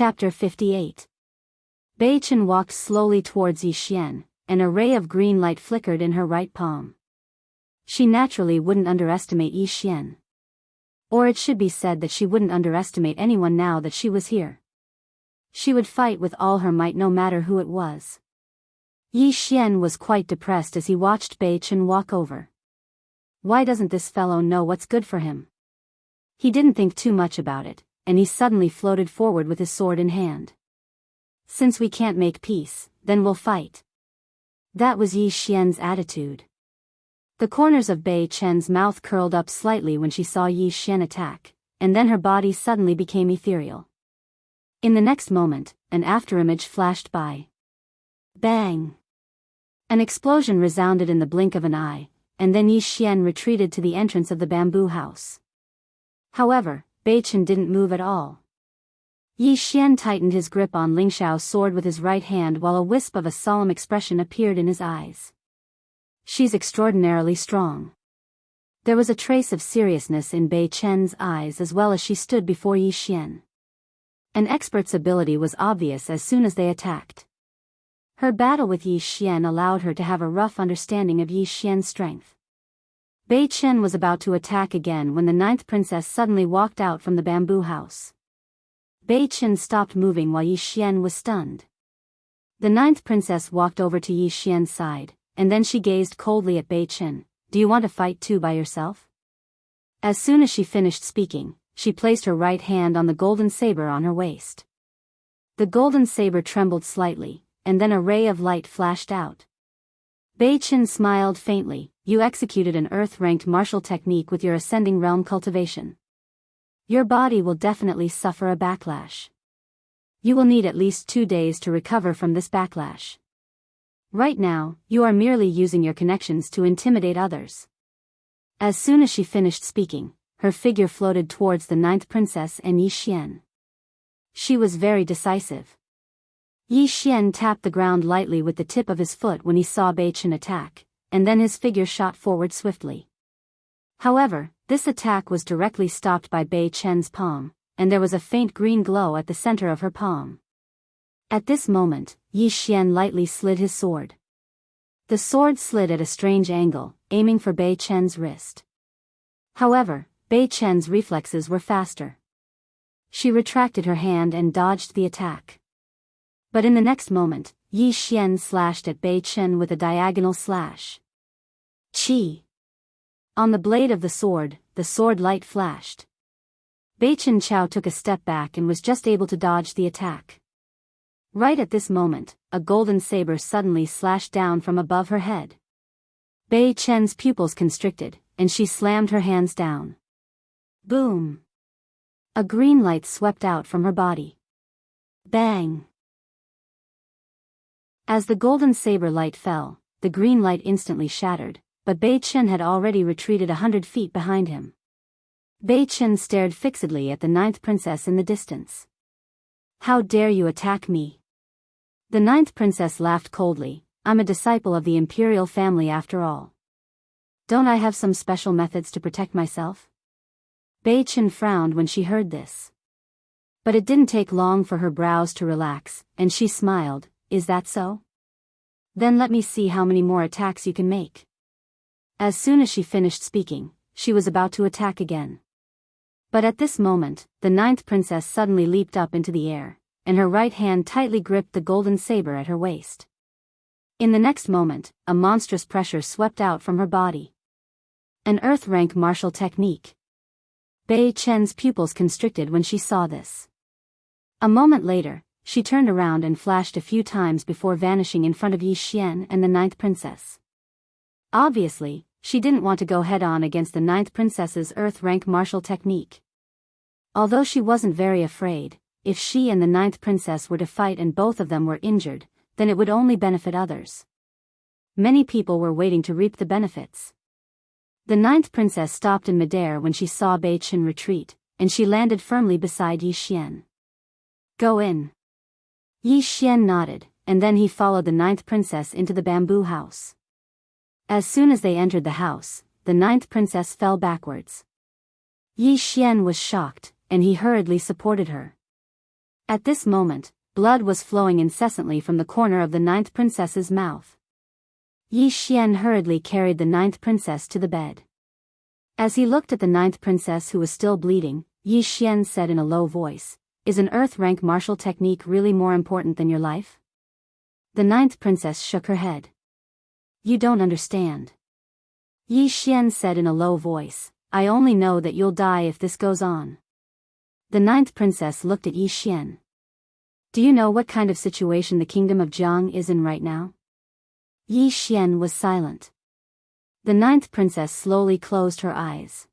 Chapter 58. Bei Chen walked slowly towards Yi Xian, and a ray of green light flickered in her right palm. She naturally wouldn't underestimate Yi Xian. Or it should be said that she wouldn't underestimate anyone now that she was here. She would fight with all her might no matter who it was. Yi Xian was quite depressed as he watched Bei Chen walk over. Why doesn't this fellow know what's good for him? He didn't think too much about it, and he suddenly floated forward with his sword in hand. Since we can't make peace, then we'll fight. That was Yi Xian's attitude. The corners of Bei Chen's mouth curled up slightly when she saw Yi Xian attack, and then her body suddenly became ethereal. In the next moment, an afterimage flashed by. Bang! An explosion resounded in the blink of an eye, and then Yi Xian retreated to the entrance of the bamboo house. However, Bei Chen didn't move at all. Yi Xian tightened his grip on Ling Xiao's sword with his right hand while a wisp of a solemn expression appeared in his eyes. She's extraordinarily strong. There was a trace of seriousness in Bei Chen's eyes as well as she stood before Yi Xian. An expert's ability was obvious as soon as they attacked. Her battle with Yi Xian allowed her to have a rough understanding of Yi Xian's strength. Bei Chen was about to attack again when the ninth princess suddenly walked out from the bamboo house. Bei Chen stopped moving while Yi Xian was stunned. The ninth princess walked over to Yi Xian's side, and then she gazed coldly at Bei Chen. Do you want to fight too by yourself? As soon as she finished speaking, she placed her right hand on the golden saber on her waist. The golden saber trembled slightly, and then a ray of light flashed out. Bei Chen smiled faintly. You executed an earth-ranked martial technique with your ascending realm cultivation. Your body will definitely suffer a backlash. You will need at least 2 days to recover from this backlash. Right now, you are merely using your connections to intimidate others. As soon as she finished speaking, her figure floated towards the ninth princess and Yi Xian. She was very decisive. Yi Xian tapped the ground lightly with the tip of his foot when he saw Bei Chen attack, and then his figure shot forward swiftly. However, this attack was directly stopped by Bei Chen's palm, and there was a faint green glow at the center of her palm. At this moment, Yi Xian lightly slid his sword. The sword slid at a strange angle, aiming for Bei Chen's wrist. However, Bei Chen's reflexes were faster. She retracted her hand and dodged the attack. But in the next moment, Yi Xian slashed at Bei Chen with a diagonal slash. Chi! On the blade of the sword light flashed. Bei Chen Chao took a step back and was just able to dodge the attack. Right at this moment, a golden saber suddenly slashed down from above her head. Bei Chen's pupils constricted, and she slammed her hands down. Boom! A green light swept out from her body. Bang! As the golden saber light fell, the green light instantly shattered, but Bei Chen had already retreated 100 feet behind him. Bei Chen stared fixedly at the ninth princess in the distance. How dare you attack me? The ninth princess laughed coldly. I'm a disciple of the imperial family after all. Don't I have some special methods to protect myself? Bei Chen frowned when she heard this. But it didn't take long for her brows to relax, and she smiled. Is that so? Then let me see how many more attacks you can make. As soon as she finished speaking, she was about to attack again. But at this moment, the ninth princess suddenly leaped up into the air, and her right hand tightly gripped the golden saber at her waist. In the next moment, a monstrous pressure swept out from her body. An earth-rank martial technique. Bei Chen's pupils constricted when she saw this. A moment later, she turned around and flashed a few times before vanishing in front of Yi Xian and the ninth princess. Obviously, she didn't want to go head-on against the ninth princess's earth-rank martial technique. Although she wasn't very afraid, if she and the ninth princess were to fight and both of them were injured, then it would only benefit others. Many people were waiting to reap the benefits. The ninth princess stopped in midair when she saw Bei Chen retreat, and she landed firmly beside Yi Xian. Go in. Yi Xian nodded, and then he followed the ninth princess into the bamboo house. As soon as they entered the house, the ninth princess fell backwards. Yi Xian was shocked, and he hurriedly supported her. At this moment, blood was flowing incessantly from the corner of the ninth princess's mouth. Yi Xian hurriedly carried the ninth princess to the bed. As he looked at the ninth princess who was still bleeding, Yi Xian said in a low voice, "Is an earth-rank martial technique really more important than your life?" The ninth princess shook her head. "You don't understand." Yi Xian said in a low voice, "I only know that you'll die if this goes on." The ninth princess looked at Yi Xian. "Do you know what kind of situation the kingdom of Jianghu is in right now?" Yi Xian was silent. The ninth princess slowly closed her eyes.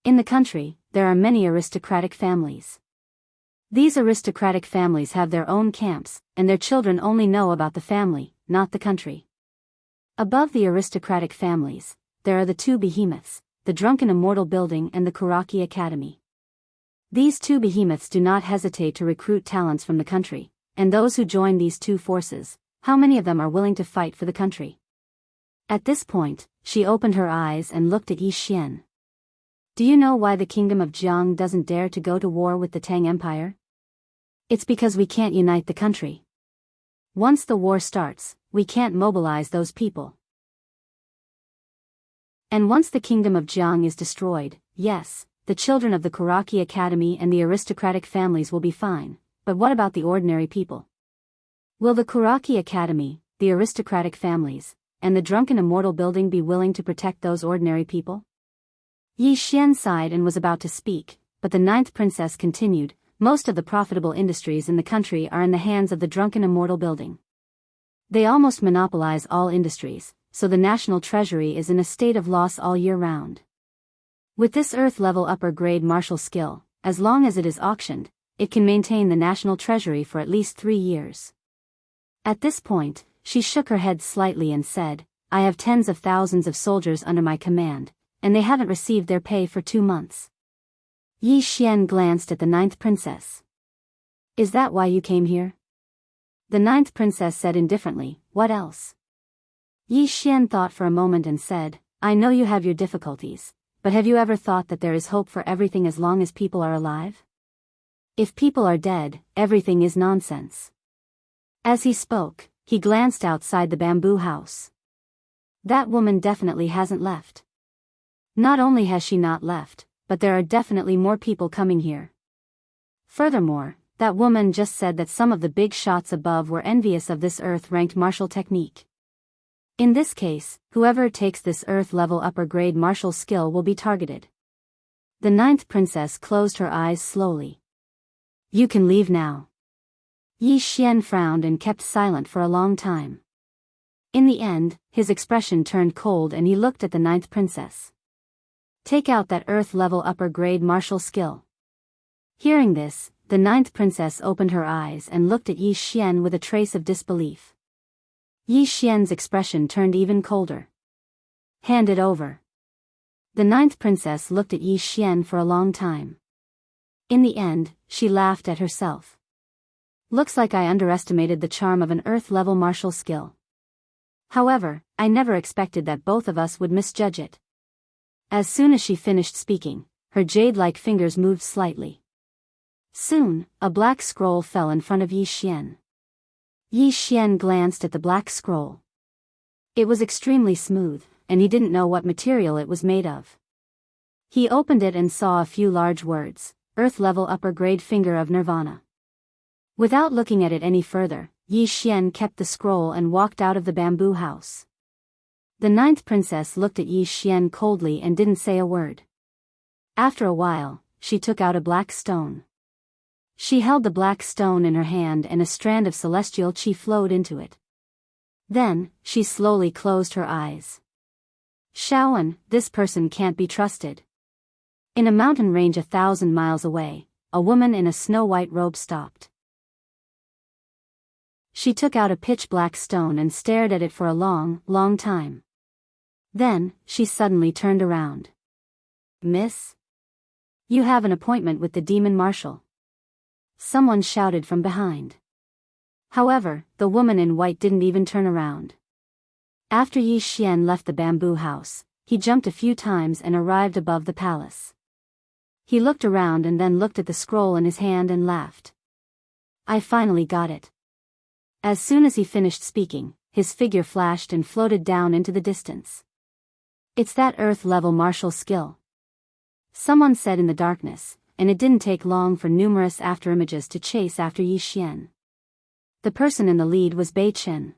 In the country, there are many aristocratic families. These aristocratic families have their own camps, and their children only know about the family, not the country. Above the aristocratic families, there are the two behemoths, the drunken Immortal building and the Kuraki Academy. These two behemoths do not hesitate to recruit talents from the country, and those who join these two forces, how many of them are willing to fight for the country? At this point, she opened her eyes and looked at Yi Xian. "Do you know why the kingdom of Jianghu doesn't dare to go to war with the Tang Empire? It's because we can't unite the country. Once the war starts, we can't mobilize those people. And once the kingdom of Jianghu is destroyed, yes, the children of the Kuraki Academy and the aristocratic families will be fine, but what about the ordinary people? Will the Kuraki Academy, the aristocratic families, and the drunken Immortal building be willing to protect those ordinary people?" Yi Xian sighed and was about to speak, but the ninth princess continued, "Most of the profitable industries in the country are in the hands of the drunken Immortal building. They almost monopolize all industries, so the national treasury is in a state of loss all year round. With this earth-level upper-grade martial skill, as long as it is auctioned, it can maintain the national treasury for at least 3 years." At this point, she shook her head slightly and said, "I have tens of thousands of soldiers under my command, and they haven't received their pay for 2 months." Yi Xian glanced at the ninth princess. "Is that why you came here?" The ninth princess said indifferently, "What else?" Yi Xian thought for a moment and said, "I know you have your difficulties, but have you ever thought that there is hope for everything as long as people are alive? If people are dead, everything is nonsense." As he spoke, he glanced outside the bamboo house. That woman definitely hasn't left. Not only has she not left, but there are definitely more people coming here. Furthermore, that woman just said that some of the big shots above were envious of this earth-ranked martial technique. In this case, whoever takes this earth-level upper-grade martial skill will be targeted. The ninth princess closed her eyes slowly. "You can leave now." Yi Xian frowned and kept silent for a long time. In the end, his expression turned cold and he looked at the ninth princess. "Take out that earth-level upper-grade martial skill." Hearing this, the ninth princess opened her eyes and looked at Yi Xian with a trace of disbelief. Yi Xian's expression turned even colder. "Hand it over." The ninth princess looked at Yi Xian for a long time. In the end, she laughed at herself. "Looks like I underestimated the charm of an earth-level martial skill. However, I never expected that both of us would misjudge it." As soon as she finished speaking, her jade-like fingers moved slightly. Soon, a black scroll fell in front of Yi Xian. Yi Xian glanced at the black scroll. It was extremely smooth, and he didn't know what material it was made of. He opened it and saw a few large words, "Earth-level upper-grade finger of Nirvana." Without looking at it any further, Yi Xian kept the scroll and walked out of the bamboo house. The ninth princess looked at Yi Xian coldly and didn't say a word. After a while, she took out a black stone. She held the black stone in her hand and a strand of celestial qi flowed into it. Then, she slowly closed her eyes. "Shaoan, this person can't be trusted." In a mountain range 1,000 miles away, a woman in a snow-white robe stopped. She took out a pitch-black stone and stared at it for a long, long time. Then, she suddenly turned around. "Miss? You have an appointment with the demon marshal." Someone shouted from behind. However, the woman in white didn't even turn around. After Yi Xian left the bamboo house, he jumped a few times and arrived above the palace. He looked around and then looked at the scroll in his hand and laughed. I finally got it. As soon as he finished speaking, his figure flashed and floated down into the distance. It's that Earth-level martial skill, someone said in the darkness, and it didn't take long for numerous afterimages to chase after Yi Xian. The person in the lead was Bei Chen.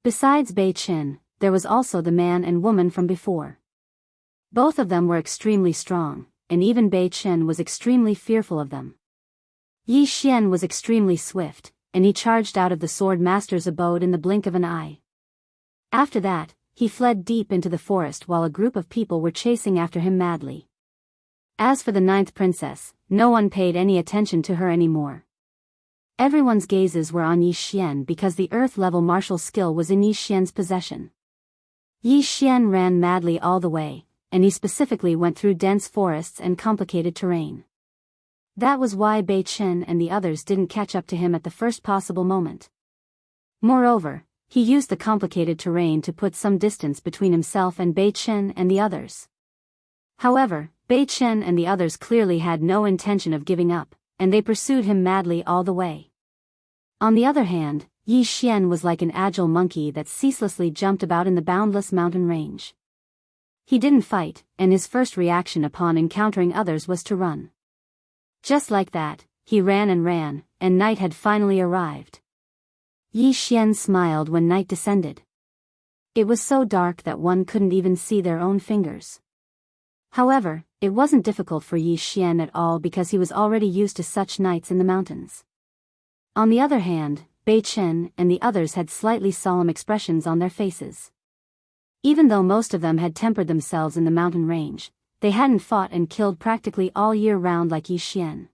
Besides Bei Chen, there was also the man and woman from before. Both of them were extremely strong, and even Bei Chen was extremely fearful of them. Yi Xian was extremely swift, and he charged out of the sword master's abode in the blink of an eye. After that, he fled deep into the forest while a group of people were chasing after him madly. As for the ninth princess, no one paid any attention to her anymore. Everyone's gazes were on Yi Xian because the Earth-level martial skill was in Yi Xian's possession. Yi Xian ran madly all the way, and he specifically went through dense forests and complicated terrain. That was why Bei Chen and the others didn't catch up to him at the first possible moment. Moreover, he used the complicated terrain to put some distance between himself and Bei Chen and the others. However, Bei Chen and the others clearly had no intention of giving up, and they pursued him madly all the way. On the other hand, Yi Xian was like an agile monkey that ceaselessly jumped about in the boundless mountain range. He didn't fight, and his first reaction upon encountering others was to run. Just like that, he ran, and night had finally arrived. Yi Xian smiled when night descended. It was so dark that one couldn't even see their own fingers. However, it wasn't difficult for Yi Xian at all because he was already used to such nights in the mountains. On the other hand, Bei Chen and the others had slightly solemn expressions on their faces. Even though most of them had tempered themselves in the mountain range, they hadn't fought and killed practically all year round like Yi Xian.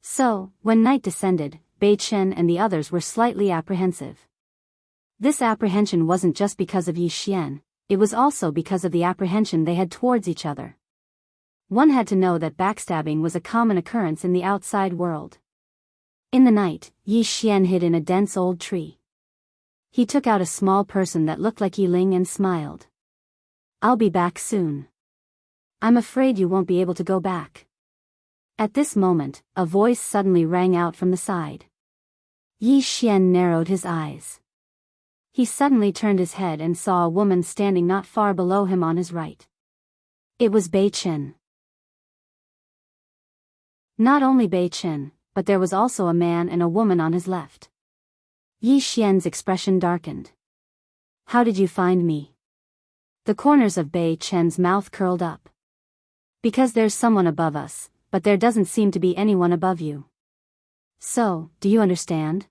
So, when night descended, Bei Chen and the others were slightly apprehensive. This apprehension wasn't just because of Yi Xian, it was also because of the apprehension they had towards each other. One had to know that backstabbing was a common occurrence in the outside world. In the night, Yi Xian hid in a dense old tree. He took out a small person that looked like Yiling and smiled. "I'll be back soon. I'm afraid you won't be able to go back." At this moment, a voice suddenly rang out from the side. Yi Xian narrowed his eyes. He suddenly turned his head and saw a woman standing not far below him on his right. It was Bei Chen. Not only Bei Chen, but there was also a man and a woman on his left. Yi Xian's expression darkened. "How did you find me?" The corners of Bei Chen's mouth curled up. "Because there's someone above us, but there doesn't seem to be anyone above you. So, do you understand?"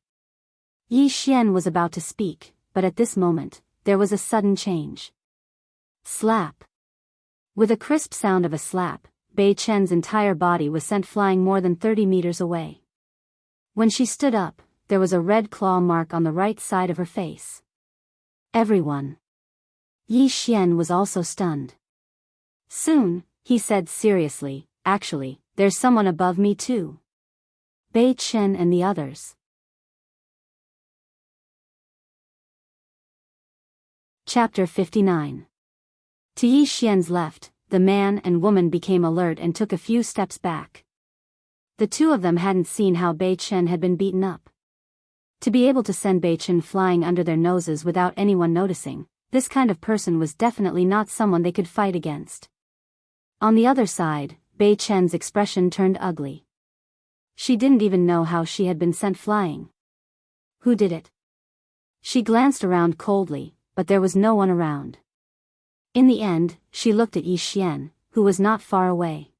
Yi Xian was about to speak, but at this moment, there was a sudden change. Slap. With a crisp sound of a slap, Bei Chen's entire body was sent flying more than 30 meters away. When she stood up, there was a red claw mark on the right side of her face. Everyone. Yi Xian was also stunned. "Soon," he said seriously, "actually, there's someone above me too." Bei Chen and the others. Chapter 59. To Yi Xian's left, the man and woman became alert and took a few steps back. The two of them hadn't seen how Bei Chen had been beaten up. To be able to send Bei Chen flying under their noses without anyone noticing, this kind of person was definitely not someone they could fight against. On the other side, Bei Chen's expression turned ugly. She didn't even know how she had been sent flying. Who did it? She glanced around coldly, but there was no one around. In the end, she looked at Yi Xian, who was not far away.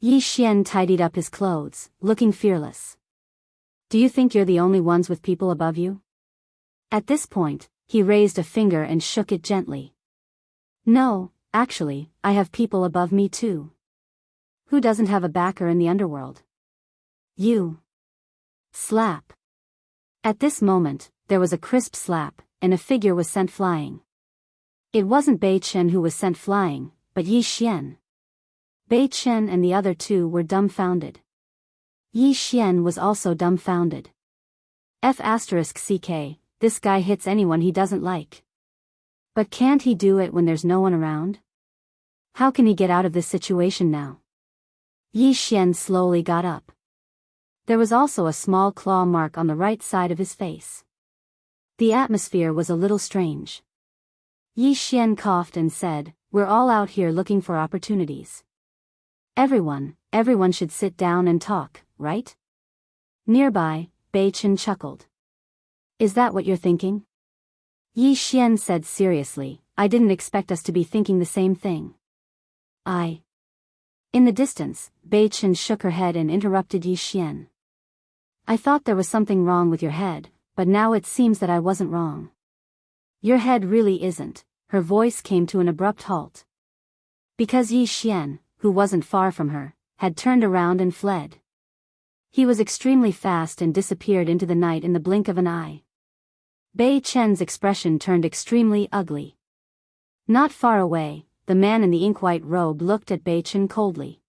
Yi Xian tidied up his clothes, looking fearless. "Do you think you're the only ones with people above you?" At this point, he raised a finger and shook it gently. "No, actually, I have people above me too. Who doesn't have a backer in the underworld?" "You." Slap. At this moment, there was a crisp slap, and a figure was sent flying. It wasn't Bei Chen who was sent flying, but Yi Xian. Bei Chen and the other two were dumbfounded. Yi Xian was also dumbfounded. F***ck, this guy hits anyone he doesn't like. But can't he do it when there's no one around? How can he get out of this situation now? Yi Xian slowly got up. There was also a small claw mark on the right side of his face. The atmosphere was a little strange. Yi Xian coughed and said, "We're all out here looking for opportunities. Everyone should sit down and talk, right?" Nearby, Bei Chen chuckled. "Is that what you're thinking?" Yi Xian said seriously, "I didn't expect us to be thinking the same thing." In the distance, Bei Chen shook her head and interrupted Yi Xian. "I thought there was something wrong with your head, but now it seems that I wasn't wrong." "Your head really isn't," her voice came to an abrupt halt. Because Yi Xian, who wasn't far from her, had turned around and fled. He was extremely fast and disappeared into the night in the blink of an eye. Bei Chen's expression turned extremely ugly. Not far away, the man in the ink-white robe looked at Bei Chen coldly.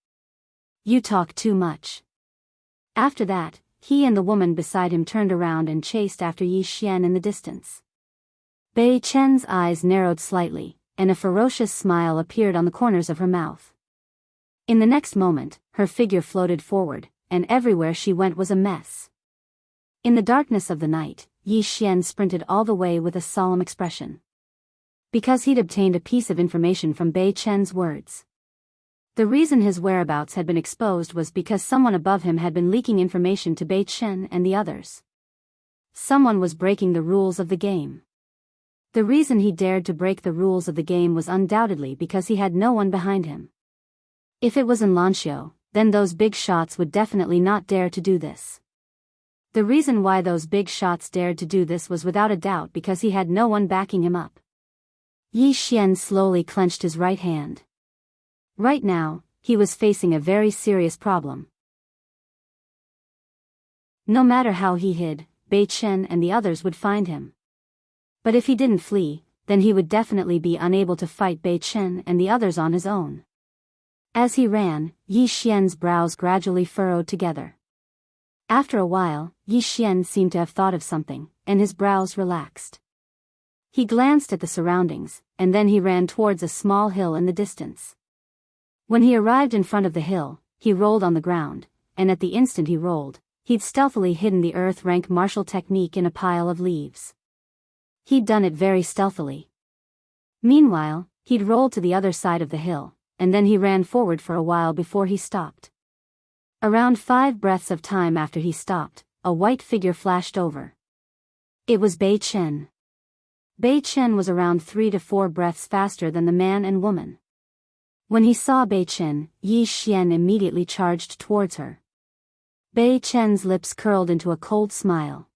"You talk too much." After that, he and the woman beside him turned around and chased after Yi Xian in the distance. Bei Chen's eyes narrowed slightly, and a ferocious smile appeared on the corners of her mouth. In the next moment, her figure floated forward, and everywhere she went was a mess. In the darkness of the night, Yi Xian sprinted all the way with a solemn expression. Because he'd obtained a piece of information from Bei Chen's words. The reason his whereabouts had been exposed was because someone above him had been leaking information to Bei Chen and the others. Someone was breaking the rules of the game. The reason he dared to break the rules of the game was undoubtedly because he had no one behind him. If it was in Lanxiu, then those big shots would definitely not dare to do this. The reason why those big shots dared to do this was without a doubt because he had no one backing him up. Yi Xian slowly clenched his right hand. Right now, he was facing a very serious problem. No matter how he hid, Bei Chen and the others would find him. But if he didn't flee, then he would definitely be unable to fight Bei Chen and the others on his own. As he ran, Yi Xian's brows gradually furrowed together. After a while, Yi Xian seemed to have thought of something, and his brows relaxed. He glanced at the surroundings, and then he ran towards a small hill in the distance. When he arrived in front of the hill, he rolled on the ground, and at the instant he rolled, he'd stealthily hidden the earth rank martial technique in a pile of leaves. He'd done it very stealthily. Meanwhile, he'd rolled to the other side of the hill, and then he ran forward for a while before he stopped. Around 5 breaths of time after he stopped, a white figure flashed over. It was Bei Chen. Bei Chen was around 3 to 4 breaths faster than the man and woman. When he saw Bei Chen, Yi Xian immediately charged towards her. Bei Chen's lips curled into a cold smile.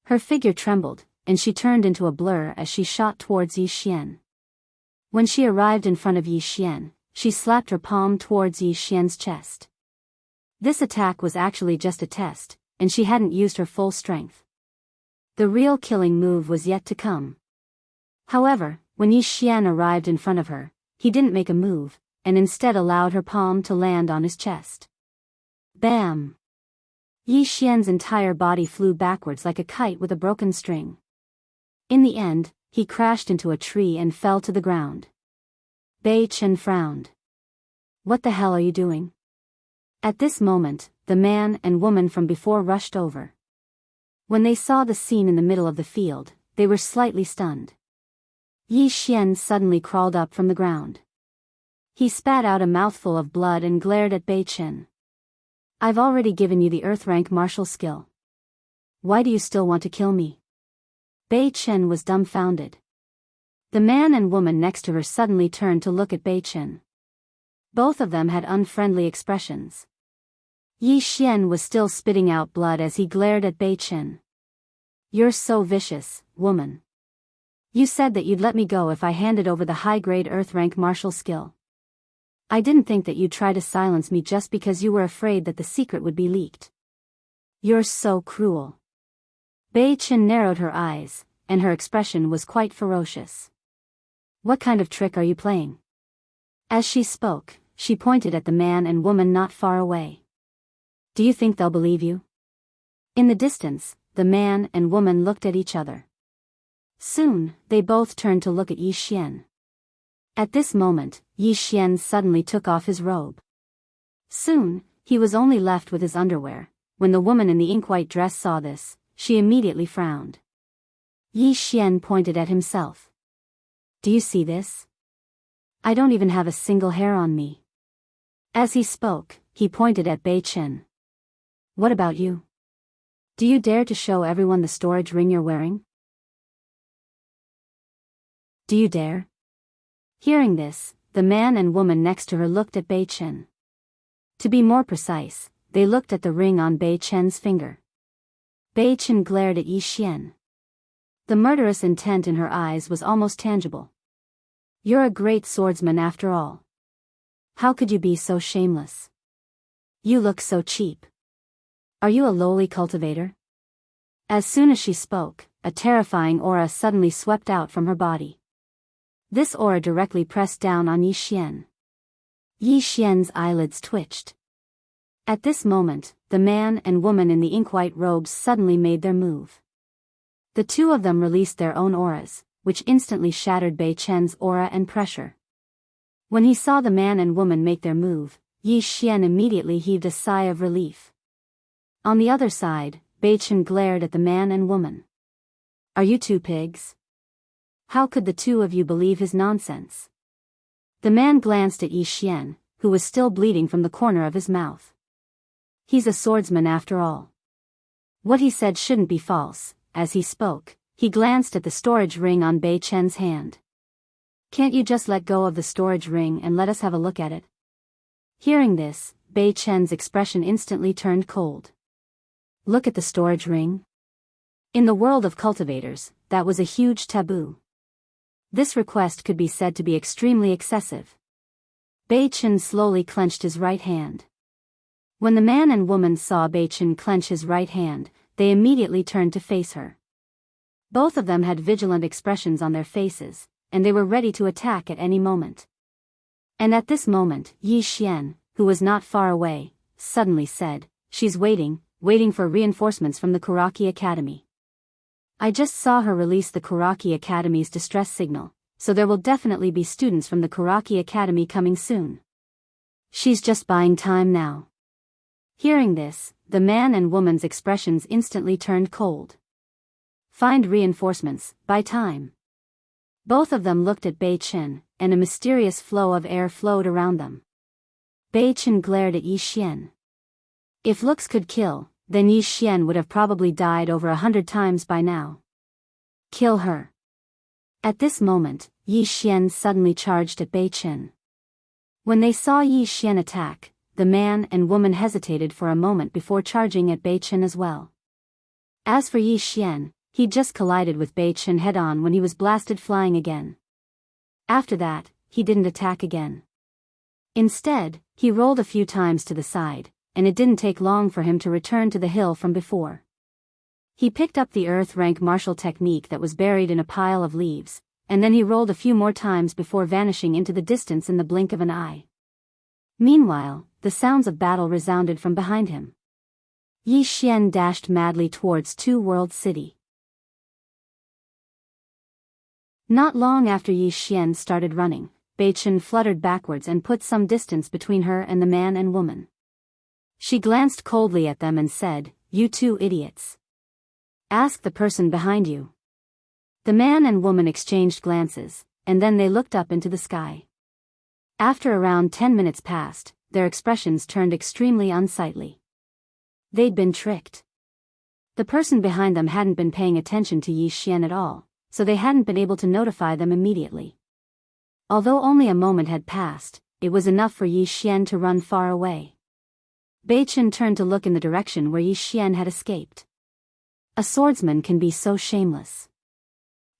Her figure trembled, and she turned into a blur as she shot towards Yi Xian. When she arrived in front of Yi Xian, she slapped her palm towards Yi Xian's chest. This attack was actually just a test, and she hadn't used her full strength. The real killing move was yet to come. However, when Yi Xian arrived in front of her, he didn't make a move, and instead allowed her palm to land on his chest. Bam! Yi Xian's entire body flew backwards like a kite with a broken string. In the end, he crashed into a tree and fell to the ground. Bei Chen frowned. "What the hell are you doing?" At this moment, the man and woman from before rushed over. When they saw the scene in the middle of the field, they were slightly stunned. Yi Xian suddenly crawled up from the ground. He spat out a mouthful of blood and glared at Bei Chen. "I've already given you the earth rank martial skill. Why do you still want to kill me?" Bei Chen was dumbfounded. The man and woman next to her suddenly turned to look at Bei Chen. Both of them had unfriendly expressions. Yi Xian was still spitting out blood as he glared at Bei Chen. "You're so vicious, woman. You said that you'd let me go if I handed over the high-grade earth rank martial skill. I didn't think that you'd try to silence me just because you were afraid that the secret would be leaked. You're so cruel." Bei Chen narrowed her eyes, and her expression was quite ferocious. "What kind of trick are you playing?" As she spoke, she pointed at the man and woman not far away. "Do you think they'll believe you?" In the distance, the man and woman looked at each other. Soon, they both turned to look at Yi Xian. At this moment, Yi Xian suddenly took off his robe. Soon, he was only left with his underwear, when the woman in the ink-white dress saw this, she immediately frowned. Yi Xian pointed at himself. Do you see this? I don't even have a single hair on me. As he spoke, he pointed at Bei Chen. What about you? Do you dare to show everyone the storage ring you're wearing? Do you dare? Hearing this, the man and woman next to her looked at Bei Chen. To be more precise, they looked at the ring on Bei Chen's finger. Bei Chen glared at Yi Xian. The murderous intent in her eyes was almost tangible. You're a great swordsman after all. How could you be so shameless? You look so cheap. Are you a lowly cultivator? As soon as she spoke, a terrifying aura suddenly swept out from her body. This aura directly pressed down on Yi Xian. Yi Xian's eyelids twitched. At this moment, the man and woman in the ink-white robes suddenly made their move. The two of them released their own auras, which instantly shattered Bei Chen's aura and pressure. When he saw the man and woman make their move, Yi Xian immediately heaved a sigh of relief. On the other side, Bei Chen glared at the man and woman. Are you two pigs? How could the two of you believe his nonsense? The man glanced at Yi Xian, who was still bleeding from the corner of his mouth. He's a swordsman after all. What he said shouldn't be false. As he spoke, he glanced at the storage ring on Bei Chen's hand. Can't you just let go of the storage ring and let us have a look at it? Hearing this, Bei Chen's expression instantly turned cold. Look at the storage ring? In the world of cultivators, that was a huge taboo. This request could be said to be extremely excessive. Bei Chen slowly clenched his right hand. When the man and woman saw Bei Chen clench his right hand, they immediately turned to face her. Both of them had vigilant expressions on their faces, and they were ready to attack at any moment. And at this moment, Yi Xian, who was not far away, suddenly said, She's waiting for reinforcements from the Kuraki Academy. I just saw her release the Kuraki Academy's distress signal, so there will definitely be students from the Kuraki Academy coming soon. She's just buying time now. Hearing this, the man and woman's expressions instantly turned cold. Find reinforcements, buy time. Both of them looked at Bei Chen, and a mysterious flow of air flowed around them. Bei Chen glared at Yi Xian. If looks could kill, then Yi Xian would have probably died over 100 times by now. Kill her. At this moment, Yi Xian suddenly charged at Bei Chen. When they saw Yi Xian attack, the man and woman hesitated for a moment before charging at Bei Chen as well. As for Yi Xian, he just collided with Bei Chen head-on when he was blasted flying again. After that, he didn't attack again. Instead, he rolled a few times to the side, and it didn't take long for him to return to the hill from before. He picked up the earth-rank martial technique that was buried in a pile of leaves, and then he rolled a few more times before vanishing into the distance in the blink of an eye. Meanwhile, the sounds of battle resounded from behind him. Yi Xian dashed madly towards Two World City. Not long after Yi Xian started running, Bei Chen fluttered backwards and put some distance between her and the man and woman. She glanced coldly at them and said, You two idiots. Ask the person behind you. The man and woman exchanged glances, and then they looked up into the sky. After around 10 minutes passed, their expressions turned extremely unsightly. They'd been tricked. The person behind them hadn't been paying attention to Yi Xian at all, so they hadn't been able to notify them immediately. Although only a moment had passed, it was enough for Yi Xian to run far away. Bei Chen turned to look in the direction where Yi Xian had escaped. A swordsman can be so shameless.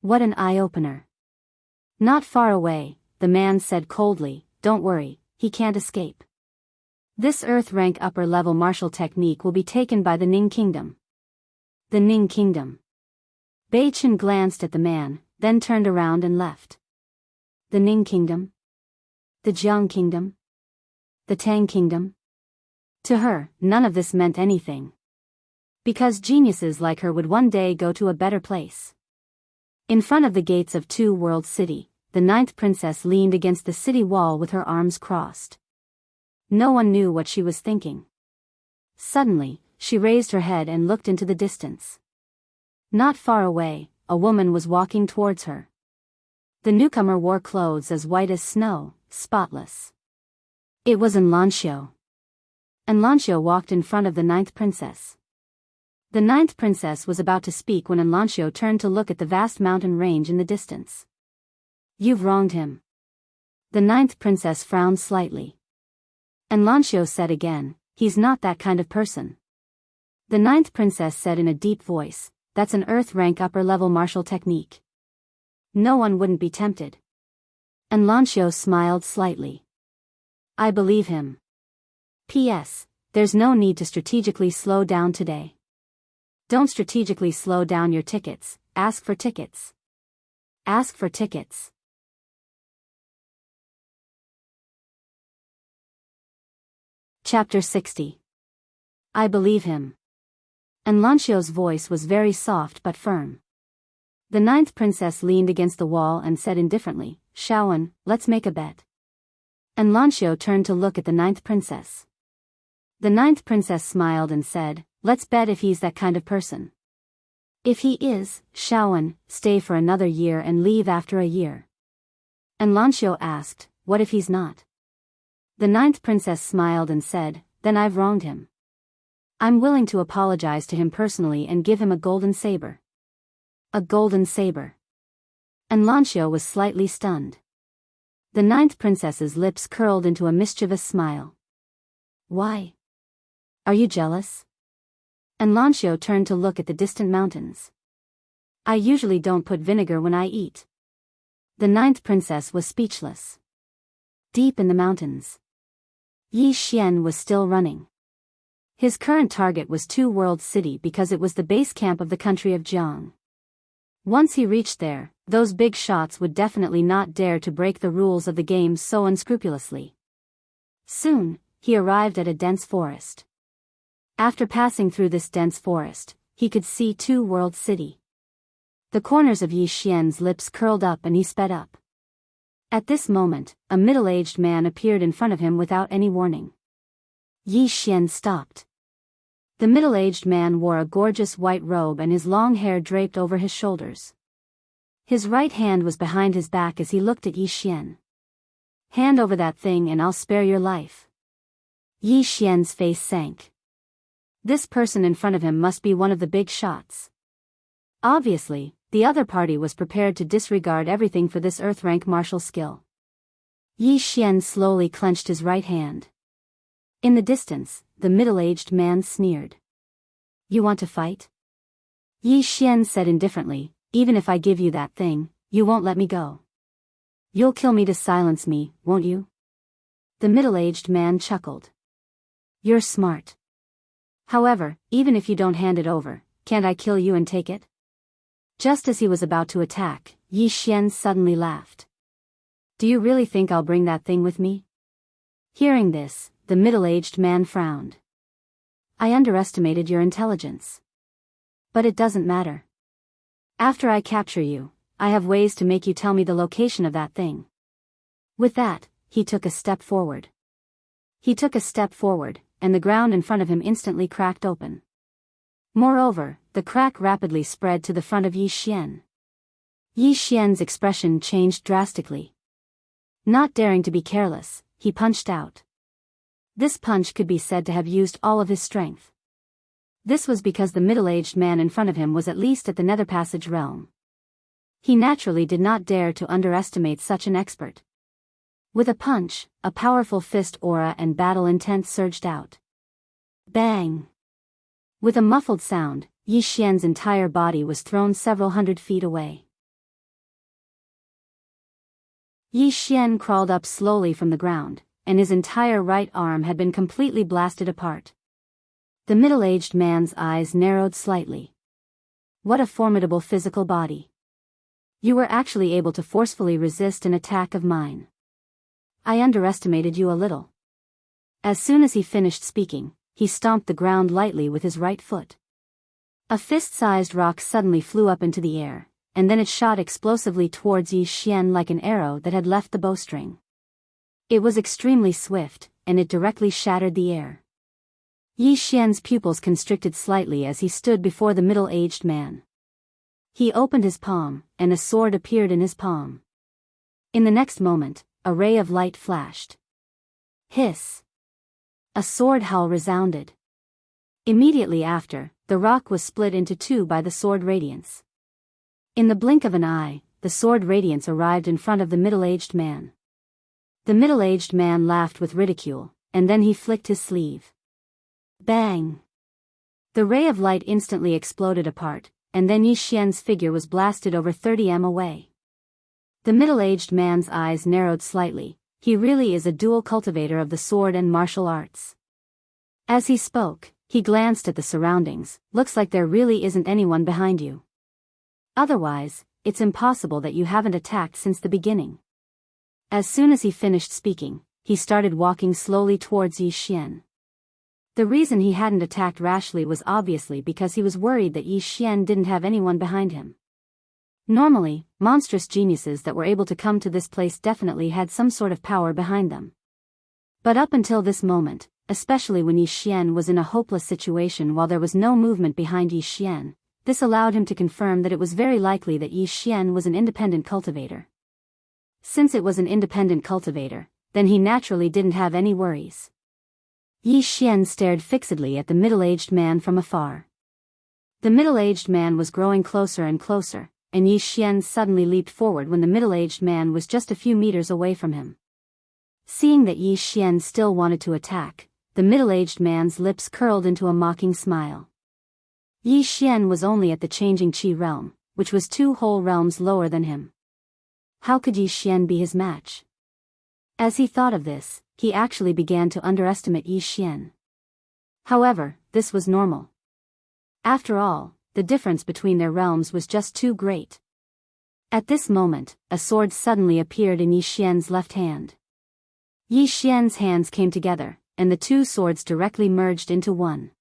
What an eye-opener. Not far away, the man said coldly, Don't worry, he can't escape. This earth-rank upper-level martial technique will be taken by the Ning Kingdom. The Ning Kingdom. Bei Chen glanced at the man, then turned around and left. The Ning Kingdom? The Jiang Kingdom? The Tang Kingdom? To her, none of this meant anything. Because geniuses like her would one day go to a better place. In front of the gates of Two World City, the 9th princess leaned against the city wall with her arms crossed. No one knew what she was thinking. Suddenly, she raised her head and looked into the distance. Not far away, a woman was walking towards her. The newcomer wore clothes as white as snow, spotless. It was Enlancio. Enlancio walked in front of the 9th princess. The 9th princess was about to speak when Enlancio turned to look at the vast mountain range in the distance. You've wronged him. The 9th princess frowned slightly. Enlancio said again, he's not that kind of person. The 9th princess said in a deep voice, that's an earth-rank upper-level martial technique. No one wouldn't be tempted. Enlancio smiled slightly. I believe him. P.S. There's no need to strategically slow down today. Don't strategically slow down your tickets, ask for tickets. Ask for tickets. Chapter 60. I believe him. Enlancio's voice was very soft but firm. The 9th princess leaned against the wall and said indifferently, Shaoan, let's make a bet. Enlancio turned to look at the 9th princess. The 9th princess smiled and said, let's bet if he's that kind of person. If he is, Shaoan, stay for another year and leave after a year. Enlancio asked, what if he's not? The 9th princess smiled and said, then I've wronged him. I'm willing to apologize to him personally and give him a golden saber. A golden saber. Enlancio was slightly stunned. The 9th princess's lips curled into a mischievous smile. Why? Are you jealous? Enlancio turned to look at the distant mountains. I usually don't put vinegar when I eat. The 9th princess was speechless. Deep in the mountains, Yi Xian was still running. His current target was Two Worlds City because it was the base camp of the country of Jianghu. Once he reached there, those big shots would definitely not dare to break the rules of the game so unscrupulously. Soon, he arrived at a dense forest. After passing through this dense forest, he could see Two Worlds City. The corners of Yi Xian's lips curled up and he sped up. At this moment, a middle-aged man appeared in front of him without any warning. Yi Xian stopped. The middle-aged man wore a gorgeous white robe and his long hair draped over his shoulders. His right hand was behind his back as he looked at Yi Xian. Hand over that thing and I'll spare your life. Yi Xian's face sank. This person in front of him must be one of the big shots. Obviously, the other party was prepared to disregard everything for this earth-rank martial skill. Yi Xian slowly clenched his right hand. In the distance, the middle-aged man sneered. You want to fight? Yi Xian said indifferently, even if I give you that thing, you won't let me go. You'll kill me to silence me, won't you? The middle-aged man chuckled. You're smart. However, even if you don't hand it over, can't I kill you and take it? Just as he was about to attack, Yi Xian suddenly laughed. Do you really think I'll bring that thing with me? Hearing this, the middle-aged man frowned. I underestimated your intelligence. But it doesn't matter. After I capture you, I have ways to make you tell me the location of that thing. With that, he took a step forward. He took a step forward, and the ground in front of him instantly cracked open. Moreover, the crack rapidly spread to the front of Yi Xian. Yi Xian's expression changed drastically. Not daring to be careless, he punched out. This punch could be said to have used all of his strength. This was because the middle-aged man in front of him was at least at the Nether Passage realm. He naturally did not dare to underestimate such an expert. With a punch, a powerful fist aura and battle intent surged out. Bang! With a muffled sound, Yi Xian's entire body was thrown several hundred feet away. Yi Xian crawled up slowly from the ground, and his entire right arm had been completely blasted apart. The middle-aged man's eyes narrowed slightly. What a formidable physical body. You were actually able to forcefully resist an attack of mine. I underestimated you a little. As soon as he finished speaking, he stomped the ground lightly with his right foot. A fist-sized rock suddenly flew up into the air, and then it shot explosively towards Yi Xian like an arrow that had left the bowstring. It was extremely swift, and it directly shattered the air. Yi Xian's pupils constricted slightly as he stood before the middle-aged man. He opened his palm, and a sword appeared in his palm. In the next moment, a ray of light flashed. Hiss! A sword howl resounded. Immediately after, the rock was split into two by the sword radiance. In the blink of an eye, the sword radiance arrived in front of the middle-aged man. The middle-aged man laughed with ridicule, and then he flicked his sleeve. Bang! The ray of light instantly exploded apart, and then Yi Xian's figure was blasted over 30 m away. The middle-aged man's eyes narrowed slightly. He really is a dual cultivator of the sword and martial arts. As he spoke, he glanced at the surroundings. Looks like there really isn't anyone behind you. Otherwise, it's impossible that you haven't attacked since the beginning. As soon as he finished speaking, he started walking slowly towards Yi Xian. The reason he hadn't attacked rashly was obviously because he was worried that Yi Xian didn't have anyone behind him. Normally, monstrous geniuses that were able to come to this place definitely had some sort of power behind them. But up until this moment, especially when Yi Xian was in a hopeless situation while there was no movement behind Yi Xian, this allowed him to confirm that it was very likely that Yi Xian was an independent cultivator. Since it was an independent cultivator, then he naturally didn't have any worries. Yi Xian stared fixedly at the middle-aged man from afar. The middle-aged man was growing closer and closer, and Yi Xian suddenly leaped forward when the middle-aged man was just a few meters away from him. Seeing that Yi Xian still wanted to attack, the middle-aged man's lips curled into a mocking smile. Yi Xian was only at the changing qi realm, which was 2 whole realms lower than him. How could Yi Xian be his match? As he thought of this, he actually began to underestimate Yi Xian. However, this was normal. After all, the difference between their realms was just too great. At this moment, a sword suddenly appeared in Yi Xian's left hand. Yi Xian's hands came together, and the 2 swords directly merged into one.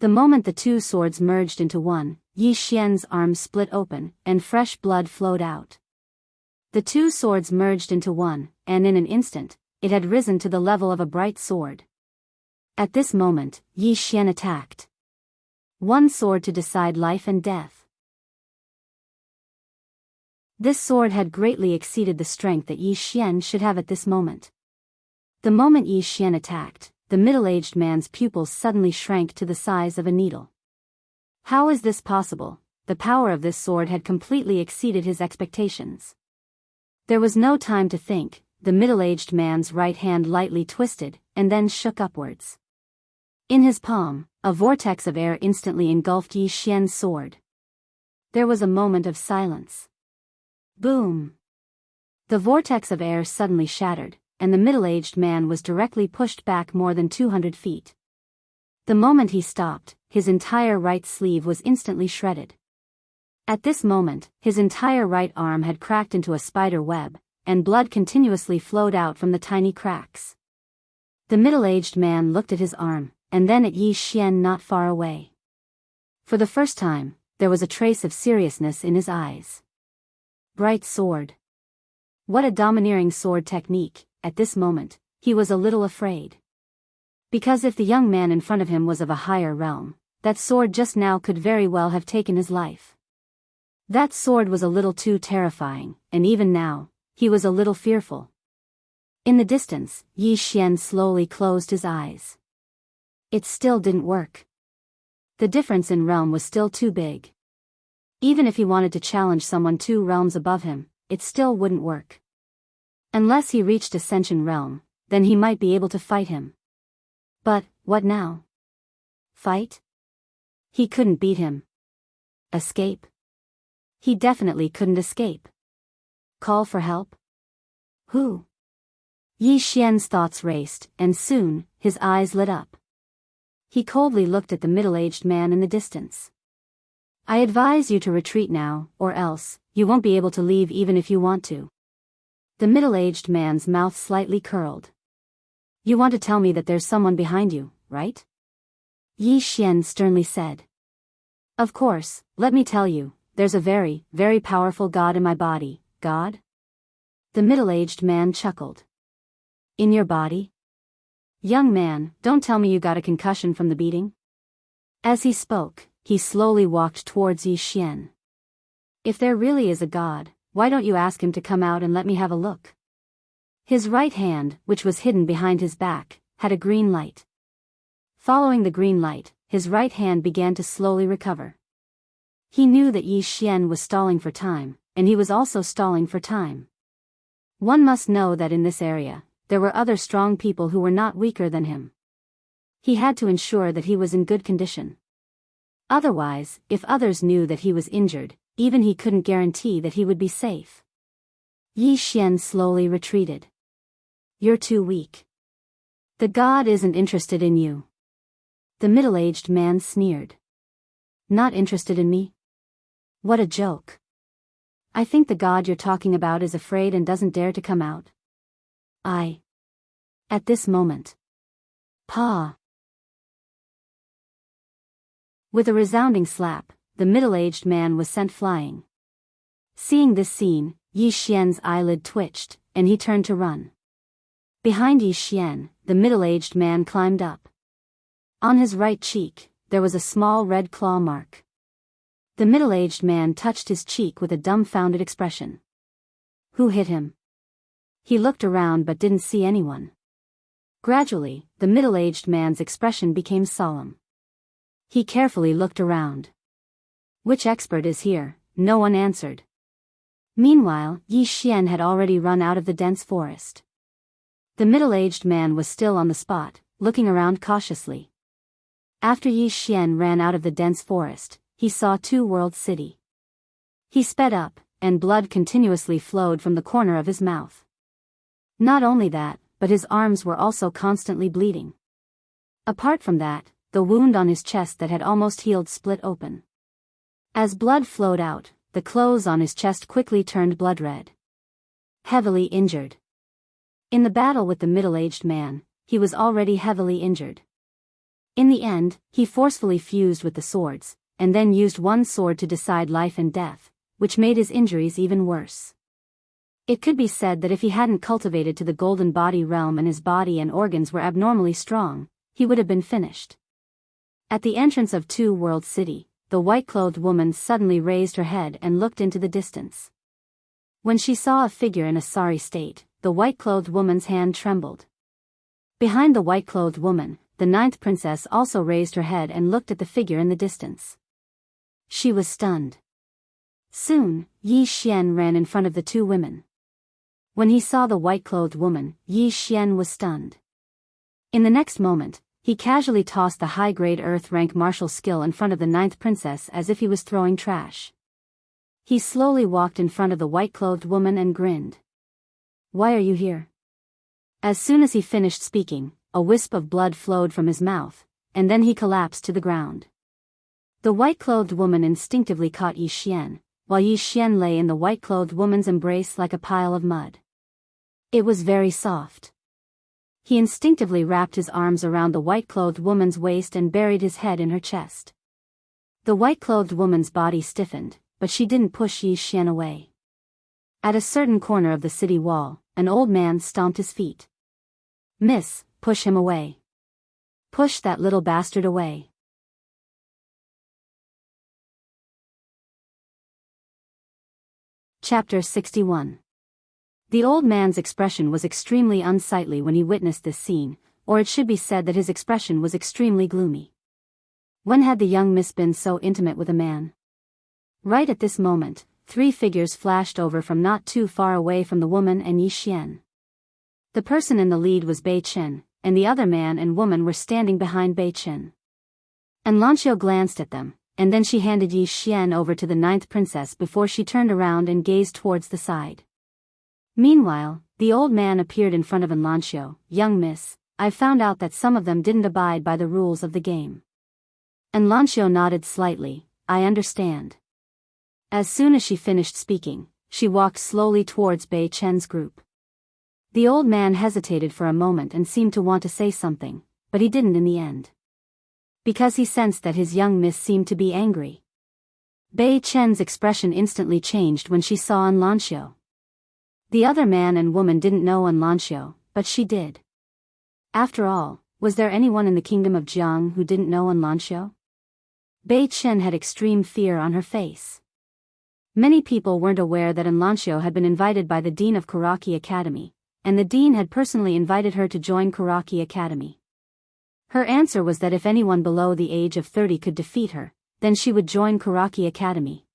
The moment the 2 swords merged into one, Yi Xian's arms split open, and fresh blood flowed out. The 2 swords merged into one, and in an instant, it had risen to the level of a bright sword. At this moment, Yi Xian attacked. One sword to decide life and death. This sword had greatly exceeded the strength that Yi Xian should have at this moment. The moment Yi Xian attacked, the middle-aged man's pupils suddenly shrank to the size of a needle. How is this possible? The power of this sword had completely exceeded his expectations. There was no time to think. The middle-aged man's right hand lightly twisted, and then shook upwards. In his palm, a vortex of air instantly engulfed Yi Xian's sword. There was a moment of silence. Boom! The vortex of air suddenly shattered, and the middle-aged man was directly pushed back more than 200 feet. The moment he stopped, his entire right sleeve was instantly shredded. At this moment, his entire right arm had cracked into a spider web, and blood continuously flowed out from the tiny cracks. The middle-aged man looked at his arm, and then at Yi Xian not far away. For the first time, there was a trace of seriousness in his eyes. Bright sword. What a domineering sword technique. At this moment, he was a little afraid. Because if the young man in front of him was of a higher realm, that sword just now could very well have taken his life. That sword was a little too terrifying, and even now, he was a little fearful. In the distance, Yi Xian slowly closed his eyes. It still didn't work. The difference in realm was still too big. Even if he wanted to challenge someone 2 realms above him, it still wouldn't work. Unless he reached Ascension realm, then he might be able to fight him. But, what now? Fight? He couldn't beat him. Escape? He definitely couldn't escape. Call for help? Who? Yi Xian's thoughts raced, and soon, his eyes lit up. He coldly looked at the middle-aged man in the distance. I advise you to retreat now, or else, you won't be able to leave even if you want to. The middle-aged man's mouth slightly curled. You want to tell me that there's someone behind you, right? Yi Xian sternly said. Of course, let me tell you, there's a very, very powerful god in my body. God? The middle-aged man chuckled. In your body? Young man, don't tell me you got a concussion from the beating? As he spoke, he slowly walked towards Yi Xian. If there really is a god, why don't you ask him to come out and let me have a look? His right hand, which was hidden behind his back, had a green light. Following the green light, his right hand began to slowly recover. He knew that Yi Xian was stalling for time, and he was also stalling for time. One must know that in this area, there were other strong people who were not weaker than him. He had to ensure that he was in good condition. Otherwise, if others knew that he was injured, even he couldn't guarantee that he would be safe. Yi Xian slowly retreated. You're too weak. The god isn't interested in you. The middle-aged man sneered. Not interested in me? What a joke. I think the god you're talking about is afraid and doesn't dare to come out. At this moment. Pa! With a resounding slap, the middle-aged man was sent flying. Seeing this scene, Yi Xian's eyelid twitched, and he turned to run. Behind Yi Xian, the middle-aged man climbed up. On his right cheek, there was a small red claw mark. The middle-aged man touched his cheek with a dumbfounded expression. Who hit him? He looked around but didn't see anyone. Gradually, the middle-aged man's expression became solemn. He carefully looked around. Which expert is here? No one answered. Meanwhile, Yi Xian had already run out of the dense forest. The middle-aged man was still on the spot, looking around cautiously. After Yi Xian ran out of the dense forest, he saw Two World City. He sped up, and blood continuously flowed from the corner of his mouth. Not only that, but his arms were also constantly bleeding. Apart from that, the wound on his chest that had almost healed split open. As blood flowed out, the clothes on his chest quickly turned blood red. Heavily injured. In the battle with the middle-aged man, he was already heavily injured. In the end, he forcefully fused with the swords, and then used one sword to decide life and death, which made his injuries even worse. It could be said that if he hadn't cultivated to the golden body realm and his body and organs were abnormally strong, he would have been finished. At the entrance of Two World City, the white-clothed woman suddenly raised her head and looked into the distance. When she saw a figure in a sorry state, the white-clothed woman's hand trembled. Behind the white-clothed woman, the ninth princess also raised her head and looked at the figure in the distance. She was stunned. Soon, Yi Xian ran in front of the two women. When he saw the white-clothed woman, Yi Xian was stunned. In the next moment, he casually tossed the high-grade earth-rank martial skill in front of the ninth princess as if he was throwing trash. He slowly walked in front of the white-clothed woman and grinned. Why are you here? As soon as he finished speaking, a wisp of blood flowed from his mouth, and then he collapsed to the ground. The white-clothed woman instinctively caught Yi Xian, while Yi Xian lay in the white-clothed woman's embrace like a pile of mud. It was very soft. He instinctively wrapped his arms around the white-clothed woman's waist and buried his head in her chest. The white-clothed woman's body stiffened, but she didn't push Yi Xian away. At a certain corner of the city wall, an old man stomped his feet. Miss, push him away. Push that little bastard away. Chapter 61. The old man's expression was extremely unsightly when he witnessed this scene, or it should be said that his expression was extremely gloomy. When had the young miss been so intimate with a man? Right at this moment, three figures flashed over from not too far away from the woman and Yi Xian. The person in the lead was Bei Chen, and the other man and woman were standing behind Bei Chen. And Lanqiu glanced at them, and then she handed Yi Xian over to the ninth princess before she turned around and gazed towards the side. Meanwhile, the old man appeared in front of Lanqiu. Young miss, I've found out that some of them didn't abide by the rules of the game. And Lanqiu nodded slightly. I understand. As soon as she finished speaking, she walked slowly towards Bei Chen's group. The old man hesitated for a moment and seemed to want to say something, but he didn't in the end. Because he sensed that his young miss seemed to be angry. Bei Chen's expression instantly changed when she saw Lanqiu. The other man and woman didn't know Lanqiu, but she did. After all, was there anyone in the kingdom of Jianghu who didn't know Anlanxiu? Bei Chen had extreme fear on her face. Many people weren't aware that Anlanxiu had been invited by the dean of Karaki Academy, and the dean had personally invited her to join Karaki Academy. Her answer was that if anyone below the age of 30 could defeat her, then she would join Karaki Academy.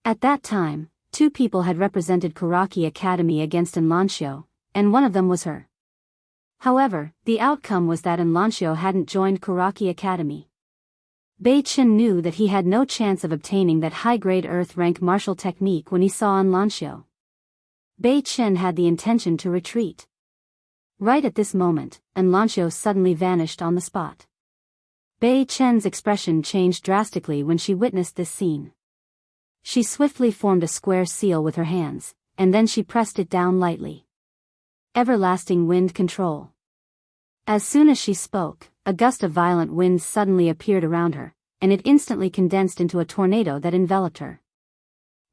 At that time, 2 people had represented Karaki Academy against Anlanxiu, and one of them was her. However, the outcome was that Anlanxiu hadn't joined Karaki Academy. Bei Chen knew that he had no chance of obtaining that high-grade Earth-rank martial technique when he saw Anlanxiu. Bei Chen had the intention to retreat. Right at this moment, Anlanxiu suddenly vanished on the spot. Bei Chen's expression changed drastically when she witnessed this scene. She swiftly formed a square seal with her hands, and then she pressed it down lightly. Everlasting wind control. As soon as she spoke, a gust of violent wind suddenly appeared around her, and it instantly condensed into a tornado that enveloped her.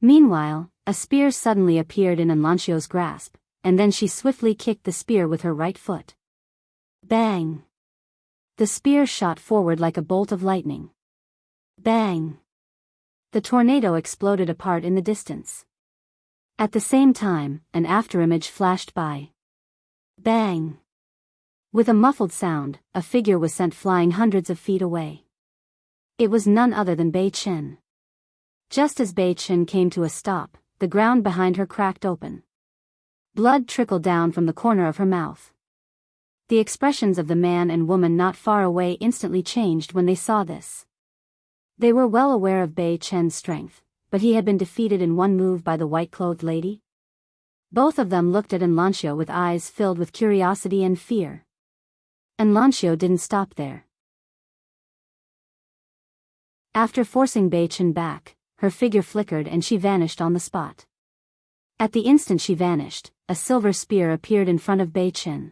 Meanwhile, a spear suddenly appeared in Anlanxiu's grasp, and then she swiftly kicked the spear with her right foot. Bang! The spear shot forward like a bolt of lightning. Bang! The tornado exploded apart in the distance. At the same time, an afterimage flashed by. Bang! With a muffled sound, a figure was sent flying hundreds of feet away. It was none other than Bei Chen. Just as Bei Chen came to a stop, the ground behind her cracked open. Blood trickled down from the corner of her mouth. The expressions of the man and woman not far away instantly changed when they saw this. They were well aware of Bei Chen's strength, but he had been defeated in one move by the white-clothed lady. Both of them looked at Anlanxiu with eyes filled with curiosity and fear. Anlanxiu didn't stop there. After forcing Bei Chen back, her figure flickered and she vanished on the spot. At the instant she vanished, a silver spear appeared in front of Bei Chen.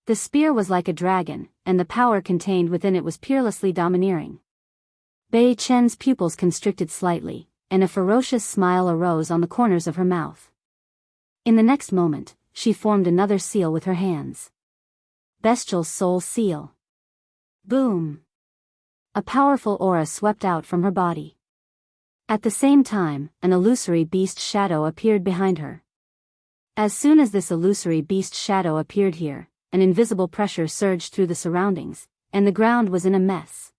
The spear was like a dragon, and the power contained within it was peerlessly domineering. Bei Chen's pupils constricted slightly, and a ferocious smile arose on the corners of her mouth. In the next moment, she formed another seal with her hands. Bestial Soul Seal. Boom! A powerful aura swept out from her body. At the same time, an illusory beast shadow appeared behind her. As soon as this illusory beast shadow appeared here, an invisible pressure surged through the surroundings, and the ground was in a mess.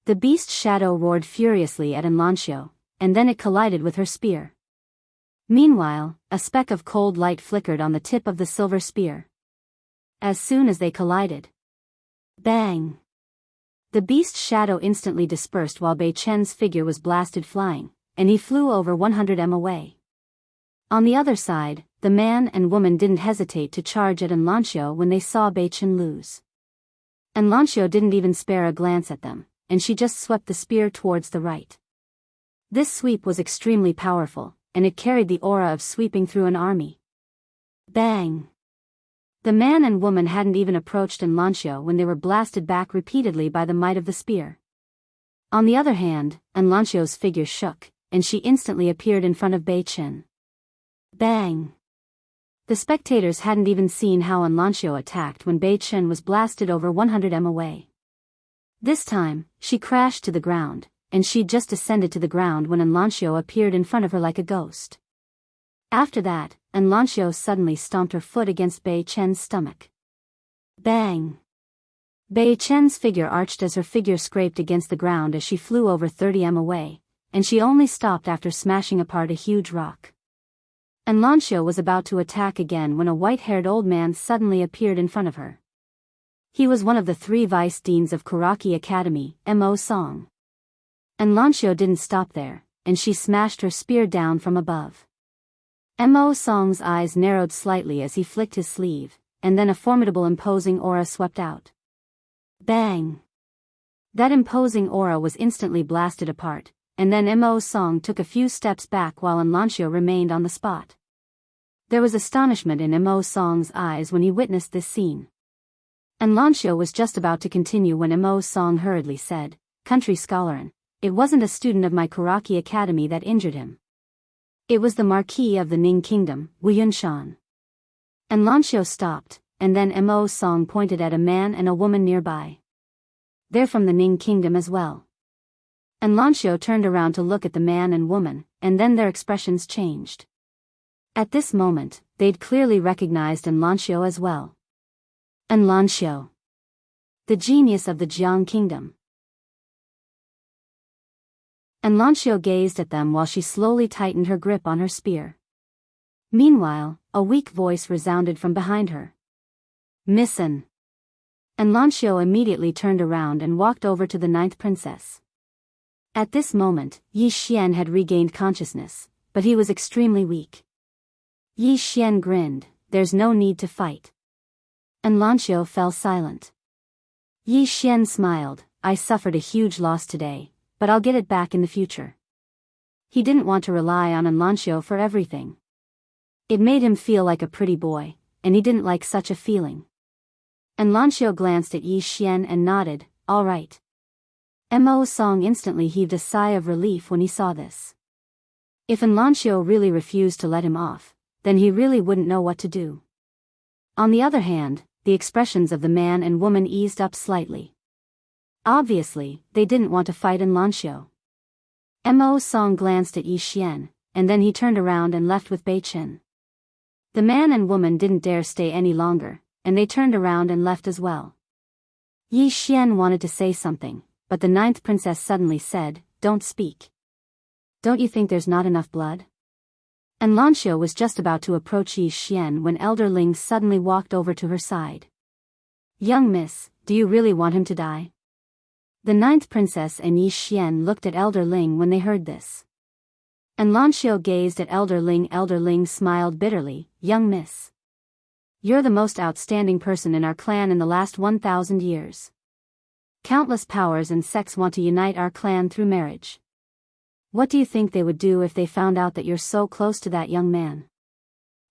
The beast shadow roared furiously at Anlanxiu, and then it collided with her spear. Meanwhile, a speck of cold light flickered on the tip of the silver spear. As soon as they collided, bang! The beast shadow instantly dispersed while Bei Chen's figure was blasted flying, and he flew over 100 m away. On the other side, the man and woman didn't hesitate to charge at Anlanxiu when they saw Bei Chen lose. Anlanxiu didn't even spare a glance at them, and she just swept the spear towards the right. This sweep was extremely powerful, and it carried the aura of sweeping through an army. Bang! The man and woman hadn't even approached Anlanxiu when they were blasted back repeatedly by the might of the spear. On the other hand, Anlanxiu's figure shook, and she instantly appeared in front of Bei Chen. Bang! The spectators hadn't even seen how Anlanxiu attacked when Bei Chen was blasted over 100 m away. This time, she crashed to the ground, and she'd just descended to the ground when Anlanxiu appeared in front of her like a ghost. After that, Anlanxiu suddenly stomped her foot against Bei Chen's stomach. Bang! Bei Chen's figure arched as her figure scraped against the ground as she flew over 30 m away, and she only stopped after smashing apart a huge rock. Anlanxiu was about to attack again when a white-haired old man suddenly appeared in front of her. He was one of the 3 vice deans of Karaki Academy, Mo Song. Anlanxiu didn't stop there, and she smashed her spear down from above. Mo Song's eyes narrowed slightly as he flicked his sleeve, and then a formidable imposing aura swept out. Bang! That imposing aura was instantly blasted apart, and then Mo Song took a few steps back while Anlanxiu remained on the spot. There was astonishment in Mo Song's eyes when he witnessed this scene. Anlanxiu was just about to continue when Mo Song hurriedly said, "Country scholarin, it wasn't a student of my Karaki Academy that injured him. It was the Marquis of the Ning Kingdom, Wuxia. Anlanxiu stopped, and then Mo Song pointed at a man and a woman nearby. They're from the Ning Kingdom as well. And Lanxiu turned around to look at the man and woman, and then their expressions changed. At this moment, they'd clearly recognized Lanxiu as well. Lanxiu, the genius of the Jiang Kingdom. Lanxiu gazed at them while she slowly tightened her grip on her spear. Meanwhile, a weak voice resounded from behind her. Miss An. Lanxiu immediately turned around and walked over to the ninth princess. At this moment, Yi Xian had regained consciousness, but he was extremely weak. Yi Xian grinned, there's no need to fight. Lanxiu fell silent. Yi Xian smiled, I suffered a huge loss today, but I'll get it back in the future. He didn't want to rely on Lanxiu for everything. It made him feel like a pretty boy, and he didn't like such a feeling. Lanxiu glanced at Yi Xian and nodded, all right. Mo Song instantly heaved a sigh of relief when he saw this. If Lanxiu really refused to let him off, then he really wouldn't know what to do. On the other hand, the expressions of the man and woman eased up slightly. Obviously, they didn't want to fight Lanxiu. Mo Song glanced at Yi Xian, and then he turned around and left with Bei Chen. The man and woman didn't dare stay any longer, and they turned around and left as well. Yi Xian wanted to say something, but the ninth princess suddenly said, don't speak. Don't you think there's not enough blood? Lanxiu was just about to approach Yi Xian when Elder Ling suddenly walked over to her side. Young miss, do you really want him to die? The ninth princess and Yi Xian looked at Elder Ling when they heard this. Lanxiu gazed at Elder Ling. Elder Ling smiled bitterly, young miss. You're the most outstanding person in our clan in the last 1,000 years. Countless powers and sects want to unite our clan through marriage. What do you think they would do if they found out that you're so close to that young man?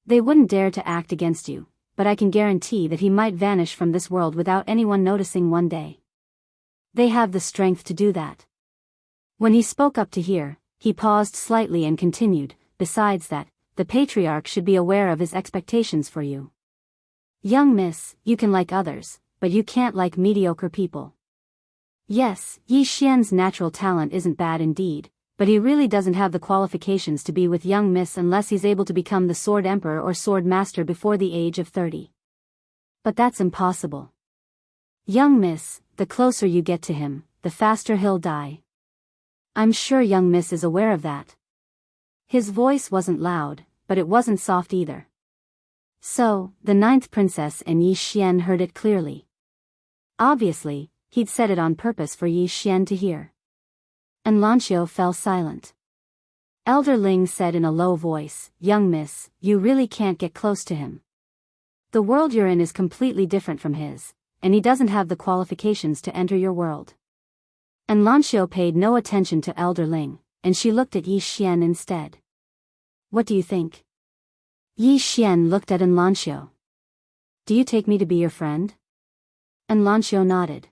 They wouldn't dare to act against you, but I can guarantee that he might vanish from this world without anyone noticing one day. They have the strength to do that. When he spoke up to hear, he paused slightly and continued, besides that, the patriarch should be aware of his expectations for you. Young miss, you can like others, but you can't like mediocre people. Yes, Yi Xian's natural talent isn't bad indeed, but he really doesn't have the qualifications to be with young miss unless he's able to become the sword emperor or sword master before the age of 30. But that's impossible. Young miss, the closer you get to him, the faster he'll die. I'm sure young miss is aware of that. His voice wasn't loud, but it wasn't soft either. So, the ninth princess and Yi Xian heard it clearly. Obviously, he'd said it on purpose for Yi Xian to hear. Lanxiu fell silent. Elder Ling said in a low voice, young miss, you really can't get close to him. The world you're in is completely different from his, and he doesn't have the qualifications to enter your world. Lanxiu paid no attention to Elder Ling, and she looked at Yi Xian instead. What do you think? Yi Xian looked at Lanxiu. Do you take me to be your friend? Lanxiu nodded.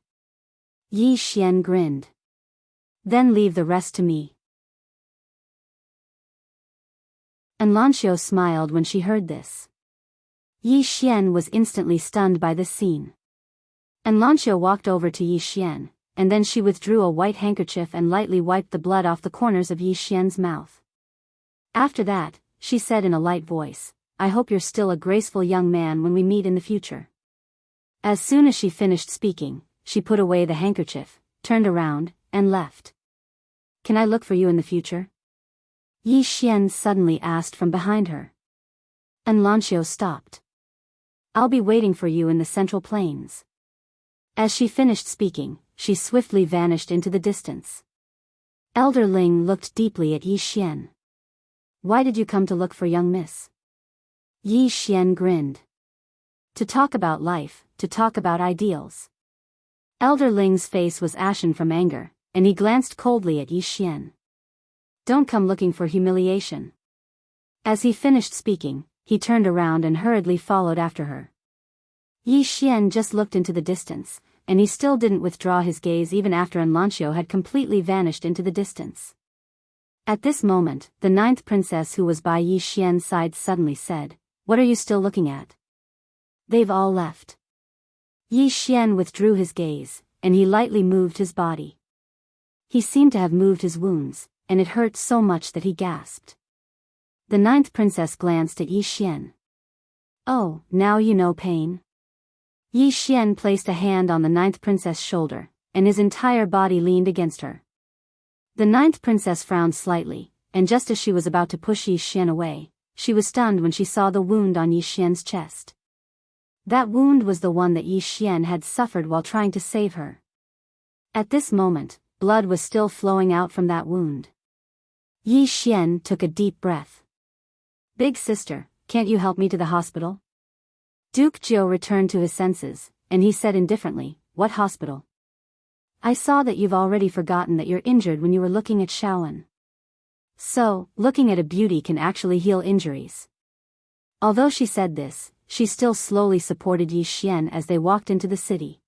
Yi Xian grinned. Then leave the rest to me. Lanxiu smiled when she heard this. Yi Xian was instantly stunned by this scene. Lanxiu walked over to Yi Xian, and then she withdrew a white handkerchief and lightly wiped the blood off the corners of Yi Xian's mouth. After that, she said in a light voice, I hope you're still a graceful young man when we meet in the future. As soon as she finished speaking, she put away the handkerchief, turned around, and left. Can I look for you in the future? Yi Xian suddenly asked from behind her. Lanxiu stopped. I'll be waiting for you in the Central Plains. As she finished speaking, she swiftly vanished into the distance. Elder Ling looked deeply at Yi Xian. Why did you come to look for young miss? Yi Xian grinned. To talk about life, to talk about ideals. Elder Ling's face was ashen from anger, and he glanced coldly at Yi Xian. Don't come looking for humiliation. As he finished speaking, he turned around and hurriedly followed after her. Yi Xian just looked into the distance, and he still didn't withdraw his gaze even after Lanxiu had completely vanished into the distance. At this moment, the ninth princess who was by Yi Xian's side suddenly said, What are you still looking at? They've all left. Yi Xian withdrew his gaze, and he lightly moved his body. He seemed to have moved his wounds, and it hurt so much that he gasped. The ninth princess glanced at Yi Xian. Oh, now you know pain? Yi Xian placed a hand on the ninth princess' shoulder, and his entire body leaned against her. The ninth princess frowned slightly, and just as she was about to push Yi Xian away, she was stunned when she saw the wound on Yi Xian's chest. That wound was the one that Yi Xian had suffered while trying to save her. At this moment, blood was still flowing out from that wound. Yi Xian took a deep breath. Big sister, can't you help me to the hospital? Duke Jiao returned to his senses, and he said indifferently, What hospital? I saw that you've already forgotten that you're injured when you were looking at Shaoan. So, looking at a beauty can actually heal injuries. Although she said this, she still slowly supported Yi Xian as they walked into the city.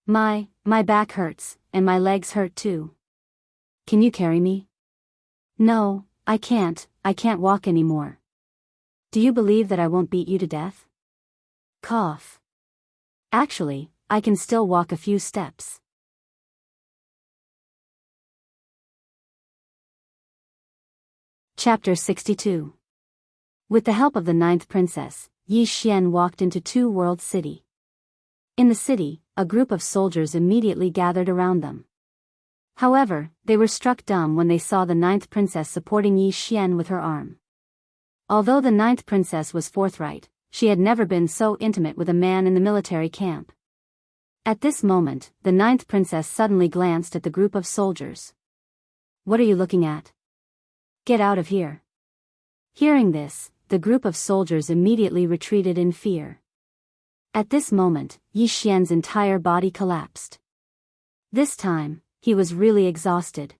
My back hurts, and my legs hurt too. Can you carry me? No, I can't walk anymore. Do you believe that I won't beat you to death? Cough. Actually, I can still walk a few steps. Chapter 62. With the help of the ninth princess, Yi Xian walked into Two World City. In the city, a group of soldiers immediately gathered around them. However, they were struck dumb when they saw the ninth princess supporting Yi Xian with her arm. Although the ninth princess was forthright, she had never been so intimate with a man in the military camp. At this moment, the ninth princess suddenly glanced at the group of soldiers. What are you looking at? Get out of here. Hearing this, the group of soldiers immediately retreated in fear. At this moment, Yi Xian's entire body collapsed. This time, he was really exhausted.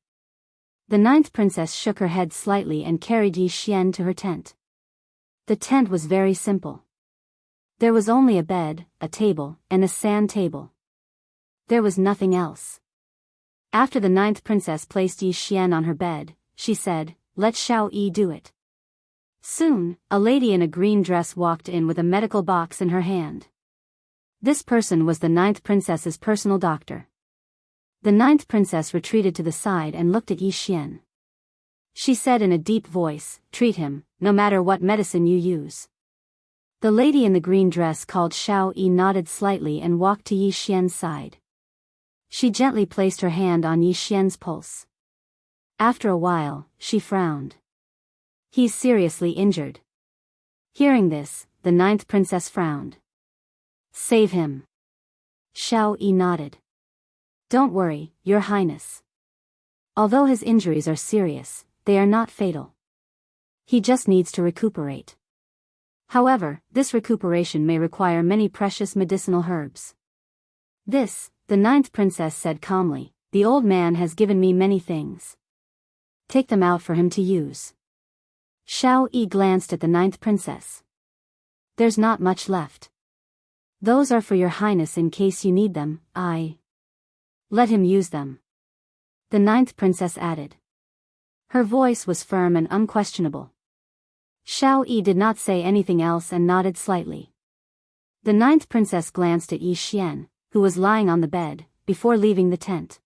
The ninth princess shook her head slightly and carried Yi Xian to her tent. The tent was very simple. There was only a bed, a table, and a sand table. There was nothing else. After the ninth princess placed Yi Xian on her bed, she said, Let Xiao Yi do it. Soon, a lady in a green dress walked in with a medical box in her hand. This person was the ninth princess's personal doctor. The ninth princess retreated to the side and looked at Yi Xian. She said in a deep voice, Treat him, no matter what medicine you use. The lady in the green dress called Xiao Yi nodded slightly and walked to Yi Xian's side. She gently placed her hand on Yi Xian's pulse. After a while, she frowned. He's seriously injured. Hearing this, the ninth princess frowned. Save him. Xiao Yi nodded. Don't worry, Your Highness. Although his injuries are serious, they are not fatal. He just needs to recuperate. However, this recuperation may require many precious medicinal herbs. This, the ninth princess said calmly, the old man has given me many things. Take them out for him to use. Xiao Yi glanced at the ninth princess. There's not much left. Those are for Your Highness in case you need them. Let him use them. The ninth princess added. Her voice was firm and unquestionable. Xiao Yi did not say anything else and nodded slightly. The ninth princess glanced at Yi Xian, who was lying on the bed, before leaving the tent.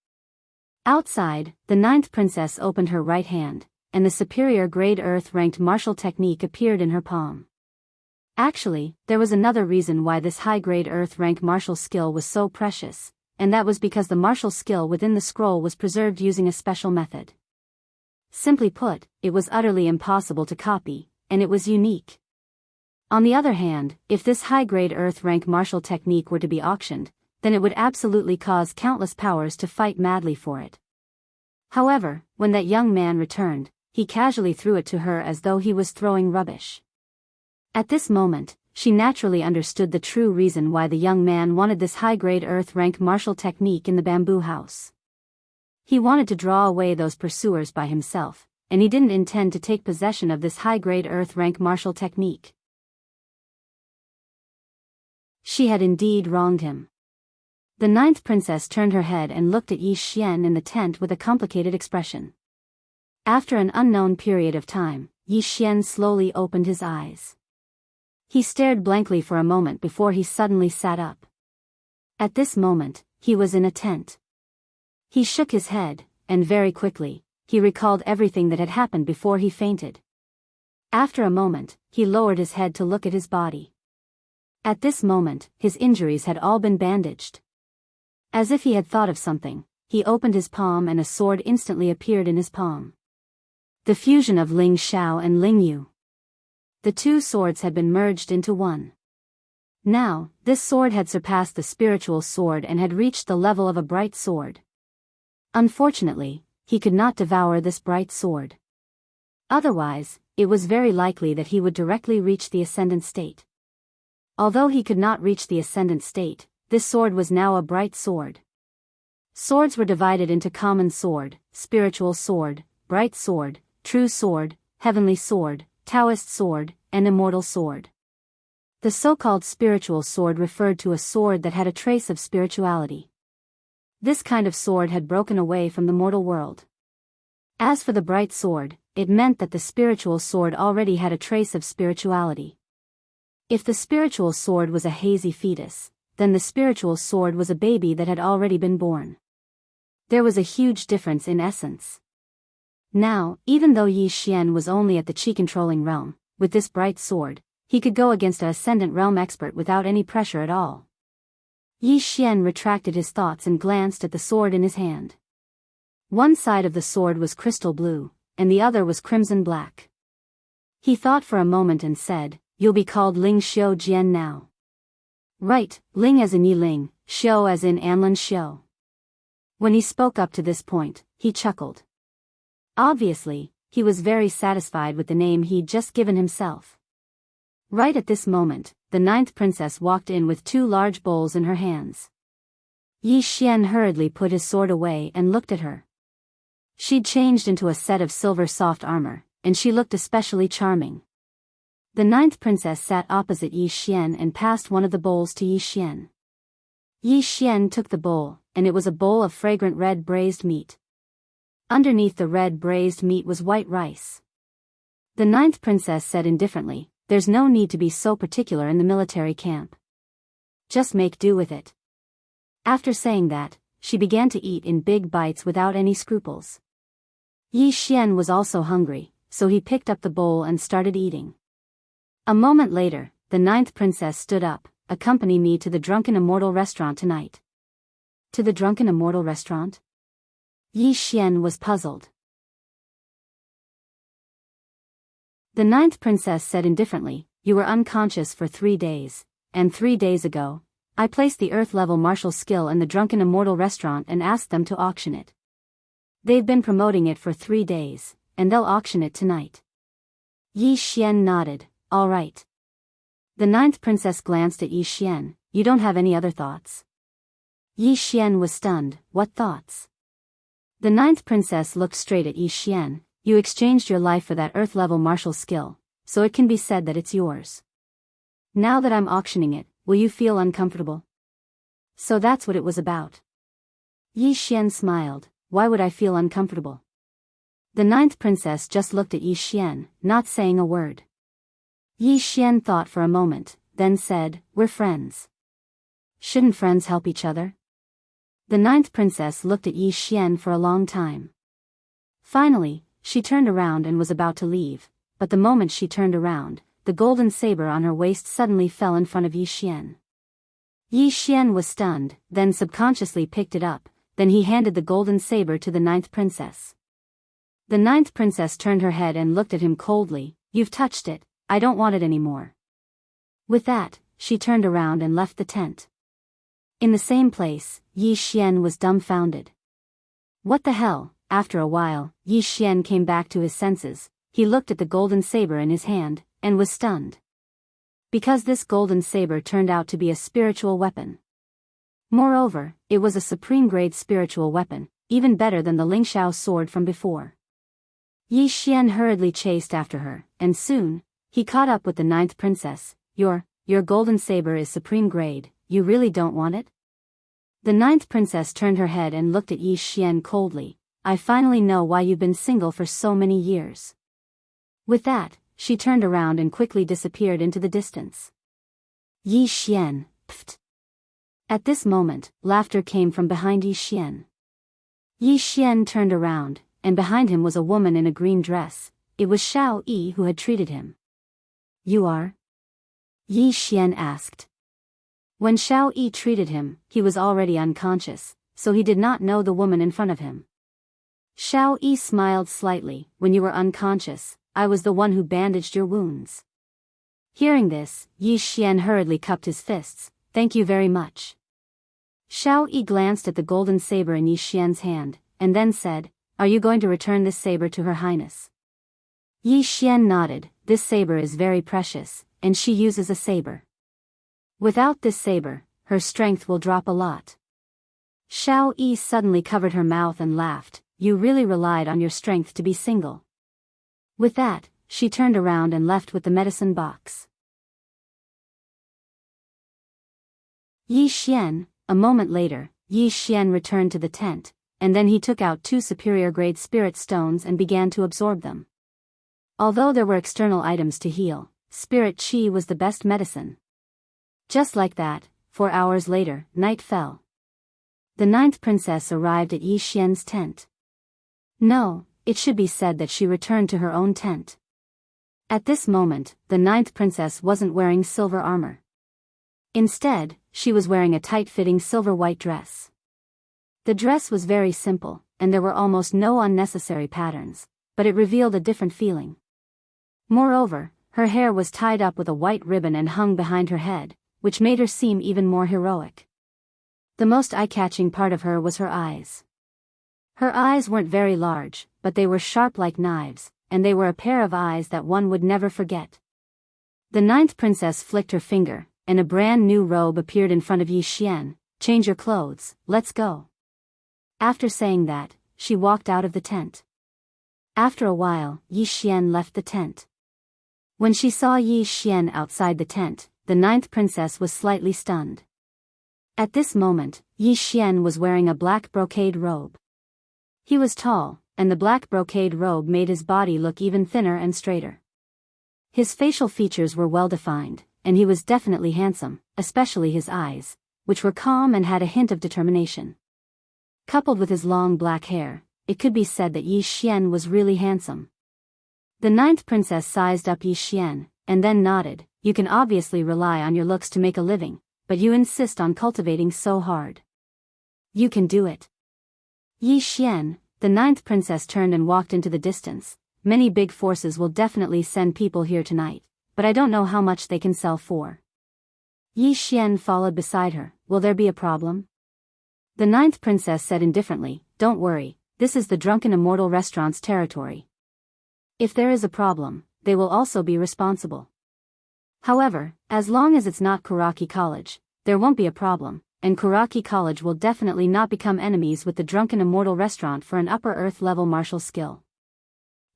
Outside, the ninth princess opened her right hand, and the superior grade earth-ranked martial technique appeared in her palm. Actually, there was another reason why this high-grade earth-rank martial skill was so precious, and that was because the martial skill within the scroll was preserved using a special method. Simply put, it was utterly impossible to copy, and it was unique. On the other hand, if this high-grade earth-rank martial technique were to be auctioned, then it would absolutely cause countless powers to fight madly for it. However, when that young man returned, he casually threw it to her as though he was throwing rubbish. At this moment, she naturally understood the true reason why the young man wanted this high-grade earth-rank martial technique in the bamboo house. He wanted to draw away those pursuers by himself, and he didn't intend to take possession of this high-grade earth-rank martial technique. She had indeed wronged him. The ninth princess turned her head and looked at Yi Xian in the tent with a complicated expression. After an unknown period of time, Yi Xian slowly opened his eyes. He stared blankly for a moment before he suddenly sat up. At this moment, he was in a tent. He shook his head, and very quickly, he recalled everything that had happened before he fainted. After a moment, he lowered his head to look at his body. At this moment, his injuries had all been bandaged. As if he had thought of something, he opened his palm and a sword instantly appeared in his palm. The fusion of Ling Xiao and Ling Yu. The two swords had been merged into one. Now, this sword had surpassed the spiritual sword and had reached the level of a bright sword. Unfortunately, he could not devour this bright sword. Otherwise, it was very likely that he would directly reach the ascendant state. Although he could not reach the ascendant state, this sword was now a bright sword. Swords were divided into common sword, spiritual sword, bright sword, true sword, heavenly sword, Taoist sword, and immortal sword. The so-called spiritual sword referred to a sword that had a trace of spirituality. This kind of sword had broken away from the mortal world. As for the bright sword, it meant that the spiritual sword already had a trace of spirituality. If the spiritual sword was a hazy fetus, then the spiritual sword was a baby that had already been born. There was a huge difference in essence. Now, even though Yi Xian was only at the qi-controlling realm, with this bright sword, he could go against an ascendant realm expert without any pressure at all. Yi Xian retracted his thoughts and glanced at the sword in his hand. One side of the sword was crystal blue, and the other was crimson black. He thought for a moment and said, "You'll be called Ling Xiao Jian now." Right, Ling as in Yi Ling, Xiao as in Anlin Xiao. When he spoke up to this point, he chuckled. Obviously, he was very satisfied with the name he'd just given himself. Right at this moment, the ninth princess walked in with two large bowls in her hands. Yi Xian hurriedly put his sword away and looked at her. She'd changed into a set of silver soft armor, and she looked especially charming. The ninth princess sat opposite Yi Xian and passed one of the bowls to Yi Xian. Yi Xian took the bowl, and it was a bowl of fragrant red braised meat. Underneath the red braised meat was white rice. The ninth princess said indifferently, "There's no need to be so particular in the military camp. Just make do with it." After saying that, she began to eat in big bites without any scruples. Yi Xian was also hungry, so he picked up the bowl and started eating. A moment later, the ninth princess stood up, "Accompany me to the Drunken Immortal restaurant tonight." To the Drunken Immortal restaurant? Yi Xian was puzzled. The ninth princess said indifferently, "You were unconscious for 3 days, and 3 days ago, I placed the Earth-level martial skill in the Drunken Immortal restaurant and asked them to auction it. They've been promoting it for 3 days, and they'll auction it tonight." Yi Xian nodded, "All right." The ninth princess glanced at Yi Xian, "You don't have any other thoughts?" Yi Xian was stunned, "What thoughts?" The ninth princess looked straight at Yi Xian, "You exchanged your life for that Earth-level martial skill, so it can be said that it's yours. Now that I'm auctioning it, will you feel uncomfortable?" So that's what it was about. Yi Xian smiled, "Why would I feel uncomfortable?" The ninth princess just looked at Yi Xian, not saying a word. Yi Xian thought for a moment, then said, "We're friends. Shouldn't friends help each other?" The ninth princess looked at Yi Xian for a long time. Finally, she turned around and was about to leave, but the moment she turned around, the golden saber on her waist suddenly fell in front of Yi Xian. Yi Xian was stunned, then subconsciously picked it up, then he handed the golden saber to the ninth princess. The ninth princess turned her head and looked at him coldly, "You've touched it, I don't want it anymore." With that, she turned around and left the tent. In the same place, Yi Xian was dumbfounded. What the hell? After a while, Yi Xian came back to his senses. He looked at the golden saber in his hand, and was stunned. Because this golden saber turned out to be a spiritual weapon. Moreover, it was a supreme-grade spiritual weapon, even better than the Lingxiao sword from before. Yi Xian hurriedly chased after her, and soon, he caught up with the ninth princess. Your golden saber is supreme grade, you really don't want it?" The ninth princess turned her head and looked at Yi Xian coldly. "I finally know why you've been single for so many years." With that, she turned around and quickly disappeared into the distance. Yi Xian, pft. At this moment, laughter came from behind Yi Xian. Yi Xian turned around, and behind him was a woman in a green dress. It was Xiao Yi who had treated him. You are? Yi Xian asked. When Xiao Yi treated him, he was already unconscious, so he did not know the woman in front of him. Xiao Yi smiled slightly. When you were unconscious, I was the one who bandaged your wounds. Hearing this, Yi Xian hurriedly cupped his fists. Thank you very much. Xiao Yi glanced at the golden saber in Yi Xian's hand, and then said, Are you going to return this saber to Her Highness? Yi Xian nodded. This saber is very precious, and she uses a saber. Without this saber, her strength will drop a lot. Xiao Yi suddenly covered her mouth and laughed. You really relied on your strength to be single. With that, she turned around and left with the medicine box. Yi Xian. A moment later, Yi Xian returned to the tent, and then he took out 2 superior-grade spirit stones and began to absorb them. Although there were external items to heal, spirit qi was the best medicine. Just like that, 4 hours later, night fell. The 9th princess arrived at Yi Xian's tent. No, it should be said that she returned to her own tent. At this moment, the 9th princess wasn't wearing silver armor. Instead, she was wearing a tight-fitting silver-white dress. The dress was very simple, and there were almost no unnecessary patterns, but it revealed a different feeling. Moreover, her hair was tied up with a white ribbon and hung behind her head, which made her seem even more heroic. The most eye-catching part of her was her eyes. Her eyes weren't very large, but they were sharp like knives, and they were a pair of eyes that one would never forget. The 9th princess flicked her finger, and a brand new robe appeared in front of Yi Xian. Change your clothes, let's go. After saying that, she walked out of the tent. After a while, Yi Xian left the tent. When she saw Yi Xian outside the tent, the 9th princess was slightly stunned. At this moment, Yi Xian was wearing a black brocade robe. He was tall, and the black brocade robe made his body look even thinner and straighter. His facial features were well defined, and he was definitely handsome, especially his eyes, which were calm and had a hint of determination. Coupled with his long black hair, it could be said that Yi Xian was really handsome. The 9th princess sized up Yi Xian, and then nodded. You can obviously rely on your looks to make a living, but you insist on cultivating so hard. You can do it. Yi Xian. The 9th princess turned and walked into the distance. Many big forces will definitely send people here tonight, but I don't know how much they can sell for. Yi Xian followed beside her. Will there be a problem? The 9th princess said indifferently, Don't worry, this is the drunken Immortal restaurant's territory. If there is a problem, they will also be responsible. However, as long as it's not Kuraki College, there won't be a problem, and Kuraki College will definitely not become enemies with the drunken Immortal restaurant for an upper earth level martial skill.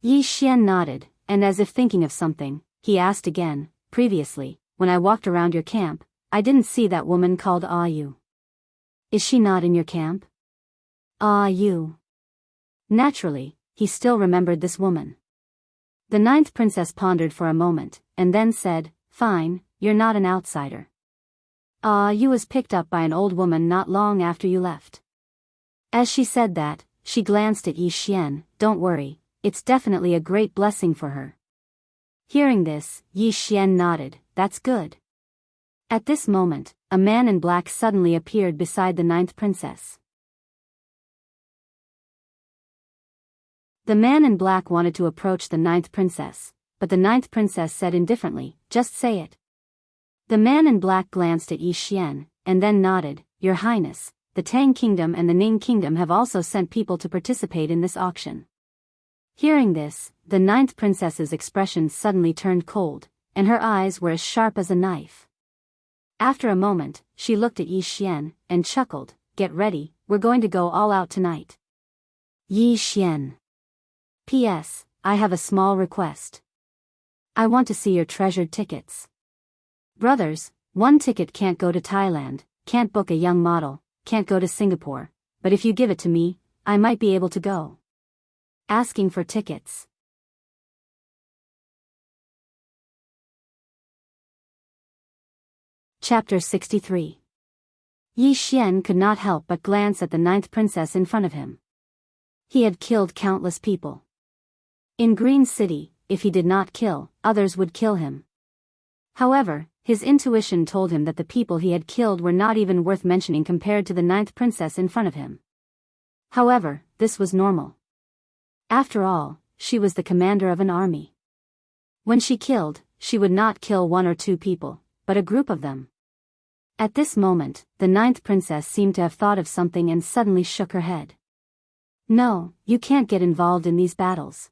Yi Xian nodded, and as if thinking of something, he asked again, Previously, when I walked around your camp, I didn't see that woman called Yu. Is she not in your camp? Yu. Naturally, he still remembered this woman. The 9th princess pondered for a moment, and then said, Fine, you're not an outsider. You was picked up by an old woman not long after you left. As she said that, she glanced at Yi Xian. Don't worry, it's definitely a great blessing for her. Hearing this, Yi Xian nodded. That's good. At this moment, a man in black suddenly appeared beside the 9th princess. The man in black wanted to approach the 9th princess, but the 9th princess said indifferently, Just say it. The man in black glanced at Yi Xian, and then nodded. Your Highness, the Tang Kingdom and the Ning Kingdom have also sent people to participate in this auction. Hearing this, the 9th princess's expression suddenly turned cold, and her eyes were as sharp as a knife. After a moment, she looked at Yi Xian, and chuckled. Get ready, we're going to go all out tonight. Yi Xian. P.S. I have a small request. I want to see your treasured tickets. Brothers, one ticket can't go to Thailand, can't book a young model, can't go to Singapore, but if you give it to me, I might be able to go. Asking for tickets. Chapter 63. Yi Xian could not help but glance at the ninth princess in front of him. He had killed countless people. In Green City, if he did not kill, others would kill him. However, his intuition told him that the people he had killed were not even worth mentioning compared to the ninth princess in front of him. However, this was normal. After all, she was the commander of an army. When she killed, she would not kill one or two people, but a group of them. At this moment, the ninth princess seemed to have thought of something and suddenly shook her head. No, you can't get involved in these battles.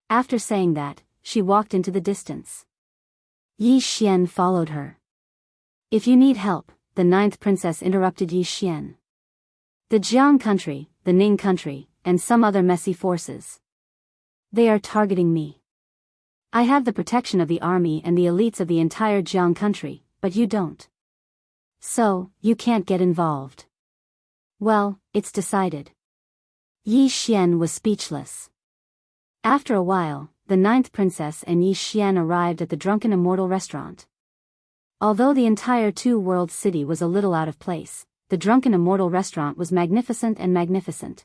After saying that, she walked into the distance. Yi Xian followed her. If you need help, the ninth princess interrupted Yi Xian. The Jiang country, the Ning country, and some other messy forces. They are targeting me. I have the protection of the army and the elites of the entire Jiang country, but you don't. So, you can't get involved. Well, it's decided. Yi Xian was speechless. After a while, the ninth princess and Yi Xian arrived at the drunken Immortal restaurant. Although the entire two-world city was a little out of place, the drunken Immortal restaurant was magnificent and magnificent.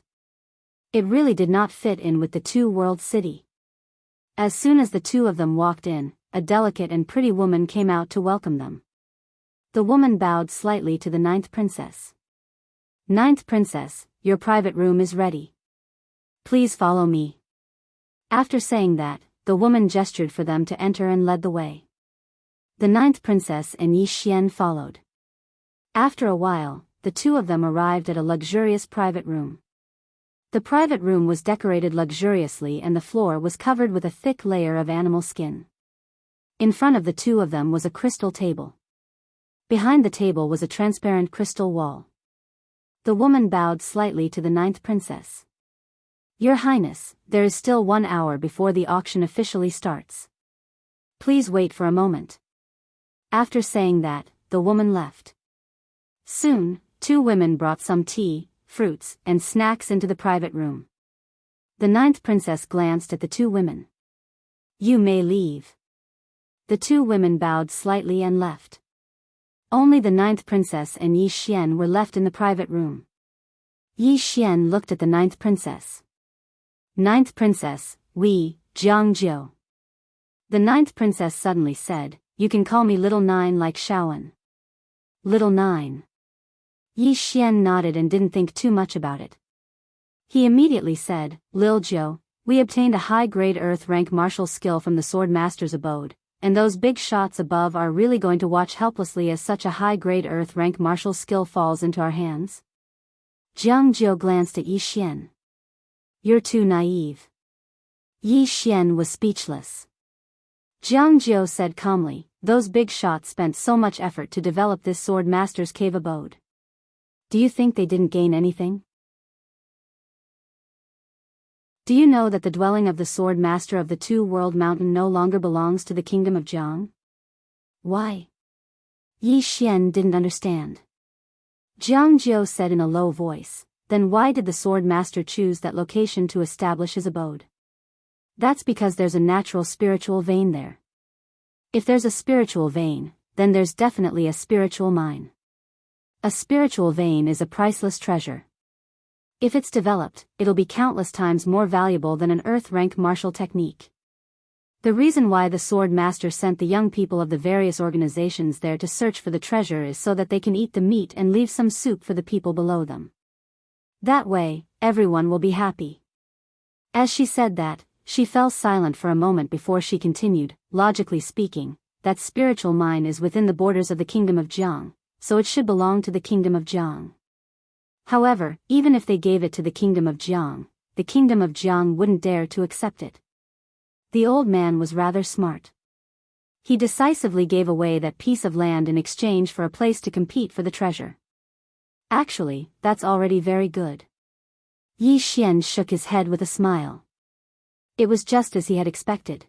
It really did not fit in with the two-world city. As soon as the two of them walked in, a delicate and pretty woman came out to welcome them. The woman bowed slightly to the ninth princess. Ninth princess, your private room is ready. Please follow me. After saying that, the woman gestured for them to enter and led the way. The ninth princess and Yi Xian followed. After a while, the two of them arrived at a luxurious private room. The private room was decorated luxuriously and the floor was covered with a thick layer of animal skin. In front of the two of them was a crystal table. Behind the table was a transparent crystal wall. The woman bowed slightly to the ninth princess. Your Highness, there is still 1 hour before the auction officially starts. Please wait for a moment. After saying that, the woman left. Soon, two women brought some tea, fruits, and snacks into the private room. The ninth princess glanced at the two women. You may leave. The two women bowed slightly and left. Only the ninth princess and Yi Xian were left in the private room. Yi Xian looked at the ninth princess. Ninth princess, Jianghu. The ninth princess suddenly said, you can call me Little Nine like Shaoan. Little Nine. Yi Xian nodded and didn't think too much about it. He immediately said, Lil Zhou, we obtained a high-grade Earth rank martial skill from the Sword Master's abode, and those big shots above are really going to watch helplessly as such a high-grade Earth rank martial skill falls into our hands? Jianghu glanced at Yi Xian. You're too naive. Yi Xian was speechless. Jianghu said calmly, those big shots spent so much effort to develop this Sword Master's cave abode. Do you think they didn't gain anything? Do you know that the dwelling of the Sword Master of the Two-World Mountain no longer belongs to the Kingdom of Jiang? Why? Yi Xian didn't understand. Jianghu said in a low voice, then why did the Sword Master choose that location to establish his abode? That's because there's a natural spiritual vein there. If there's a spiritual vein, then there's definitely a spiritual mine. A spiritual vein is a priceless treasure. If it's developed, it'll be countless times more valuable than an Earth-rank martial technique. The reason why the Sword Master sent the young people of the various organizations there to search for the treasure is so that they can eat the meat and leave some soup for the people below them. That way, everyone will be happy. As she said that, she fell silent for a moment before she continued, logically speaking, that spiritual mine is within the borders of the Kingdom of Jiang, so it should belong to the Kingdom of Jiang. However, even if they gave it to the Kingdom of Jiang, the Kingdom of Jiang wouldn't dare to accept it. The old man was rather smart. He decisively gave away that piece of land in exchange for a place to compete for the treasure. Actually, that's already very good. Yi Xian shook his head with a smile. It was just as he had expected.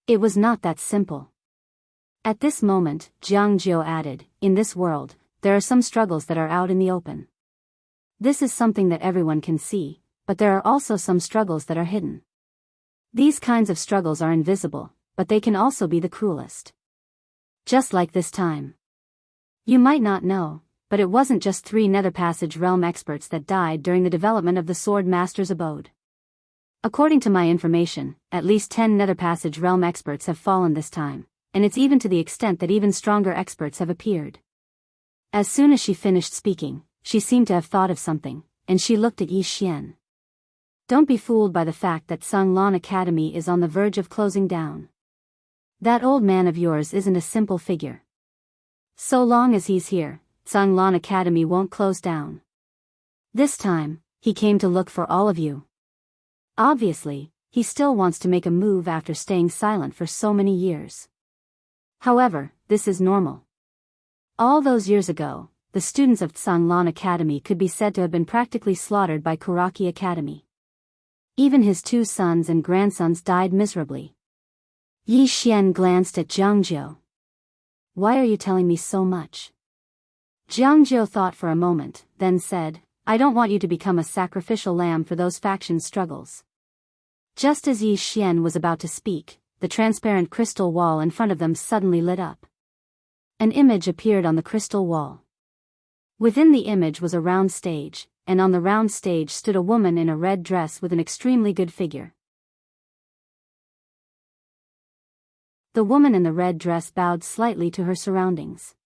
It was not that simple. At this moment, Jianghu added, in this world, there are some struggles that are out in the open. This is something that everyone can see, but there are also some struggles that are hidden. These kinds of struggles are invisible, but they can also be the cruelest. Just like this time. You might not know, but it wasn't just 3 Nether Passage realm experts that died during the development of the Sword Master's abode. According to my information, at least 10 Nether Passage realm experts have fallen this time, and it's even to the extent that even stronger experts have appeared. As soon as she finished speaking, she seemed to have thought of something, and she looked at Yi Xian. Don't be fooled by the fact that Sunglan Academy is on the verge of closing down. That old man of yours isn't a simple figure. So long as he's here, Sunglan Academy won't close down. This time, he came to look for all of you. Obviously, he still wants to make a move after staying silent for so many years. However, this is normal. All those years ago, the students of Sunglan Academy could be said to have been practically slaughtered by Kuraki Academy. Even his 2 sons and grandsons died miserably. Yi Xian glanced at Jianghu. Why are you telling me so much? Jianghu thought for a moment, then said, I don't want you to become a sacrificial lamb for those faction struggles. Just as Yi Xian was about to speak, the transparent crystal wall in front of them suddenly lit up. An image appeared on the crystal wall. Within the image was a round stage, and on the round stage stood a woman in a red dress with an extremely good figure. The woman in the red dress bowed slightly to her surroundings.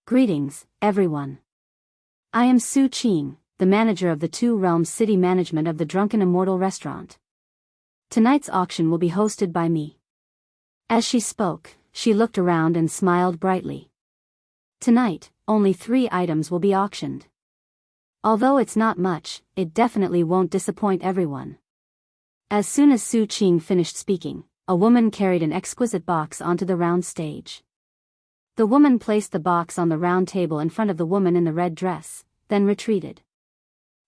Greetings, everyone. I am Su Qing, the manager of the 2 Realms City Management of the Drunken Immortal Restaurant. Tonight's auction will be hosted by me. As she spoke, she looked around and smiled brightly. Tonight, only 3 items will be auctioned. Although it's not much, it definitely won't disappoint everyone. As soon as Su Qing finished speaking, a woman carried an exquisite box onto the round stage. The woman placed the box on the round table in front of the woman in the red dress, then retreated.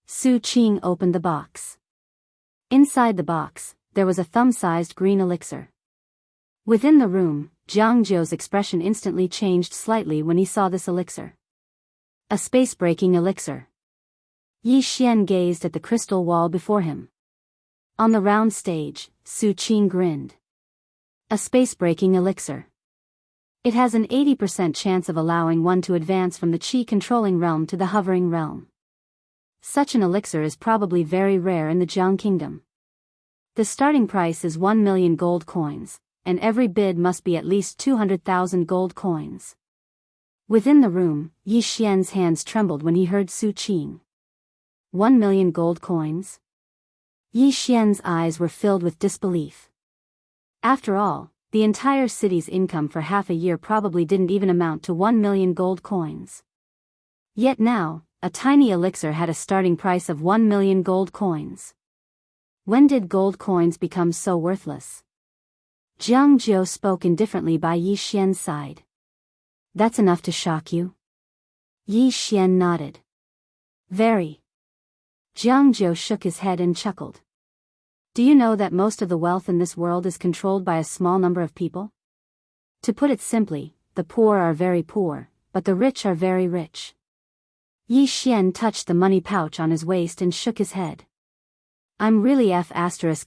Su Qing opened the box. Inside the box, there was a thumb-sized green elixir. Within the room, Jianghu's expression instantly changed slightly when he saw this elixir. A space-breaking elixir. Yi Xian gazed at the crystal wall before him. On the round stage, Su Qing grinned. A space-breaking elixir. It has an 80% chance of allowing one to advance from the Qi-controlling realm to the hovering realm. Such an elixir is probably very rare in the Jiang Kingdom. The starting price is 1 million gold coins, and every bid must be at least 200,000 gold coins. Within the room, Yi Xian's hands trembled when he heard Su Qing. 1 million gold coins? Yi Xian's eyes were filled with disbelief. After all, the entire city's income for half a year probably didn't even amount to 1 million gold coins. Yet now, a tiny elixir had a starting price of 1 million gold coins. When did gold coins become so worthless? Jianghu spoke indifferently by Yi Xian's side. That's enough to shock you? Yi Xian nodded. Very. Jianghu shook his head and chuckled. Do you know that most of the wealth in this world is controlled by a small number of people? To put it simply, the poor are very poor, but the rich are very rich. Yi Xian touched the money pouch on his waist and shook his head. I'm really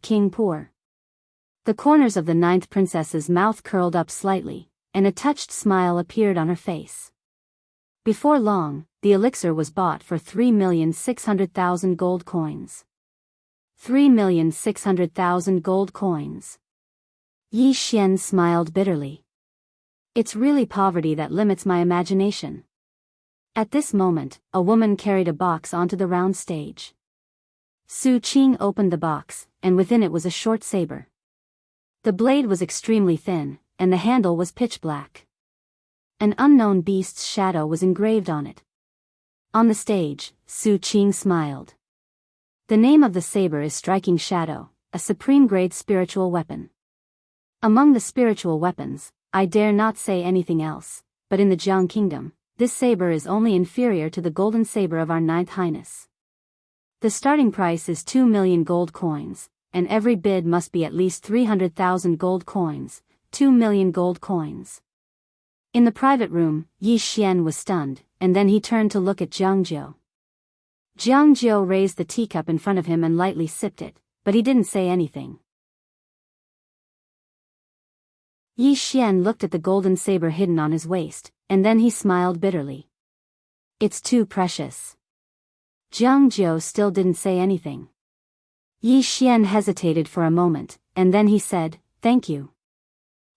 King poor. The corners of the 9th princess's mouth curled up slightly, and a touched smile appeared on her face. Before long, the elixir was bought for 3,600,000 gold coins. 3,600,000 gold coins. Yi Xian smiled bitterly. It's really poverty that limits my imagination. At this moment, a woman carried a box onto the round stage. Su Qing opened the box, and within it was a short saber. The blade was extremely thin, and the handle was pitch black. An unknown beast's shadow was engraved on it. On the stage, Su Qing smiled. The name of the saber is Striking Shadow, a supreme-grade spiritual weapon. Among the spiritual weapons, I dare not say anything else, but in the Jiang Kingdom, this saber is only inferior to the golden saber of our 9th Highness. The starting price is 2 million gold coins, and every bid must be at least 300,000 gold coins, 2 million gold coins. In the private room, Yi Xian was stunned, and then he turned to look at Jianghu. Jianghu raised the teacup in front of him and lightly sipped it, but he didn't say anything. Yi Xian looked at the golden saber hidden on his waist, and then he smiled bitterly. It's too precious. Jianghu still didn't say anything. Yi Xian hesitated for a moment, and then he said, "Thank you."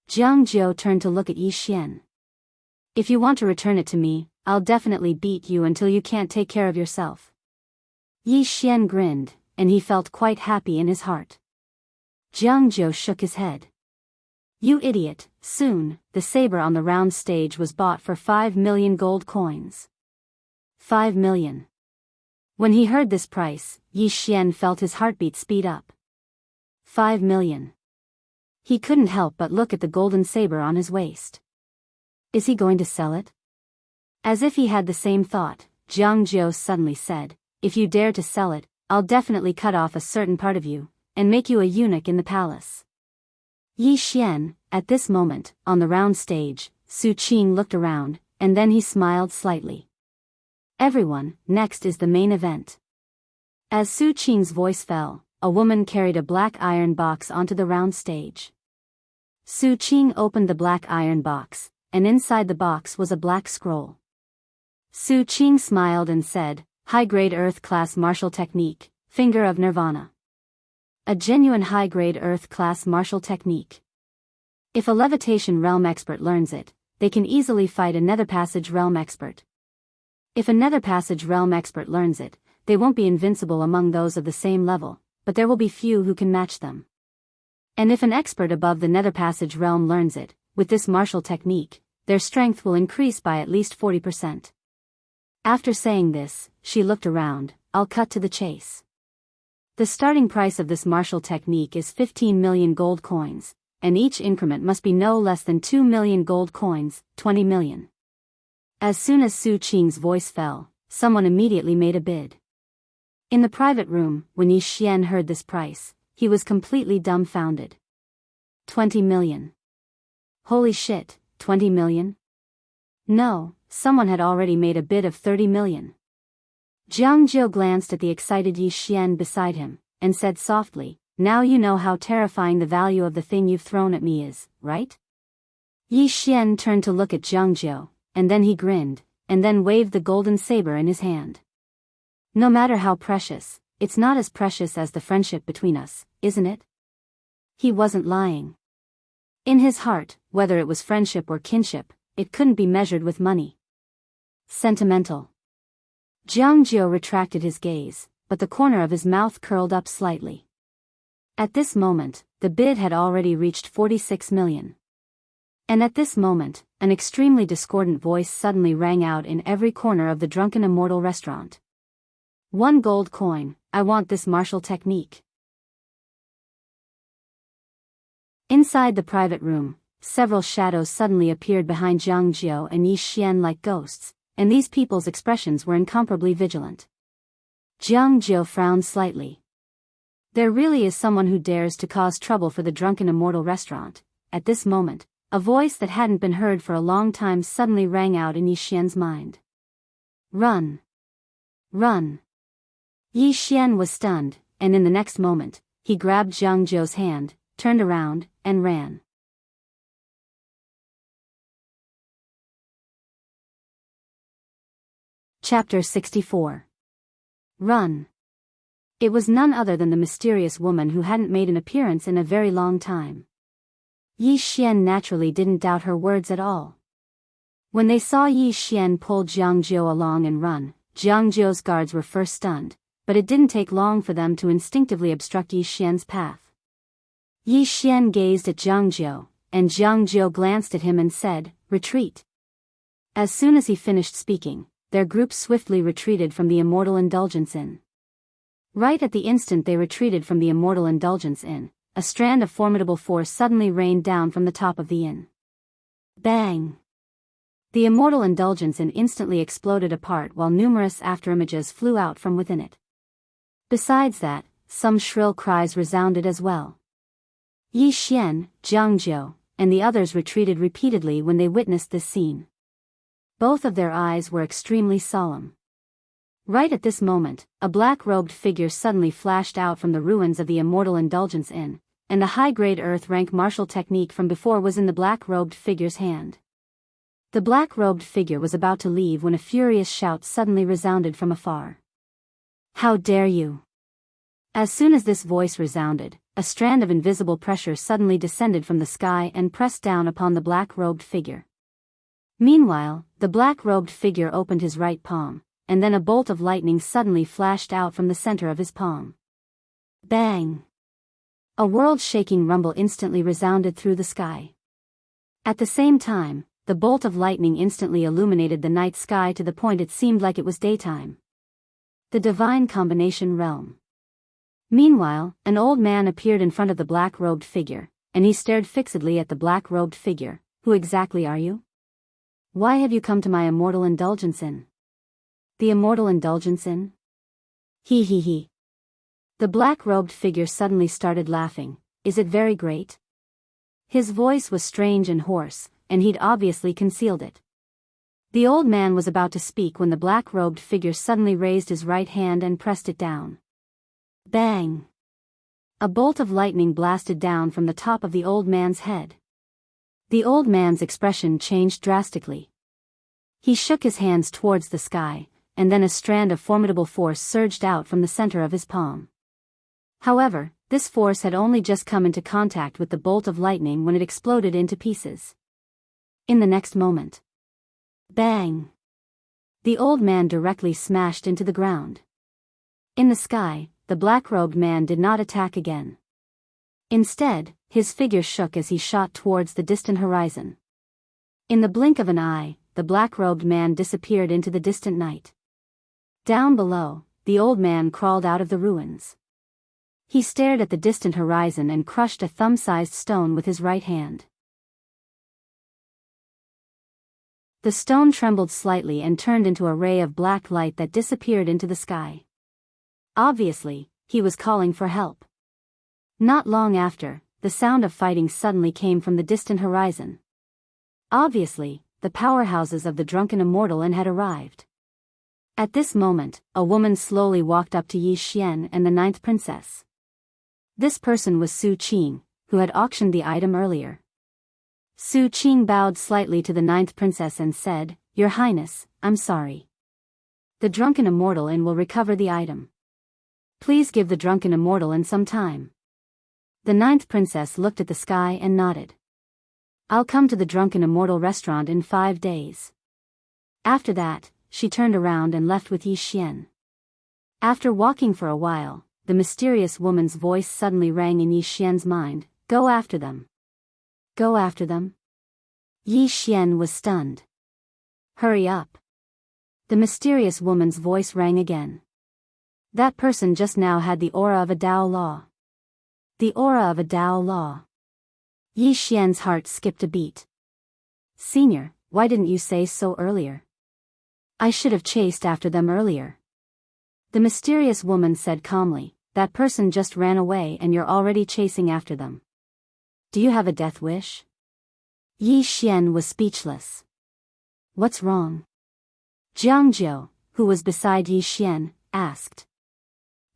Jianghu turned to look at Yi Xian. "If you want to return it to me, I'll definitely beat you until you can't take care of yourself." Yi Xian grinned, and he felt quite happy in his heart. Jianghu shook his head. "You idiot, soon, the saber on the round stage was bought for 5 million gold coins." 5 million. When he heard this price, Yi Xian felt his heartbeat speed up. 5 million. He couldn't help but look at the golden saber on his waist. Is he going to sell it? As if he had the same thought, Jianghu suddenly said, "If you dare to sell it, I'll definitely cut off a certain part of you, and make you a eunuch in the palace." Yi Xian, at this moment, on the round stage, Su Qing looked around, and then he smiled slightly. "Everyone, next is the main event." As Su Qing's voice fell, a woman carried a black iron box onto the round stage. Su Qing opened the black iron box, and inside the box was a black scroll. Su Qing smiled and said, "High-grade Earth-class martial technique, Finger of Nirvana." A genuine high-grade Earth-class martial technique. If a levitation realm expert learns it, they can easily fight a nether passage realm expert. If a nether passage realm expert learns it, they won't be invincible among those of the same level, but there will be few who can match them. And if an expert above the nether passage realm learns it, with this martial technique, their strength will increase by at least 40%. After saying this, she looked around. "I'll cut to the chase. The starting price of this martial technique is 15 million gold coins, and each increment must be no less than 2 million gold coins, 20 million. As soon as Su Qing's voice fell, someone immediately made a bid. In the private room, when Yi Xian heard this price, he was completely dumbfounded. 20 million. Holy shit, 20 million? No, someone had already made a bid of 30 million. Jianghu glanced at the excited Yi Xian beside him, and said softly, "Now you know how terrifying the value of the thing you've thrown at me is, right?" Yi Xian turned to look at Jianghu, and then he grinned, and then waved the golden saber in his hand. "No matter how precious, it's not as precious as the friendship between us, isn't it?" He wasn't lying. In his heart, whether it was friendship or kinship, it couldn't be measured with money. Sentimental. Jianghu retracted his gaze, but the corner of his mouth curled up slightly. At this moment, the bid had already reached 46 million. And at this moment, an extremely discordant voice suddenly rang out in every corner of the drunken Immortal restaurant. 1 gold coin, I want this martial technique. Inside the private room, several shadows suddenly appeared behind Jianghu and Yi Xian like ghosts, and these people's expressions were incomparably vigilant. Jianghu frowned slightly. There really is someone who dares to cause trouble for the drunken Immortal restaurant. At this moment, a voice that hadn't been heard for a long time suddenly rang out in Yi Xian's mind. "Run! Run!" Yi Xian was stunned, and in the next moment, he grabbed Jianghu's hand, turned around, and ran. Chapter 64. Run. It was none other than the mysterious woman who hadn't made an appearance in a very long time. Yi Xian naturally didn't doubt her words at all. When they saw Yi Xian pull Jianghu along and run, Jianghu's guards were first stunned, but it didn't take long for them to instinctively obstruct Yi Xian's path. Yi Xian gazed at Jianghu, and Jianghu glanced at him and said, "Retreat." As soon as he finished speaking, their group swiftly retreated from the Immortal Indulgence Inn. Right at the instant they retreated from the Immortal Indulgence Inn, a strand of formidable force suddenly rained down from the top of the inn. Bang! The Immortal Indulgence Inn instantly exploded apart while numerous afterimages flew out from within it. Besides that, some shrill cries resounded as well. Yi Xian, Jianghu, and the others retreated repeatedly when they witnessed this scene. Both of their eyes were extremely solemn. Right at this moment, a black-robed figure suddenly flashed out from the ruins of the Immortal Indulgence Inn, and a high-grade earth-rank martial technique from before was in the black-robed figure's hand. The black-robed figure was about to leave when a furious shout suddenly resounded from afar. "How dare you!" As soon as this voice resounded, a strand of invisible pressure suddenly descended from the sky and pressed down upon the black-robed figure. Meanwhile, the black-robed figure opened his right palm, and then a bolt of lightning suddenly flashed out from the center of his palm. Bang! A world-shaking rumble instantly resounded through the sky. At the same time, the bolt of lightning instantly illuminated the night sky to the point it seemed like it was daytime. The divine combination realm. Meanwhile, an old man appeared in front of the black-robed figure, and he stared fixedly at the black-robed figure. "Who exactly are you? Why have you come to my immortal indulgence inn?" "The immortal indulgence inn? He. The black-robed figure suddenly started laughing. "Is it very great?" His voice was strange and hoarse, and he'd obviously concealed it. The old man was about to speak when the black-robed figure suddenly raised his right hand and pressed it down. Bang! A bolt of lightning blasted down from the top of the old man's head. The old man's expression changed drastically. He shook his hands towards the sky, and then a strand of formidable force surged out from the center of his palm. However, this force had only just come into contact with the bolt of lightning when it exploded into pieces. In the next moment, bang! The old man directly smashed into the ground. In the sky, the black-robed man did not attack again. Instead, his figure shook as he shot towards the distant horizon. In the blink of an eye, the black-robed man disappeared into the distant night. Down below, the old man crawled out of the ruins. He stared at the distant horizon and crushed a thumb-sized stone with his right hand. The stone trembled slightly and turned into a ray of black light that disappeared into the sky. Obviously, he was calling for help. Not long after, the sound of fighting suddenly came from the distant horizon. Obviously, the powerhouses of the drunken immortal and had arrived. At this moment, a woman slowly walked up to Yi Xian and the ninth princess. This person was Su Qing, who had auctioned the item earlier. Su Qing bowed slightly to the ninth princess and said, "Your Highness, I'm sorry. The drunken immortal inn will recover the item. Please give the drunken immortal inn some time." The ninth princess looked at the sky and nodded. "I'll come to the drunken immortal restaurant in 5 days." After that, she turned around and left with Yi Xian. After walking for a while, the mysterious woman's voice suddenly rang in Yi Xian's mind, "Go after them." "Go after them?" Yi Xian was stunned. "Hurry up." The mysterious woman's voice rang again. That person just now had the aura of a Dao Law. The aura of a Dao Law. Yi Xian's heart skipped a beat. "Senior, why didn't you say so earlier? I should have chased after them earlier." The mysterious woman said calmly, "That person just ran away and you're already chasing after them. Do you have a death wish?" Yi Xian was speechless. "What's wrong?" Jianghu, who was beside Yi Xian, asked.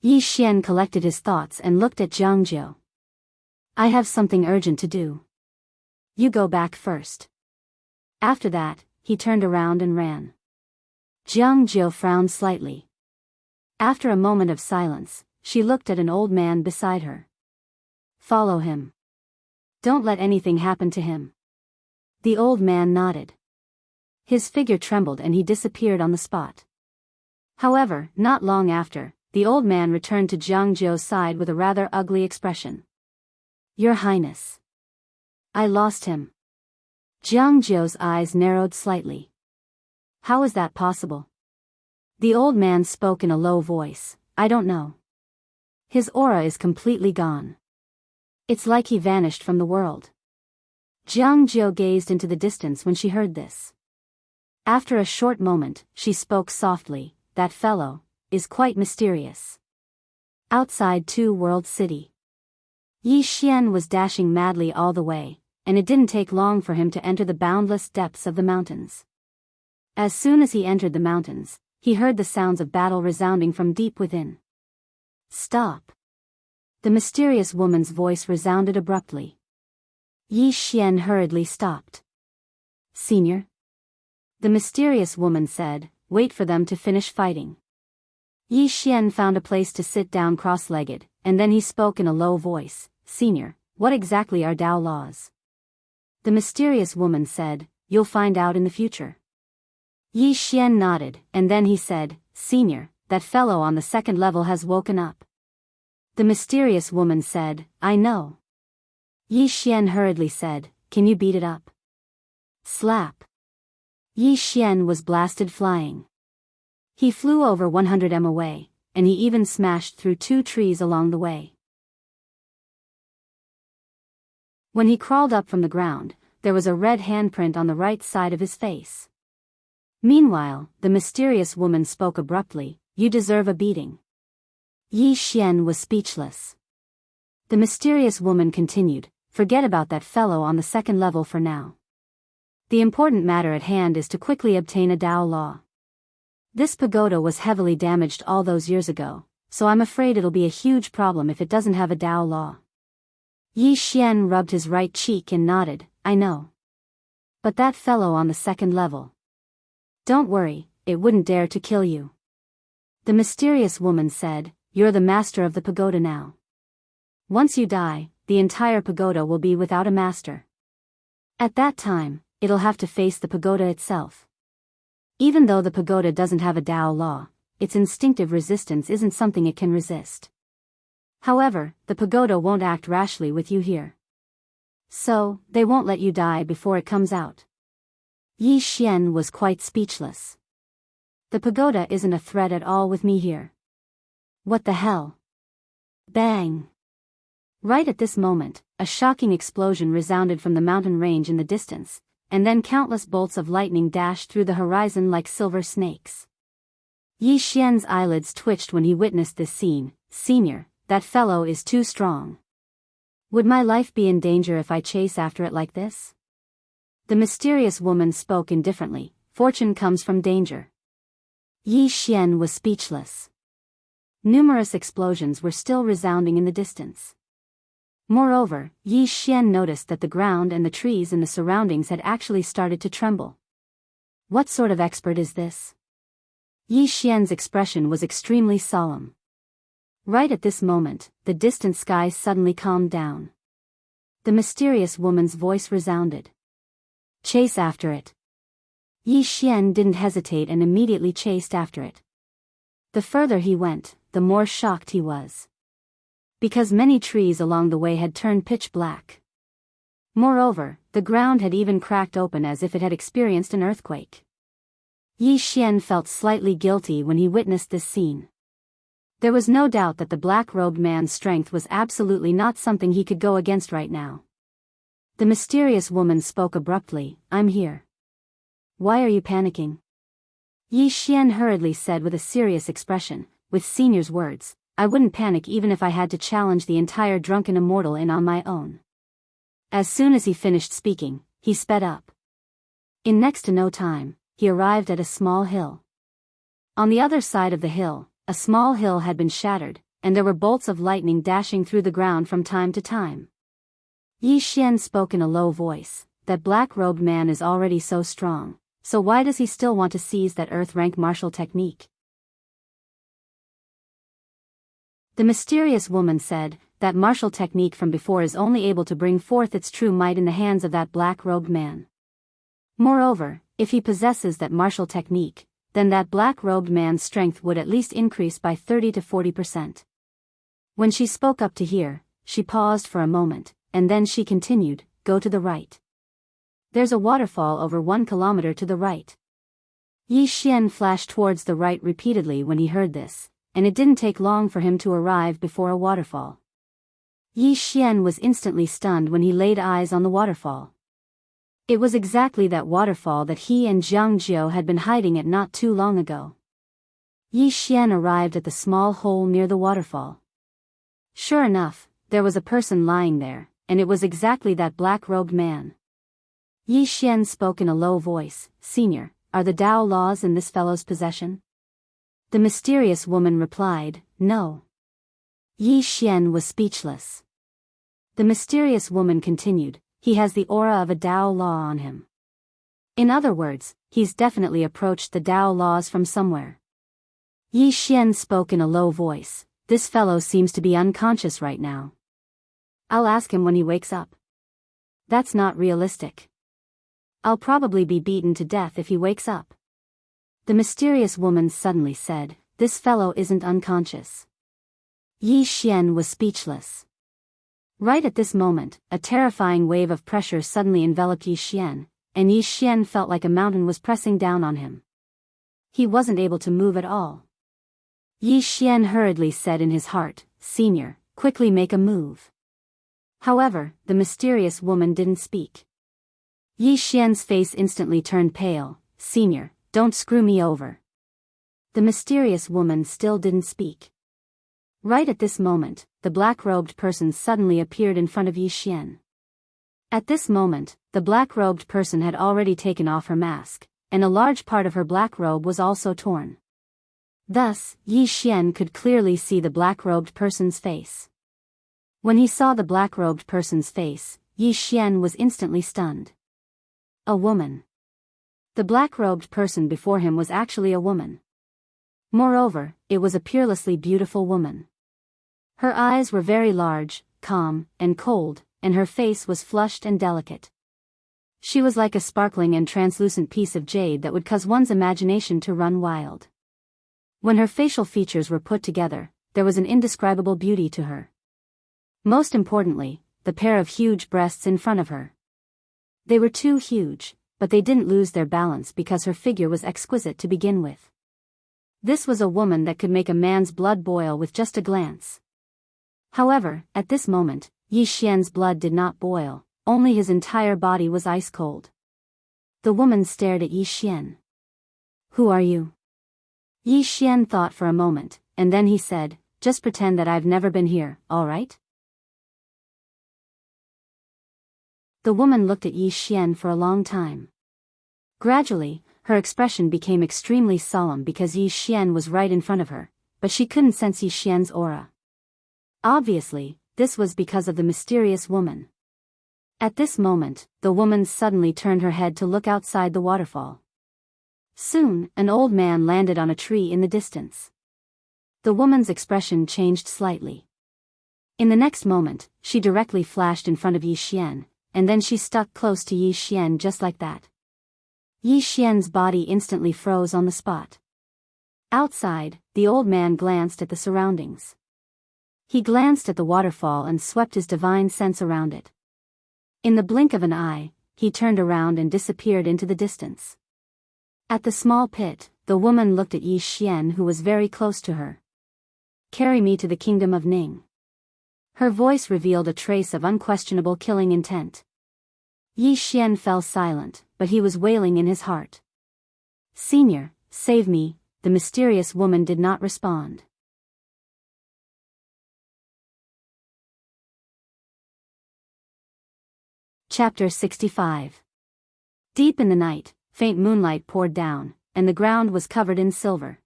Yi Xian collected his thoughts and looked at Jianghu. "I have something urgent to do. You go back first." After that, he turned around and ran. Jianghu frowned slightly. After a moment of silence, she looked at an old man beside her. "Follow him. Don't let anything happen to him." The old man nodded. His figure trembled and he disappeared on the spot. However, not long after, the old man returned to Jianghu's side with a rather ugly expression. "Your Highness. I lost him." Jianghu's eyes narrowed slightly. "How is that possible?" The old man spoke in a low voice, "I don't know. His aura is completely gone. It's like he vanished from the world." Jianghu gazed into the distance when she heard this. After a short moment, she spoke softly, "That fellow is quite mysterious." Outside Two World City, Yi Xian was dashing madly all the way, and it didn't take long for him to enter the boundless depths of the mountains. As soon as he entered the mountains, he heard the sounds of battle resounding from deep within. "Stop!" The mysterious woman's voice resounded abruptly. Yi Xian hurriedly stopped. "Senior?" The mysterious woman said, "Wait for them to finish fighting." Yi Xian found a place to sit down cross-legged, and then he spoke in a low voice, "Senior, what exactly are Tao laws?" The mysterious woman said, "You'll find out in the future." Yi Xian nodded, and then he said, "Senior, that fellow on the second level has woken up." The mysterious woman said, "I know." Yi Xian hurriedly said, "Can you beat it up?" Slap. Yi Xian was blasted flying. He flew over 100 m away, and he even smashed through 2 trees along the way. When he crawled up from the ground, there was a red handprint on the right side of his face. Meanwhile, the mysterious woman spoke abruptly, "You deserve a beating." Yi Xian was speechless. The mysterious woman continued, "Forget about that fellow on the second level for now. The important matter at hand is to quickly obtain a Tao law. This pagoda was heavily damaged all those years ago, so I'm afraid it'll be a huge problem if it doesn't have a Tao law." Yi Xian rubbed his right cheek and nodded, "I know. But that fellow on the second level. Don't worry, it wouldn't dare to kill you." The mysterious woman said, "You're the master of the pagoda now. Once you die, the entire pagoda will be without a master. At that time, it'll have to face the pagoda itself. Even though the pagoda doesn't have a Tao law, its instinctive resistance isn't something it can resist. However, the pagoda won't act rashly with you here. So, they won't let you die before it comes out." Yi Xian was quite speechless. The pagoda isn't a threat at all with me here. What the hell? Bang! Right at this moment, a shocking explosion resounded from the mountain range in the distance, and then countless bolts of lightning dashed through the horizon like silver snakes. Yi Xian's eyelids twitched when he witnessed this scene. "Senior, that fellow is too strong. Would my life be in danger if I chase after it like this?" The mysterious woman spoke indifferently, "Fortune comes from danger." Yi Xian was speechless. Numerous explosions were still resounding in the distance. Moreover, Yi Xian noticed that the ground and the trees in the surroundings had actually started to tremble. What sort of expert is this? Yi Xian's expression was extremely solemn. Right at this moment, the distant sky suddenly calmed down. The mysterious woman's voice resounded. "Chase after it." Yi Xian didn't hesitate and immediately chased after it. The further he went, the more shocked he was. Because many trees along the way had turned pitch black. Moreover, the ground had even cracked open as if it had experienced an earthquake. Yi Xian felt slightly guilty when he witnessed this scene. There was no doubt that the black-robed man's strength was absolutely not something he could go against right now. The mysterious woman spoke abruptly, "I'm here. Why are you panicking?" Yi Xian hurriedly said with a serious expression, "With Senior's words, I wouldn't panic even if I had to challenge the entire drunken immortal in on my own." As soon as he finished speaking, he sped up. In next to no time, he arrived at a small hill. On the other side of the hill, a small hill had been shattered, and there were bolts of lightning dashing through the ground from time to time. Yi Xian spoke in a low voice, "That black-robed man is already so strong, so why does he still want to seize that earth-rank martial technique?" The mysterious woman said, "That martial technique from before is only able to bring forth its true might in the hands of that black-robed man. Moreover, if he possesses that martial technique, then that black-robed man's strength would at least increase by 30 to 40%. When she spoke up to here, she paused for a moment, and then she continued, "Go to the right. There's a waterfall over 1 kilometer to the right." Yi Xian flashed towards the right repeatedly when he heard this, and it didn't take long for him to arrive before a waterfall. Yi Xian was instantly stunned when he laid eyes on the waterfall. It was exactly that waterfall that he and Jianghu had been hiding at not too long ago. Yi Xian arrived at the small hole near the waterfall. Sure enough, there was a person lying there, and it was exactly that black-robed man. Yi Xian spoke in a low voice, "Senior, are the Tao laws in this fellow's possession?" The mysterious woman replied, "No." Yi Xian was speechless. The mysterious woman continued, "He has the aura of a Tao law on him. In other words, he's definitely approached the Tao laws from somewhere. Yi Xian spoke in a low voice. This fellow seems to be unconscious right now. I'll ask him when he wakes up. That's not realistic. I'll probably be beaten to death if he wakes up. The mysterious woman suddenly said, this fellow isn't unconscious. Yi Xian was speechless. Right at this moment, a terrifying wave of pressure suddenly enveloped Yi Xian, and Yi Xian felt like a mountain was pressing down on him. He wasn't able to move at all. Yi Xian hurriedly said in his heart, Senior, quickly make a move. However, the mysterious woman didn't speak. Yi Xian's face instantly turned pale. Senior, don't screw me over. The mysterious woman still didn't speak. Right at this moment, the black-robed person suddenly appeared in front of Yi Xian. At this moment, the black-robed person had already taken off her mask, and a large part of her black robe was also torn. Thus, Yi Xian could clearly see the black-robed person's face. When he saw the black-robed person's face, Yi Xian was instantly stunned. A woman. The black-robed person before him was actually a woman. Moreover, it was a peerlessly beautiful woman. Her eyes were very large, calm, and cold, and her face was flushed and delicate. She was like a sparkling and translucent piece of jade that would cause one's imagination to run wild. When her facial features were put together, there was an indescribable beauty to her. Most importantly, the pair of huge breasts in front of her. They were too huge, but they didn't lose their balance because her figure was exquisite to begin with. This was a woman that could make a man's blood boil with just a glance. However, at this moment, Yi Xian's blood did not boil, only his entire body was ice cold. The woman stared at Yi Xian. Who are you? Yi Xian thought for a moment, and then he said, just pretend that I've never been here, alright? The woman looked at Yi Xian for a long time. Gradually, her expression became extremely solemn because Yi Xian was right in front of her, but she couldn't sense Yi Xian's aura. Obviously, this was because of the mysterious woman. At this moment, the woman suddenly turned her head to look outside the waterfall. Soon, an old man landed on a tree in the distance. The woman's expression changed slightly. In the next moment, she directly flashed in front of Yi Xian, and then she stuck close to Yi Xian just like that. Yi Xian's body instantly froze on the spot. Outside, the old man glanced at the surroundings. He glanced at the waterfall and swept his divine sense around it. In the blink of an eye, he turned around and disappeared into the distance. At the small pit, the woman looked at Yi Xian, who was very close to her. Carry me to the kingdom of Ning. Her voice revealed a trace of unquestionable killing intent. Yi Xian fell silent, but he was wailing in his heart. Senior, save me, the mysterious woman did not respond. Chapter 65. Deep in the night, faint moonlight poured down, and the ground was covered in silver.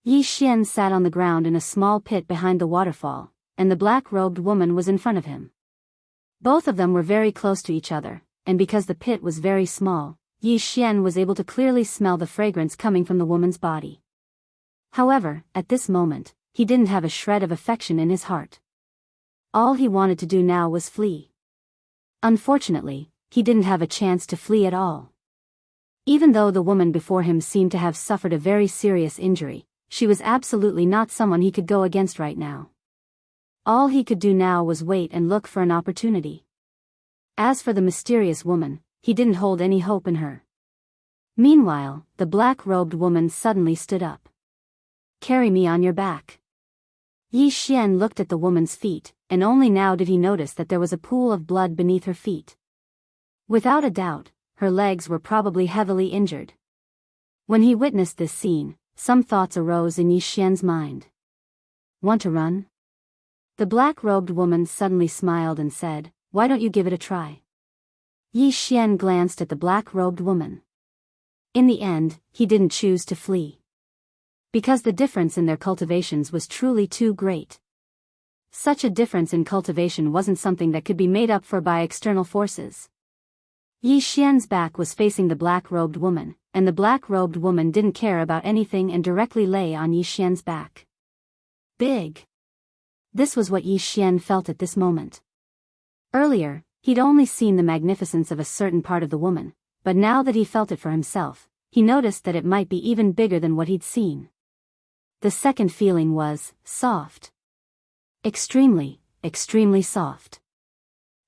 Yi Xian sat on the ground in a small pit behind the waterfall, and the black-robed woman was in front of him. Both of them were very close to each other, and because the pit was very small, Yi Xian was able to clearly smell the fragrance coming from the woman's body. However, at this moment, he didn't have a shred of affection in his heart. All he wanted to do now was flee. Unfortunately, he didn't have a chance to flee at all. Even though the woman before him seemed to have suffered a very serious injury, she was absolutely not someone he could go against right now. All he could do now was wait and look for an opportunity. As for the mysterious woman, he didn't hold any hope in her. Meanwhile, the black-robed woman suddenly stood up. Carry me on your back. Yi Xian looked at the woman's feet, and only now did he notice that there was a pool of blood beneath her feet. Without a doubt, her legs were probably heavily injured. When he witnessed this scene, some thoughts arose in Yi Xian's mind. Want to run? The black-robed woman suddenly smiled and said, why don't you give it a try? Yi Xian glanced at the black-robed woman. In the end, he didn't choose to flee. Because the difference in their cultivations was truly too great. Such a difference in cultivation wasn't something that could be made up for by external forces. Yi Xian's back was facing the black-robed woman, and the black-robed woman didn't care about anything and directly lay on Yi Xian's back. Big. This was what Yi Xian felt at this moment. Earlier, he'd only seen the magnificence of a certain part of the woman, but now that he felt it for himself, he noticed that it might be even bigger than what he'd seen. The second feeling was soft. Extremely, extremely soft.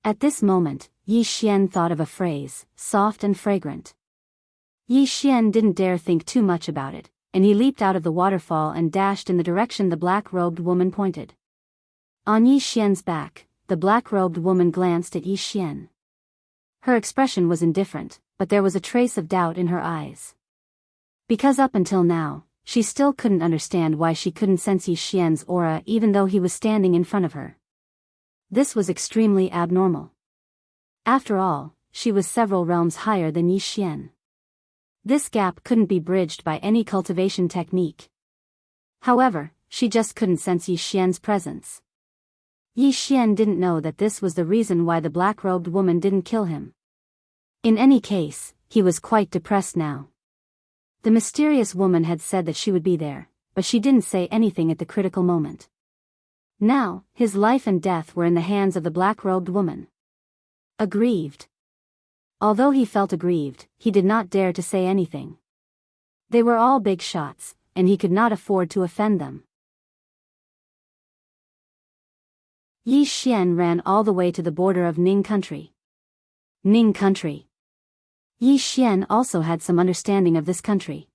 At this moment, Yi Xian thought of a phrase, soft and fragrant. Yi Xian didn't dare think too much about it, and he leaped out of the waterfall and dashed in the direction the black-robed woman pointed. On Yi Xian's back, the black-robed woman glanced at Yi Xian. Her expression was indifferent, but there was a trace of doubt in her eyes. Because up until now, she still couldn't understand why she couldn't sense Yi Xian's aura even though he was standing in front of her. This was extremely abnormal. After all, she was several realms higher than Yi Xian. This gap couldn't be bridged by any cultivation technique. However, she just couldn't sense Yi Xian's presence. Yi Xian didn't know that this was the reason why the black-robed woman didn't kill him. In any case, he was quite depressed now. The mysterious woman had said that she would be there, but she didn't say anything at the critical moment. Now, his life and death were in the hands of the black-robed woman. Aggrieved. Although he felt aggrieved, he did not dare to say anything. They were all big shots, and he could not afford to offend them. Yi Xian ran all the way to the border of Ning country. Ning country. Yi Xian also had some understanding of this country.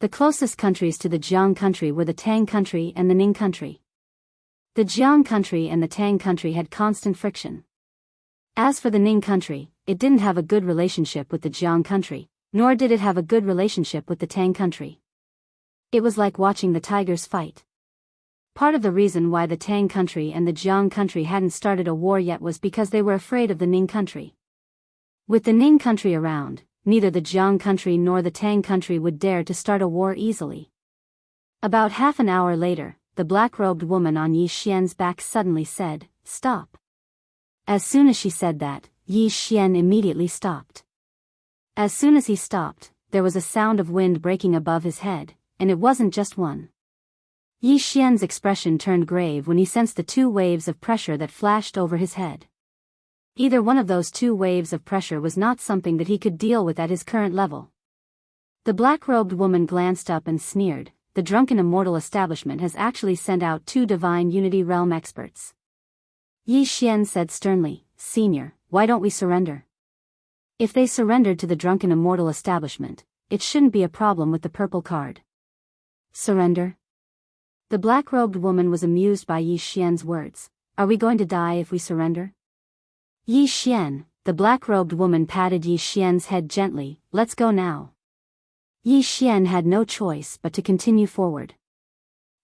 The closest countries to the Jiang country were the Tang country and the Ning country. The Jiang country and the Tang country had constant friction. As for the Ning country, it didn't have a good relationship with the Jiang country, nor did it have a good relationship with the Tang country. It was like watching the tigers fight. Part of the reason why the Tang country and the Jiang country hadn't started a war yet was because they were afraid of the Ning country. With the Ning country around, neither the Jiang country nor the Tang country would dare to start a war easily. About half an hour later, the black-robed woman on Yi Xian's back suddenly said, "Stop." As soon as she said that, Yi Xian immediately stopped. As soon as he stopped, there was a sound of wind breaking above his head, and it wasn't just one. Yi Xian's expression turned grave when he sensed the two waves of pressure that flashed over his head. Either one of those two waves of pressure was not something that he could deal with at his current level. The black-robed woman glanced up and sneered, "The drunken immortal establishment has actually sent out 2 divine unity realm experts." Yi Xian said sternly, "Senior, why don't we surrender?" If they surrendered to the drunken immortal establishment, it shouldn't be a problem with the purple card. Surrender? The black-robed woman was amused by Yi Xian's words. "Are we going to die if we surrender?" Yi Xian, the black-robed woman patted Yi Xian's head gently, "Let's go now." Yi Xian had no choice but to continue forward.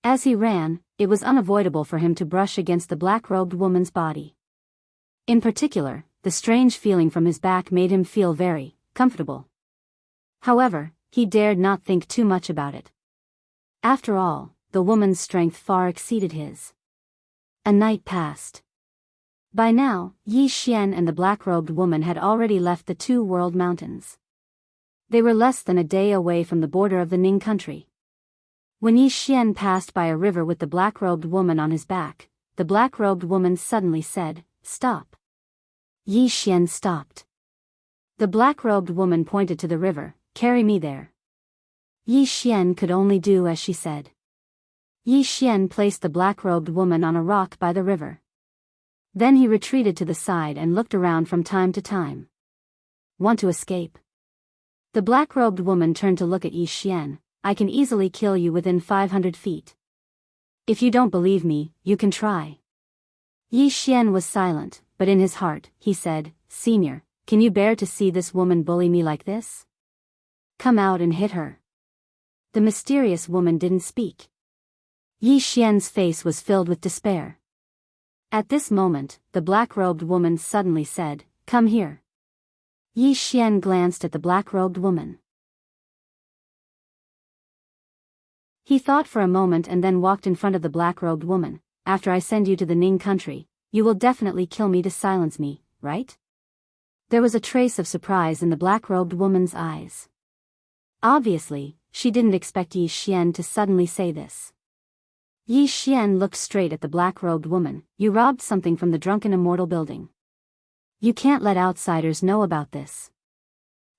As he ran, it was unavoidable for him to brush against the black-robed woman's body. In particular, the strange feeling from his back made him feel very comfortable. However, he dared not think too much about it. After all, the woman's strength far exceeded his. A night passed. By now, Yi Xian and the black-robed woman had already left the Two-World Mountains. They were less than a day away from the border of the Ning country. When Yi Xian passed by a river with the black-robed woman on his back, the black-robed woman suddenly said, "Stop." Yi Xian stopped. The black-robed woman pointed to the river, "Carry me there." Yi Xian could only do as she said. Yi Xian placed the black-robed woman on a rock by the river. Then he retreated to the side and looked around from time to time. "Want to escape?" The black-robed woman turned to look at Yi Xian. "I can easily kill you within 500 feet. If you don't believe me, you can try." Yi Xian was silent, but in his heart, he said, "Senior, can you bear to see this woman bully me like this? Come out and hit her." The mysterious woman didn't speak. Yi Xian's face was filled with despair. At this moment, the black-robed woman suddenly said, "Come here." Yi Xian glanced at the black-robed woman. He thought for a moment and then walked in front of the black-robed woman. "After I send you to the Ning country, you will definitely kill me to silence me, right?" There was a trace of surprise in the black-robed woman's eyes. Obviously, she didn't expect Yi Xian to suddenly say this. Yi Xian looked straight at the black-robed woman. You robbed something from the drunken Immortal building. You can't let outsiders know about this.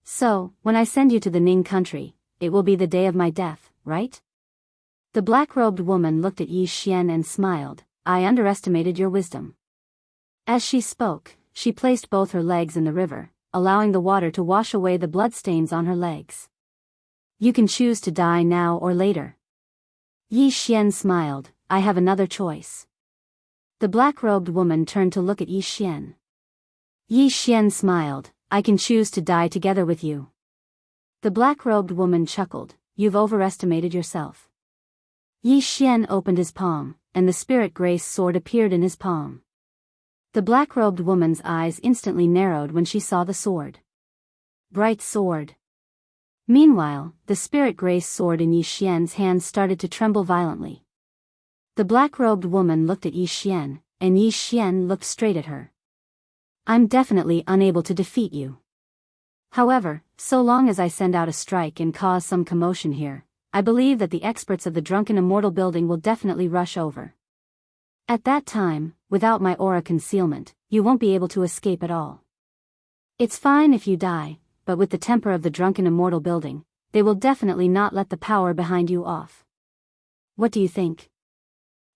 So, when I send you to the Ning country, it will be the day of my death, right? The black-robed woman looked at Yi Xian and smiled. I underestimated your wisdom. As she spoke, she placed both her legs in the river, allowing the water to wash away the bloodstains on her legs. You can choose to die now or later. Yi Xian smiled. I have another choice. The black-robed woman turned to look at Yi Xian. Yi Xian smiled. I can choose to die together with you. The black-robed woman chuckled. You've overestimated yourself. Yi Xian opened his palm, and the spirit grace sword appeared in his palm. The black-robed woman's eyes instantly narrowed when she saw the sword. Bright sword. Meanwhile, the spirit grace sword in Yi Xian's hand started to tremble violently. The black-robed woman looked at Yi Xian, and Yi Xian looked straight at her. I'm definitely unable to defeat you. However, so long as I send out a strike and cause some commotion here, I believe that the experts of the drunken Immortal building will definitely rush over. At that time, without my aura concealment, you won't be able to escape at all. It's fine if you die, but with the temper of the drunken Immortal building, they will definitely not let the power behind you off. What do you think?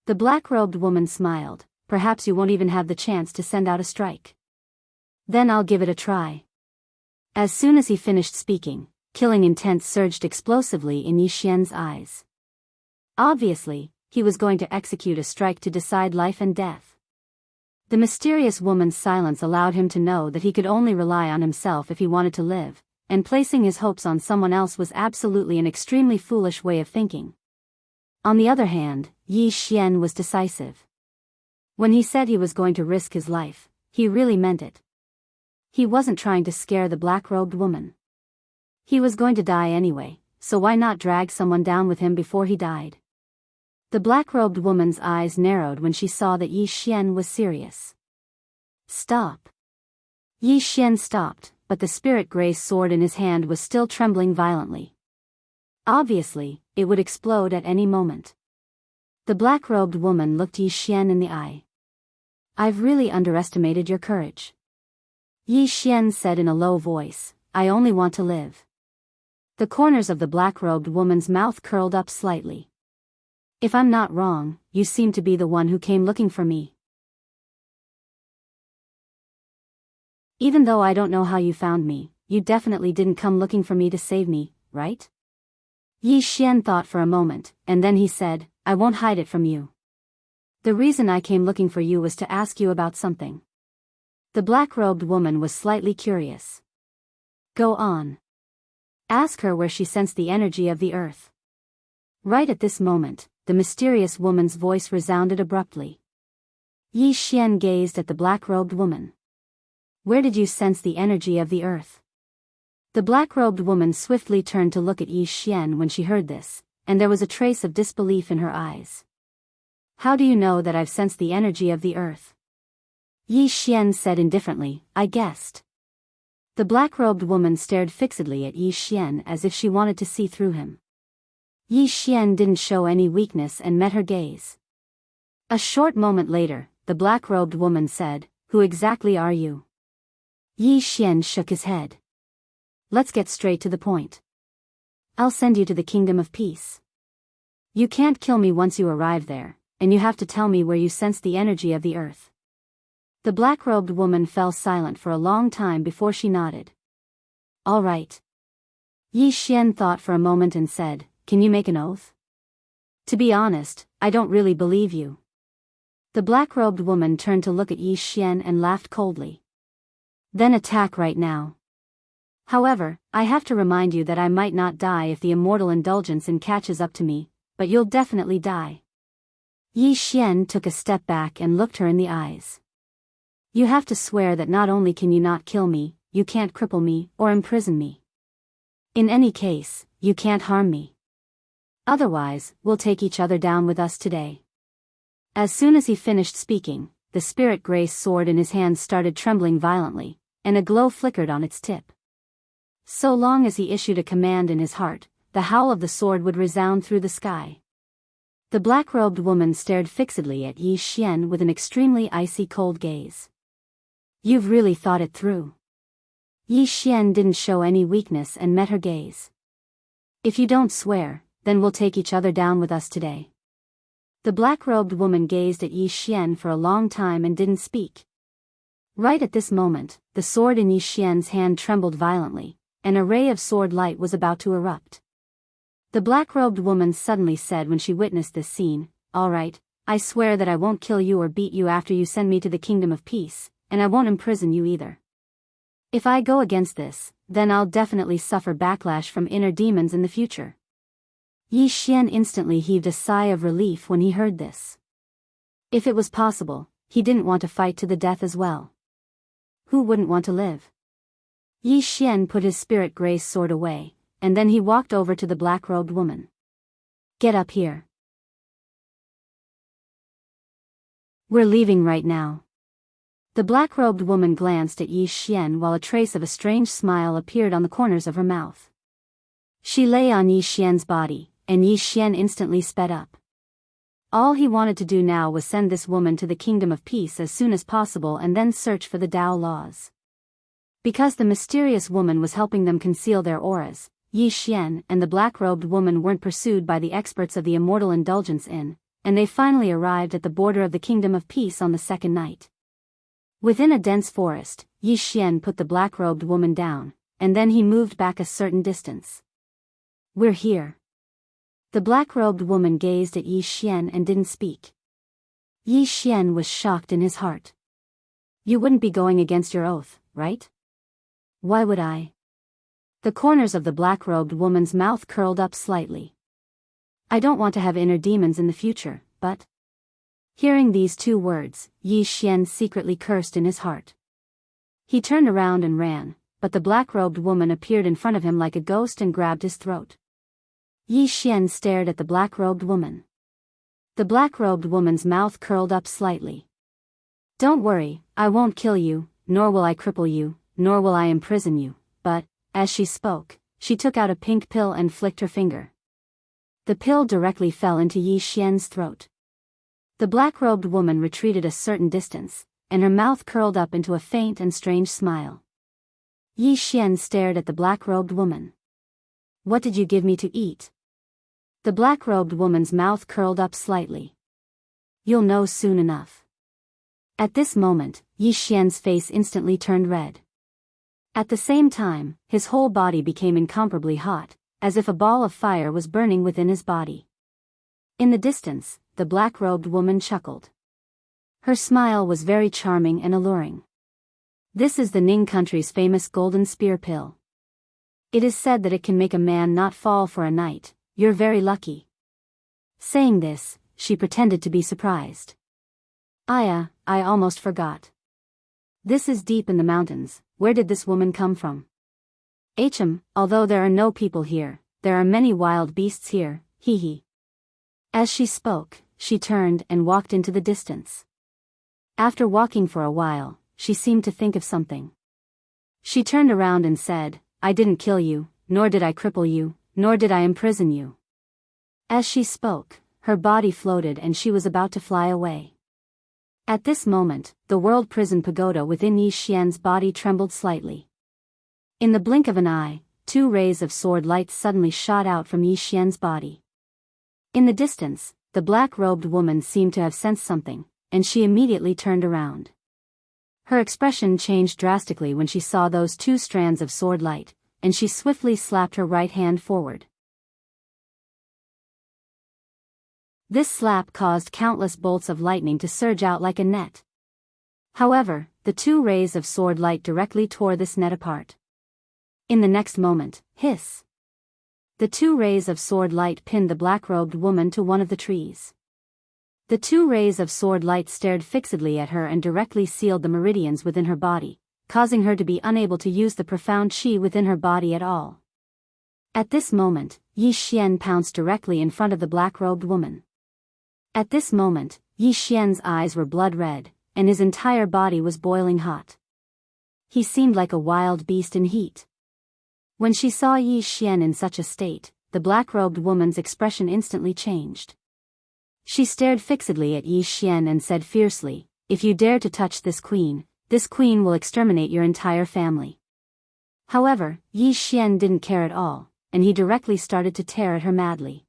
The black-robed woman smiled. Perhaps you won't even have the chance to send out a strike. Then I'll give it a try. As soon as he finished speaking, killing intent surged explosively in Yi Xian's eyes. Obviously, he was going to execute a strike to decide life and death. The mysterious woman's silence allowed him to know that he could only rely on himself if he wanted to live, and placing his hopes on someone else was absolutely an extremely foolish way of thinking. On the other hand, Yi Xian was decisive. When he said he was going to risk his life, he really meant it. He wasn't trying to scare the black-robed woman. He was going to die anyway, so why not drag someone down with him before he died? The black-robed woman's eyes narrowed when she saw that Yi Xian was serious. Stop. Yi Xian stopped, but the spirit grace sword in his hand was still trembling violently. Obviously, it would explode at any moment. The black-robed woman looked Yi Xian in the eye. I've really underestimated your courage. Yi Xian said in a low voice, I only want to live. The corners of the black-robed woman's mouth curled up slightly. If I'm not wrong, you seem to be the one who came looking for me. Even though I don't know how you found me, you definitely didn't come looking for me to save me, right? Yi Xian thought for a moment, and then he said, I won't hide it from you. The reason I came looking for you was to ask you about something. The black-robed woman was slightly curious. Go on. Ask her where she sensed the energy of the earth. Right at this moment, the mysterious woman's voice resounded abruptly. Yi Xian gazed at the black-robed woman. Where did you sense the energy of the earth? The black-robed woman swiftly turned to look at Yi Xian when she heard this, and there was a trace of disbelief in her eyes. How do you know that I've sensed the energy of the earth? Yi Xian said indifferently, I guessed. The black-robed woman stared fixedly at Yi Xian as if she wanted to see through him. Yi Xian didn't show any weakness and met her gaze. A short moment later, the black-robed woman said, Who exactly are you? Yi Xian shook his head. Let's get straight to the point. I'll send you to the Kingdom of Peace. You can't kill me once you arrive there, and you have to tell me where you sense the energy of the earth. The black-robed woman fell silent for a long time before she nodded. All right. Yi Xian thought for a moment and said, Can you make an oath? To be honest, I don't really believe you. The black-robed woman turned to look at Yi Xian and laughed coldly. Then attack right now. However, I have to remind you that I might not die if the immortal indulgence catches up to me, but you'll definitely die. Yi Xian took a step back and looked her in the eyes. You have to swear that not only can you not kill me, you can't cripple me or imprison me. In any case, you can't harm me. Otherwise, we'll take each other down with us today. As soon as he finished speaking, the spirit grace sword in his hand started trembling violently, and a glow flickered on its tip. So long as he issued a command in his heart, the howl of the sword would resound through the sky. The black-robed woman stared fixedly at Yi Xian with an extremely icy cold gaze. "You've really thought it through." Yi Xian didn't show any weakness and met her gaze. "If you don't swear, then we'll take each other down with us today." The black-robed woman gazed at Yi Xian for a long time and didn't speak. Right at this moment, the sword in Yi Xian's hand trembled violently, and a ray of sword light was about to erupt. The black-robed woman suddenly said when she witnessed this scene, "All right, I swear that I won't kill you or beat you after you send me to the kingdom of peace, and I won't imprison you either. If I go against this, then I'll definitely suffer backlash from inner demons in the future." Yi Xian instantly heaved a sigh of relief when he heard this. If it was possible, he didn't want to fight to the death as well. Who wouldn't want to live? Yi Xian put his spirit grace sword away, and then he walked over to the black-robed woman. "Get up here. We're leaving right now." The black-robed woman glanced at Yi Xian while a trace of a strange smile appeared on the corners of her mouth. She lay on Yi Xian's body, and Yi Xian instantly sped up. All he wanted to do now was send this woman to the kingdom of peace as soon as possible and then search for the Dao laws. Because the mysterious woman was helping them conceal their auras, Yi Xian and the black-robed woman weren't pursued by the experts of the Immortal Indulgence Inn, and they finally arrived at the border of the Kingdom of Peace on the second night. Within a dense forest, Yi Xian put the black-robed woman down, and then he moved back a certain distance. "We're here." The black-robed woman gazed at Yi Xian and didn't speak. Yi Xian was shocked in his heart. "You wouldn't be going against your oath, right?" "Why would I?" The corners of the black-robed woman's mouth curled up slightly. "I don't want to have inner demons in the future, but..." Hearing these two words, Yi Xian secretly cursed in his heart. He turned around and ran, but the black-robed woman appeared in front of him like a ghost and grabbed his throat. Yi Xian stared at the black-robed woman. The black-robed woman's mouth curled up slightly. "Don't worry, I won't kill you, nor will I cripple you, nor will I imprison you," but, as she spoke, she took out a pink pill and flicked her finger. The pill directly fell into Yi Xian's throat. The black-robed woman retreated a certain distance, and her mouth curled up into a faint and strange smile. Yi Xian stared at the black-robed woman. "What did you give me to eat?" The black-robed woman's mouth curled up slightly. "You'll know soon enough." At this moment, Yi Xian's face instantly turned red. At the same time, his whole body became incomparably hot, as if a ball of fire was burning within his body. In the distance, the black-robed woman chuckled. Her smile was very charming and alluring. "This is the Ning country's famous golden spear pill. It is said that it can make a man not fall for a night. You're very lucky." Saying this, she pretended to be surprised. I almost forgot. This is deep in the mountains. Where did this woman come from?" Although there are no people here, there are many wild beasts here, hee hee." As she spoke, she turned and walked into the distance. After walking for a while, she seemed to think of something. She turned around and said, "I didn't kill you, nor did I cripple you, nor did I imprison you." As she spoke, her body floated and she was about to fly away. At this moment, the world prison pagoda within Yi Xian's body trembled slightly. In the blink of an eye, two rays of sword light suddenly shot out from Yi Xian's body. In the distance, the black-robed woman seemed to have sensed something, and she immediately turned around. Her expression changed drastically when she saw those two strands of sword light, and she swiftly slapped her right hand forward. This slap caused countless bolts of lightning to surge out like a net. However, the two rays of sword light directly tore this net apart. In the next moment, hiss! The two rays of sword light pinned the black-robed woman to one of the trees. The two rays of sword light stared fixedly at her and directly sealed the meridians within her body, causing her to be unable to use the profound qi within her body at all. At this moment, Yi Xian pounced directly in front of the black-robed woman. At this moment, Yi Xian's eyes were blood red, and his entire body was boiling hot. He seemed like a wild beast in heat. When she saw Yi Xian in such a state, the black-robed woman's expression instantly changed. She stared fixedly at Yi Xian and said fiercely, "If you dare to touch this queen will exterminate your entire family." However, Yi Xian didn't care at all, and he directly started to tear at her madly.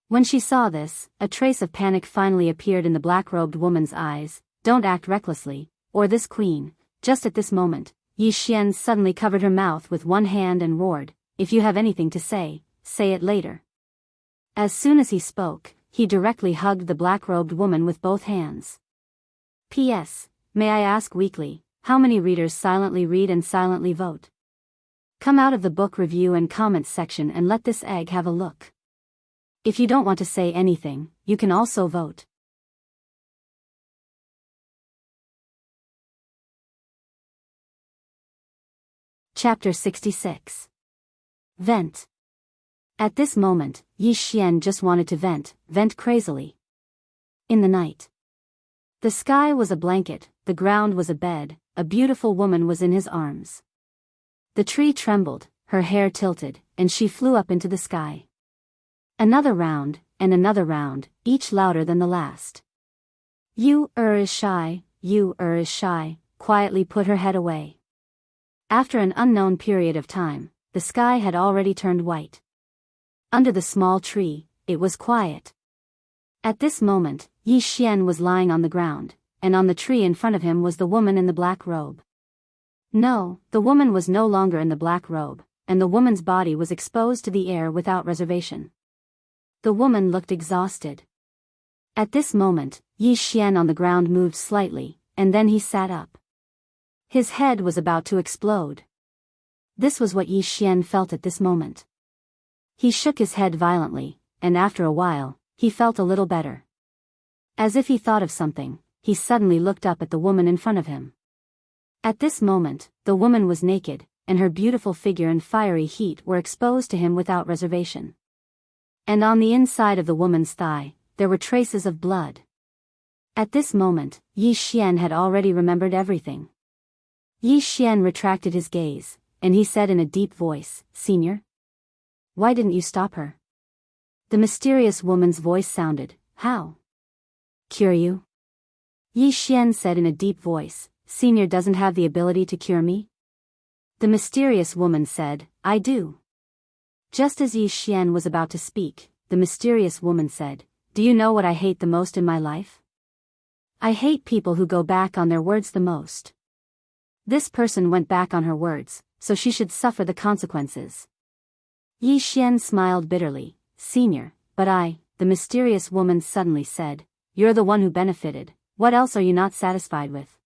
When she saw this, a trace of panic finally appeared in the black-robed woman's eyes. "Don't act recklessly, or this queen." Just at this moment, Yi Xian suddenly covered her mouth with one hand and roared, "If you have anything to say, say it later." As soon as he spoke, he directly hugged the black-robed woman with both hands. P.S. May I ask weekly, how many readers silently read and silently vote? Come out of the book review and comments section and let this egg have a look. If you don't want to say anything, you can also vote. Chapter 66. Vent. At this moment, Yi Xian just wanted to vent crazily. In the night. The sky was a blanket, the ground was a bed, a beautiful woman was in his arms. The tree trembled, her hair tilted, and she flew up into the sky. Another round, and another round, each louder than the last. You is shy, you is shy, quietly put her head away. After an unknown period of time, the sky had already turned white. Under the small tree, it was quiet. At this moment, Yi Xian was lying on the ground, and on the tree in front of him was the woman in the black robe. No, the woman was no longer in the black robe, and the woman's body was exposed to the air without reservation. The woman looked exhausted. At this moment, Yi Xian on the ground moved slightly, and then he sat up. His head was about to explode. This was what Yi Xian felt at this moment. He shook his head violently, and after a while, he felt a little better. As if he thought of something, he suddenly looked up at the woman in front of him. At this moment, the woman was naked, and her beautiful figure and fiery heat were exposed to him without reservation. And on the inside of the woman's thigh, there were traces of blood. At this moment, Yi Xian had already remembered everything. Yi Xian retracted his gaze, and he said in a deep voice, "Senior? Why didn't you stop her?" The mysterious woman's voice sounded, "How? Cure you?" Yi Xian said in a deep voice, "Senior doesn't have the ability to cure me?" The mysterious woman said, "I do." Just as Yi Xian was about to speak, the mysterious woman said, "Do you know what I hate the most in my life? I hate people who go back on their words the most." This person went back on her words, so she should suffer the consequences. Yi Xian smiled bitterly, "Senior, but the mysterious woman suddenly said, "You're the one who benefited, what else are you not satisfied with?"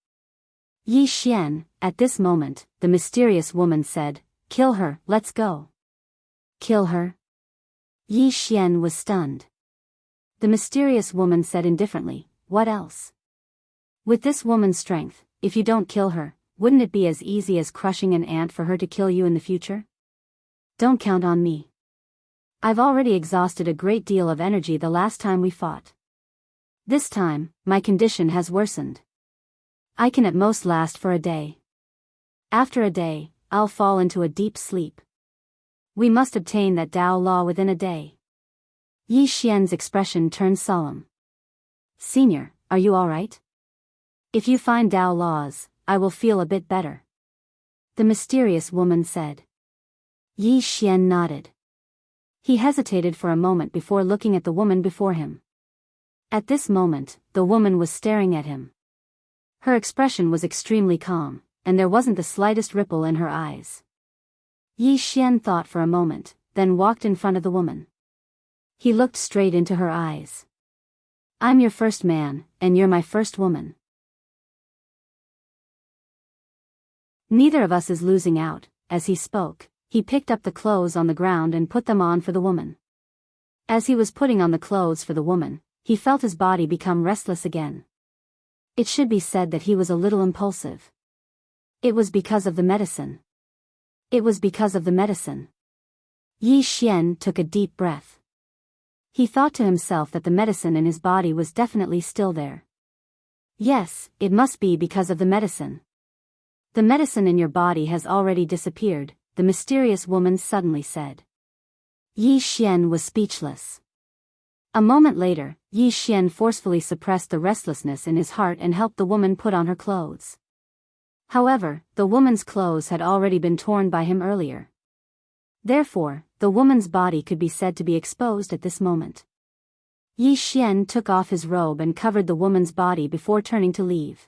Yi Xian, at this moment, the mysterious woman said, "Kill her, let's go." Kill her? Yi Xian was stunned. The mysterious woman said indifferently, "What else? With this woman's strength, if you don't kill her, wouldn't it be as easy as crushing an ant for her to kill you in the future? Don't count on me. I've already exhausted a great deal of energy the last time we fought. This time, my condition has worsened. I can at most last for a day. After a day, I'll fall into a deep sleep. We must obtain that Tao law within a day." Yi Xian's expression turned solemn. "Senior, are you all right? If you find Tao laws, I will feel a bit better," the mysterious woman said. Yi Xian nodded. He hesitated for a moment before looking at the woman before him. At this moment, the woman was staring at him. Her expression was extremely calm, and there wasn't the slightest ripple in her eyes. Yi Xian thought for a moment, then walked in front of the woman. He looked straight into her eyes. "I'm your first man, and you're my first woman. Neither of us is losing out." As he spoke, he picked up the clothes on the ground and put them on for the woman. As he was putting on the clothes for the woman, he felt his body become restless again. It should be said that he was a little impulsive. It was because of the medicine. It was because of the medicine. Yi Xian took a deep breath. He thought to himself that the medicine in his body was definitely still there. Yes, it must be because of the medicine. The medicine in your body has already disappeared, the mysterious woman suddenly said. Yi Xian was speechless. A moment later, Yi Xian forcefully suppressed the restlessness in his heart and helped the woman put on her clothes. However, the woman's clothes had already been torn by him earlier. Therefore, the woman's body could be said to be exposed at this moment. Yi Xian took off his robe and covered the woman's body before turning to leave.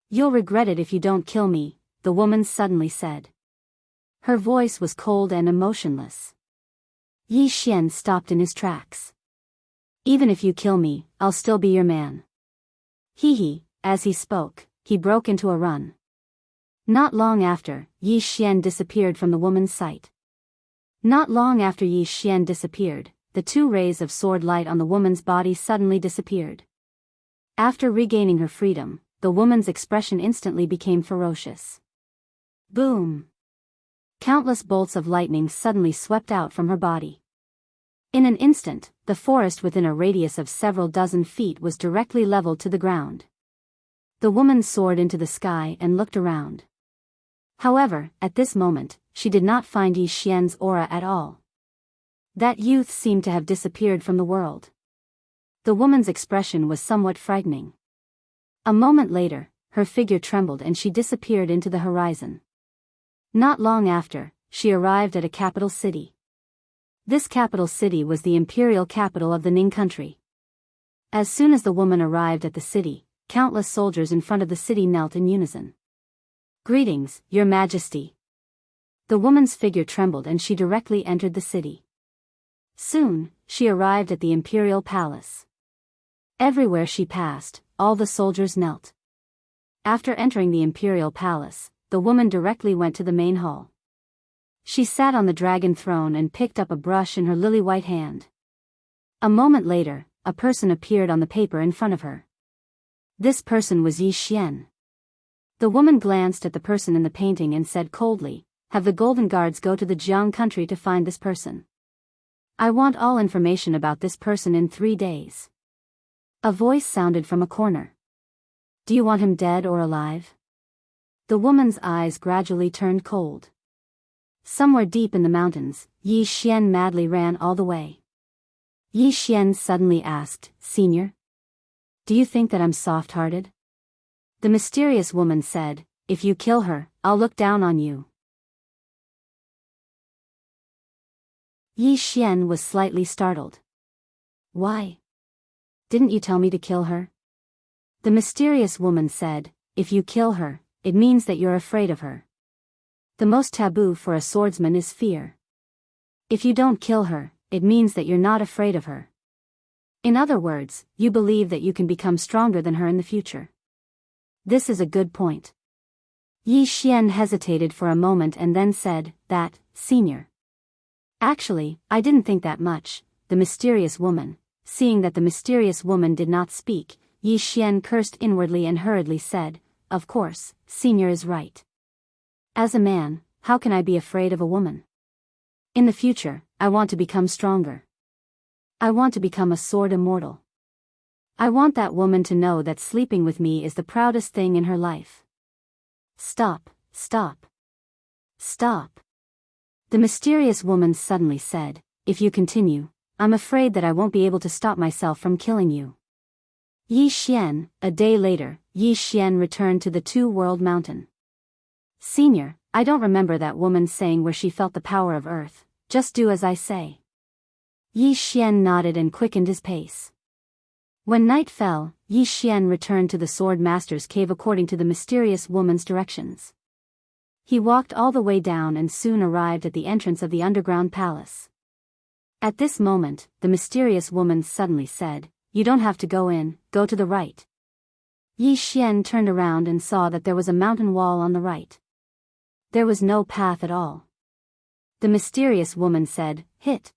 You'll regret it if you don't kill me, the woman suddenly said. Her voice was cold and emotionless. Yi Xian stopped in his tracks. Even if you kill me, I'll still be your man. Hee. As he spoke, he broke into a run. Not long after, Yi Xian disappeared from the woman's sight. Not long after Yi Xian disappeared, the two rays of sword light on the woman's body suddenly disappeared. After regaining her freedom, the woman's expression instantly became ferocious. Boom! Countless bolts of lightning suddenly swept out from her body. In an instant, the forest within a radius of several dozen feet was directly leveled to the ground. The woman soared into the sky and looked around. However, at this moment, she did not find Yi Xian's aura at all. That youth seemed to have disappeared from the world. The woman's expression was somewhat frightening. A moment later, her figure trembled and she disappeared into the horizon. Not long after, she arrived at a capital city. This capital city was the imperial capital of the Ning country. As soon as the woman arrived at the city, countless soldiers in front of the city knelt in unison. Greetings, Your Majesty. The woman's figure trembled and she directly entered the city. Soon, she arrived at the imperial palace. Everywhere she passed, all the soldiers knelt. After entering the imperial palace, the woman directly went to the main hall. She sat on the dragon throne and picked up a brush in her lily-white hand. A moment later, a person appeared on the paper in front of her. This person was Yi Xian. The woman glanced at the person in the painting and said coldly, "Have the Golden Guards go to the Jianghu country to find this person. I want all information about this person in 3 days." A voice sounded from a corner. "Do you want him dead or alive?" The woman's eyes gradually turned cold. Somewhere deep in the mountains, Yi Xian madly ran all the way. Yi Xian suddenly asked, "Senior? Do you think that I'm soft-hearted?" The mysterious woman said, "If you kill her, I'll look down on you." Yi Xian was slightly startled. "Why? Didn't you tell me to kill her?" The mysterious woman said, "If you kill her, it means that you're afraid of her. The most taboo for a swordsman is fear. If you don't kill her, it means that you're not afraid of her. In other words, you believe that you can become stronger than her in the future. This is a good point." Yi Xian hesitated for a moment and then said, "That, Senior. Actually, I didn't think that much." The mysterious woman, seeing that the mysterious woman did not speak, Yi Xian cursed inwardly and hurriedly said, "Of course, Senior is right. As a man, how can I be afraid of a woman? In the future, I want to become stronger. I want to become a sword immortal. I want that woman to know that sleeping with me is the proudest thing in her life." "Stop, stop. Stop." The mysterious woman suddenly said, "If you continue, I'm afraid that I won't be able to stop myself from killing you." Yi Xian. A day later, Yi Xian returned to the Two-World Mountain. "Senior, I don't remember that woman saying where she felt the power of earth. Just do as I say." Yi Xian nodded and quickened his pace. When night fell, Yi Xian returned to the Sword Master's cave according to the mysterious woman's directions. He walked all the way down and soon arrived at the entrance of the underground palace. At this moment, the mysterious woman suddenly said, "You don't have to go in, go to the right." Yi Xian turned around and saw that there was a mountain wall on the right. There was no path at all. The mysterious woman said, "Hit."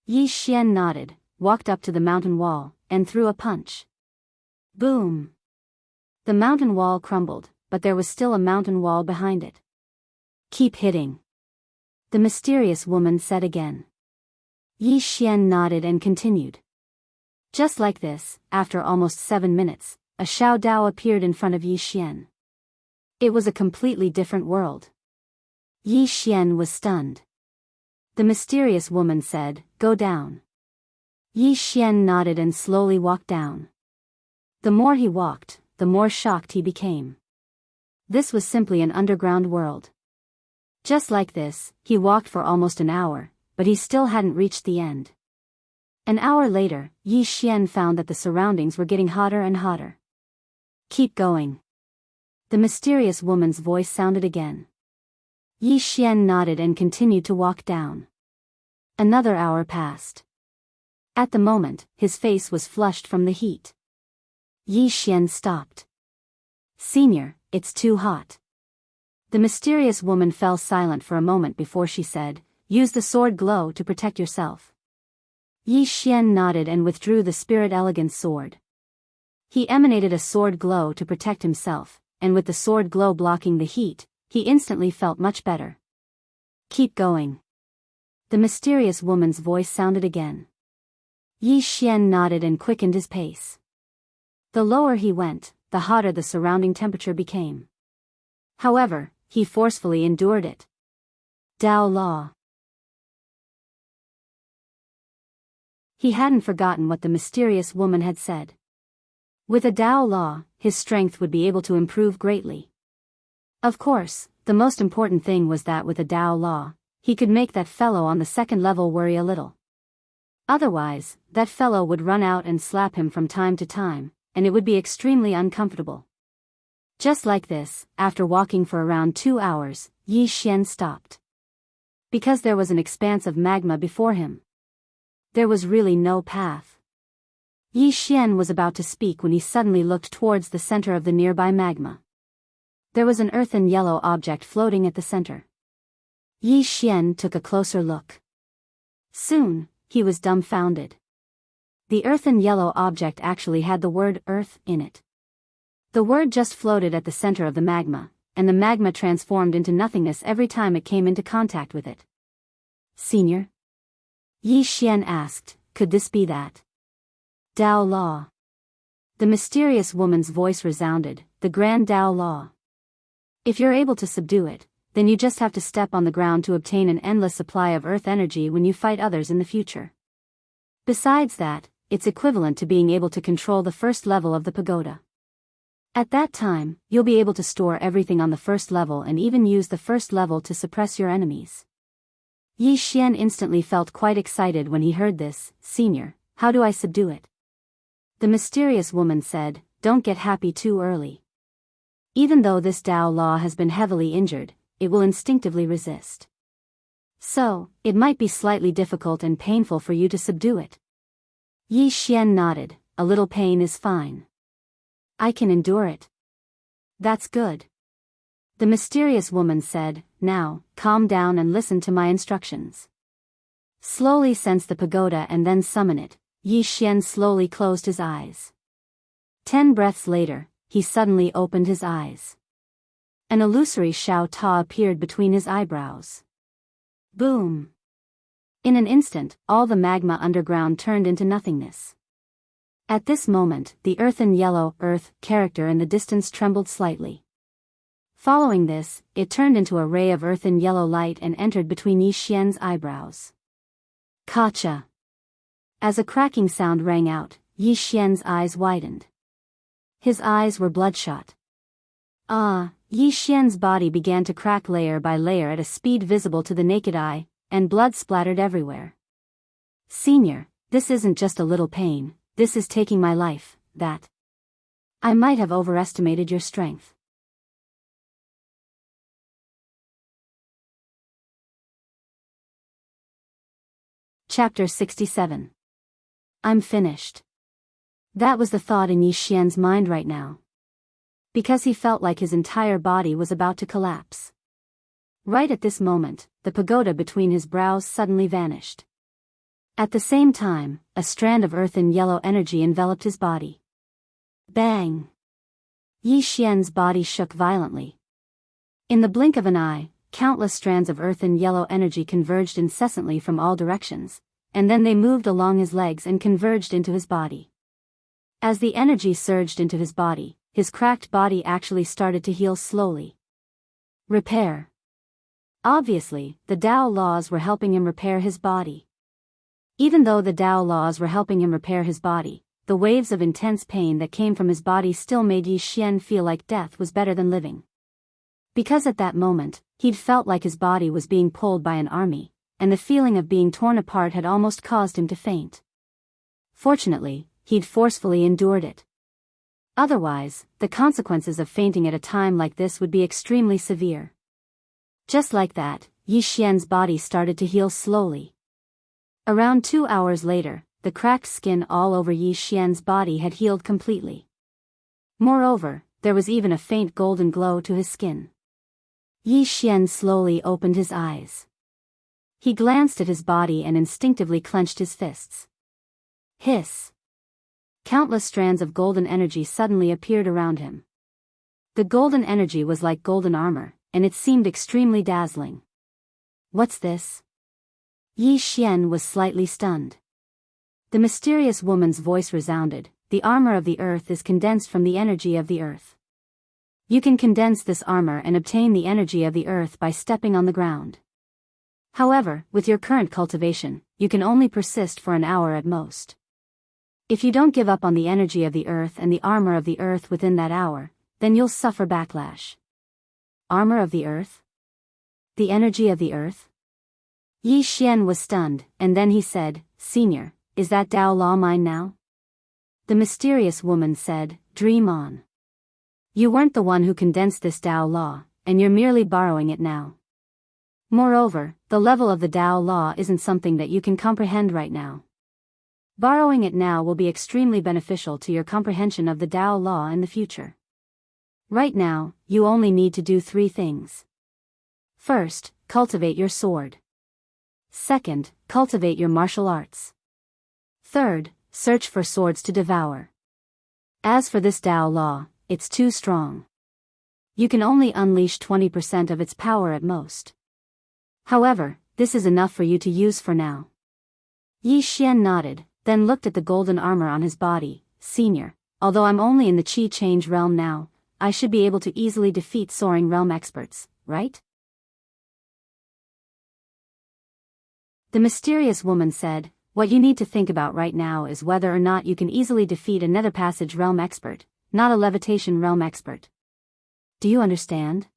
Yi Xian nodded, walked up to the mountain wall, and threw a punch. Boom! The mountain wall crumbled, but there was still a mountain wall behind it. "Keep hitting," the mysterious woman said again. Yi Xian nodded and continued. Just like this, after almost 7 minutes, a Xiao Dao appeared in front of Yi Xian. It was a completely different world. Yi Xian was stunned. The mysterious woman said, "Go down." Yi Xian nodded and slowly walked down. The more he walked, the more shocked he became. This was simply an underground world. Just like this, he walked for almost an hour, but he still hadn't reached the end. An hour later, Yi Xian found that the surroundings were getting hotter and hotter. "Keep going." The mysterious woman's voice sounded again. Yi Xian nodded and continued to walk down. Another hour passed. At the moment, his face was flushed from the heat. Yi Xian stopped. "Senior, it's too hot." The mysterious woman fell silent for a moment before she said, "Use the sword glow to protect yourself." Yi Xian nodded and withdrew the spirit elegance sword. He emanated a sword glow to protect himself, and with the sword glow blocking the heat, he instantly felt much better. "Keep going." The mysterious woman's voice sounded again. Yi Xian nodded and quickened his pace. The lower he went, the hotter the surrounding temperature became. However, he forcefully endured it. Dao Law. He hadn't forgotten what the mysterious woman had said. With a Dao Law, his strength would be able to improve greatly. Of course, the most important thing was that with a Dao Law, he could make that fellow on the second level worry a little. Otherwise, that fellow would run out and slap him from time to time, and it would be extremely uncomfortable. Just like this, after walking for around 2 hours, Yi Xian stopped. Because there was an expanse of magma before him. There was really no path. Yi Xian was about to speak when he suddenly looked towards the center of the nearby magma. There was an earthen yellow object floating at the center. Yi Xian took a closer look. Soon, he was dumbfounded. The earthen yellow object actually had the word "earth" in it. The word just floated at the center of the magma, and the magma transformed into nothingness every time it came into contact with it. "Senior?" Yi Xian asked, "Could this be that Dao Law?" The mysterious woman's voice resounded, "The Grand Dao Law. If you're able to subdue it, then you just have to step on the ground to obtain an endless supply of earth energy when you fight others in the future. Besides that, it's equivalent to being able to control the first level of the pagoda. At that time, you'll be able to store everything on the first level and even use the first level to suppress your enemies." Yi Xian instantly felt quite excited when he heard this. "Senior, how do I subdue it?" The mysterious woman said, "Don't get happy too early. Even though this Dao Law has been heavily injured, it will instinctively resist. So, it might be slightly difficult and painful for you to subdue it." Yi Xian nodded, "A little pain is fine. I can endure it." "That's good." The mysterious woman said, "Now, calm down and listen to my instructions. Slowly sense the pagoda and then summon it." Yi Xian slowly closed his eyes. 10 breaths later, he suddenly opened his eyes. An illusory Shao Ta appeared between his eyebrows. Boom! In an instant, all the magma underground turned into nothingness. At this moment, the earthen yellow earth character in the distance trembled slightly. Following this, it turned into a ray of earthen yellow light and entered between Yi Xian's eyebrows. Kacha! As a cracking sound rang out, Yi Xian's eyes widened. His eyes were bloodshot. Yi Xian's body began to crack layer by layer at a speed visible to the naked eye, and blood splattered everywhere. "Senior, this isn't just a little pain, this is taking my life. That I might have overestimated your strength." Chapter 67. I'm finished. That was the thought in Yi Xian's mind right now. Because he felt like his entire body was about to collapse. Right at this moment, the pagoda between his brows suddenly vanished. At the same time, a strand of earthen yellow energy enveloped his body. Bang! Yi Xian's body shook violently. In the blink of an eye, countless strands of earthen yellow energy converged incessantly from all directions, and then they moved along his legs and converged into his body. As the energy surged into his body, his cracked body actually started to heal slowly. Repair. Obviously, the Tao laws were helping him repair his body. Even though the Tao laws were helping him repair his body, the waves of intense pain that came from his body still made Yi Xian feel like death was better than living. Because at that moment, he'd felt like his body was being pulled by an army, and the feeling of being torn apart had almost caused him to faint. Fortunately, he'd forcefully endured it. Otherwise, the consequences of fainting at a time like this would be extremely severe. Just like that, Yi Xian's body started to heal slowly. Around 2 hours later, the cracked skin all over Yi Xian's body had healed completely. Moreover, there was even a faint golden glow to his skin. Yi Xian slowly opened his eyes. He glanced at his body and instinctively clenched his fists. Hiss! Countless strands of golden energy suddenly appeared around him. The golden energy was like golden armor, and it seemed extremely dazzling. What's this? Yi Xian was slightly stunned. The mysterious woman's voice resounded, the armor of the earth is condensed from the energy of the earth. You can condense this armor and obtain the energy of the earth by stepping on the ground. However, with your current cultivation, you can only persist for an hour at most. If you don't give up on the energy of the earth and the armor of the earth within that hour, then you'll suffer backlash. Armor of the earth? The energy of the earth? Yi Xian was stunned, and then he said, "Senior, is that Tao law mine now?" The mysterious woman said, "Dream on. You weren't the one who condensed this Tao law, and you're merely borrowing it now. Moreover, the level of the Tao law isn't something that you can comprehend right now. Borrowing it now will be extremely beneficial to your comprehension of the Tao law in the future. Right now, you only need to do 3 things. First, cultivate your sword. Second, cultivate your martial arts. Third, search for swords to devour. As for this Tao law, it's too strong. You can only unleash 20% of its power at most. However, this is enough for you to use for now." Yi Xian nodded, then looked at the golden armor on his body. "Senior, although I'm only in the Qi Change realm now, I should be able to easily defeat soaring realm experts, right?" The mysterious woman said, "What you need to think about right now is whether or not you can easily defeat a nether passage realm expert, not a levitation realm expert. Do you understand?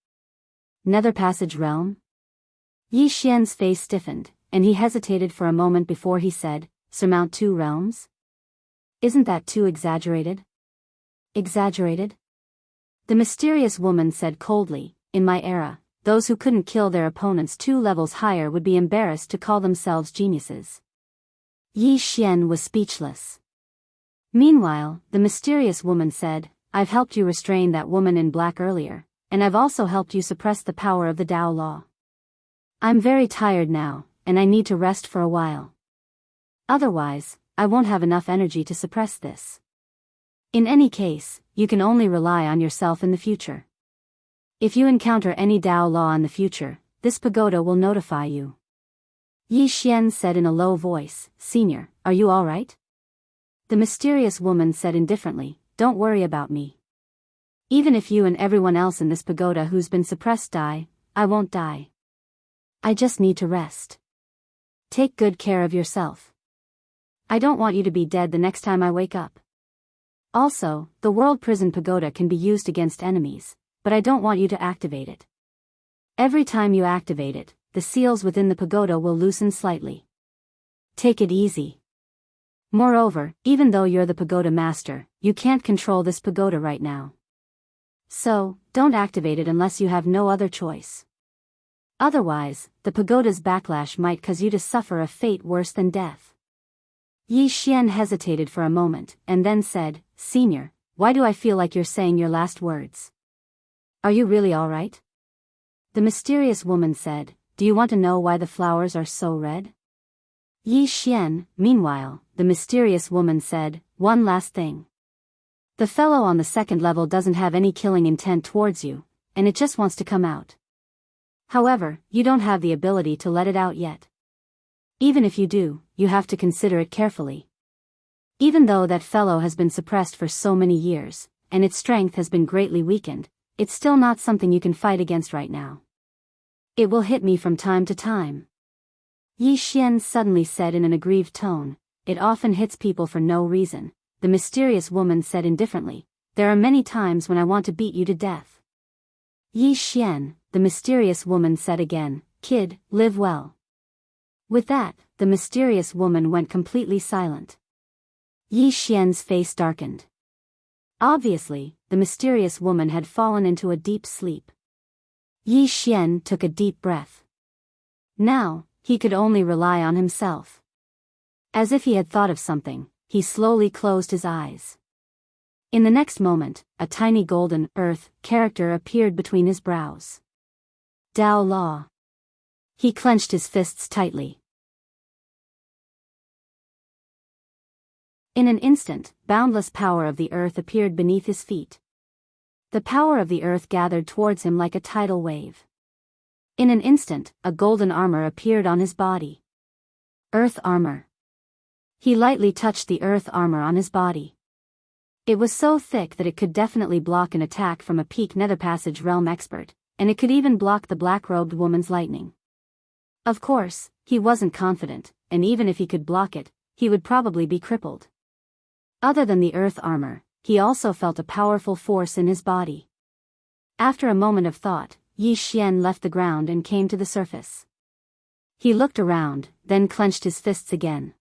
Nether passage realm?" Yi Xian's face stiffened, and he hesitated for a moment before he said, "Surmount 2 realms? Isn't that too exaggerated?" "Exaggerated?" The mysterious woman said coldly, "In my era, those who couldn't kill their opponents 2 levels higher would be embarrassed to call themselves geniuses." Yi Xian was speechless. Meanwhile, the mysterious woman said, "I've helped you restrain that woman in black earlier, and I've also helped you suppress the power of the Tao law. I'm very tired now, and I need to rest for a while. Otherwise, I won't have enough energy to suppress this. In any case, you can only rely on yourself in the future. If you encounter any Tao law in the future, this pagoda will notify you." Yi Xian said in a low voice, "Senior, are you all right?" The mysterious woman said indifferently, "Don't worry about me. Even if you and everyone else in this pagoda who's been suppressed die, I won't die. I just need to rest. Take good care of yourself. I don't want you to be dead the next time I wake up. Also, the World Prison Pagoda can be used against enemies, but I don't want you to activate it. Every time you activate it, the seals within the pagoda will loosen slightly. Take it easy. Moreover, even though you're the pagoda master, you can't control this pagoda right now. So, don't activate it unless you have no other choice. Otherwise, the pagoda's backlash might cause you to suffer a fate worse than death." Yi Xian hesitated for a moment, and then said, "Senior, why do I feel like you're saying your last words? Are you really all right?" The mysterious woman said, "Do you want to know why the flowers are so red?" Yi Xian, meanwhile, the mysterious woman said, "One last thing. The fellow on the 2nd level doesn't have any killing intent towards you, and it just wants to come out. However, you don't have the ability to let it out yet. Even if you do, you have to consider it carefully. Even though that fellow has been suppressed for so many years, and its strength has been greatly weakened. It's still not something you can fight against right now. It will hit me from time to time. Yi Xian suddenly said in an aggrieved tone. It often hits people for no reason, the mysterious woman said indifferently. There are many times when I want to beat you to death. Yi Xian, the mysterious woman said again, kid, live well. With that, the mysterious woman went completely silent. Yi Xian's face darkened. Obviously, the mysterious woman had fallen into a deep sleep. Yi Xian took a deep breath. Now, he could only rely on himself. As if he had thought of something, he slowly closed his eyes. In the next moment, a tiny golden earth character appeared between his brows. Dao Law. He clenched his fists tightly. In an instant, boundless power of the earth appeared beneath his feet. The power of the earth gathered towards him like a tidal wave. In an instant, a golden armor appeared on his body. Earth armor. He lightly touched the earth armor on his body. It was so thick that it could definitely block an attack from a peak nether passage realm expert, and it could even block the black-robed woman's lightning. Of course, he wasn't confident, and even if he could block it, he would probably be crippled. Other than the earth armor, he also felt a powerful force in his body. After a moment of thought, Yi Xian left the ground and came to the surface. He looked around, then clenched his fists again.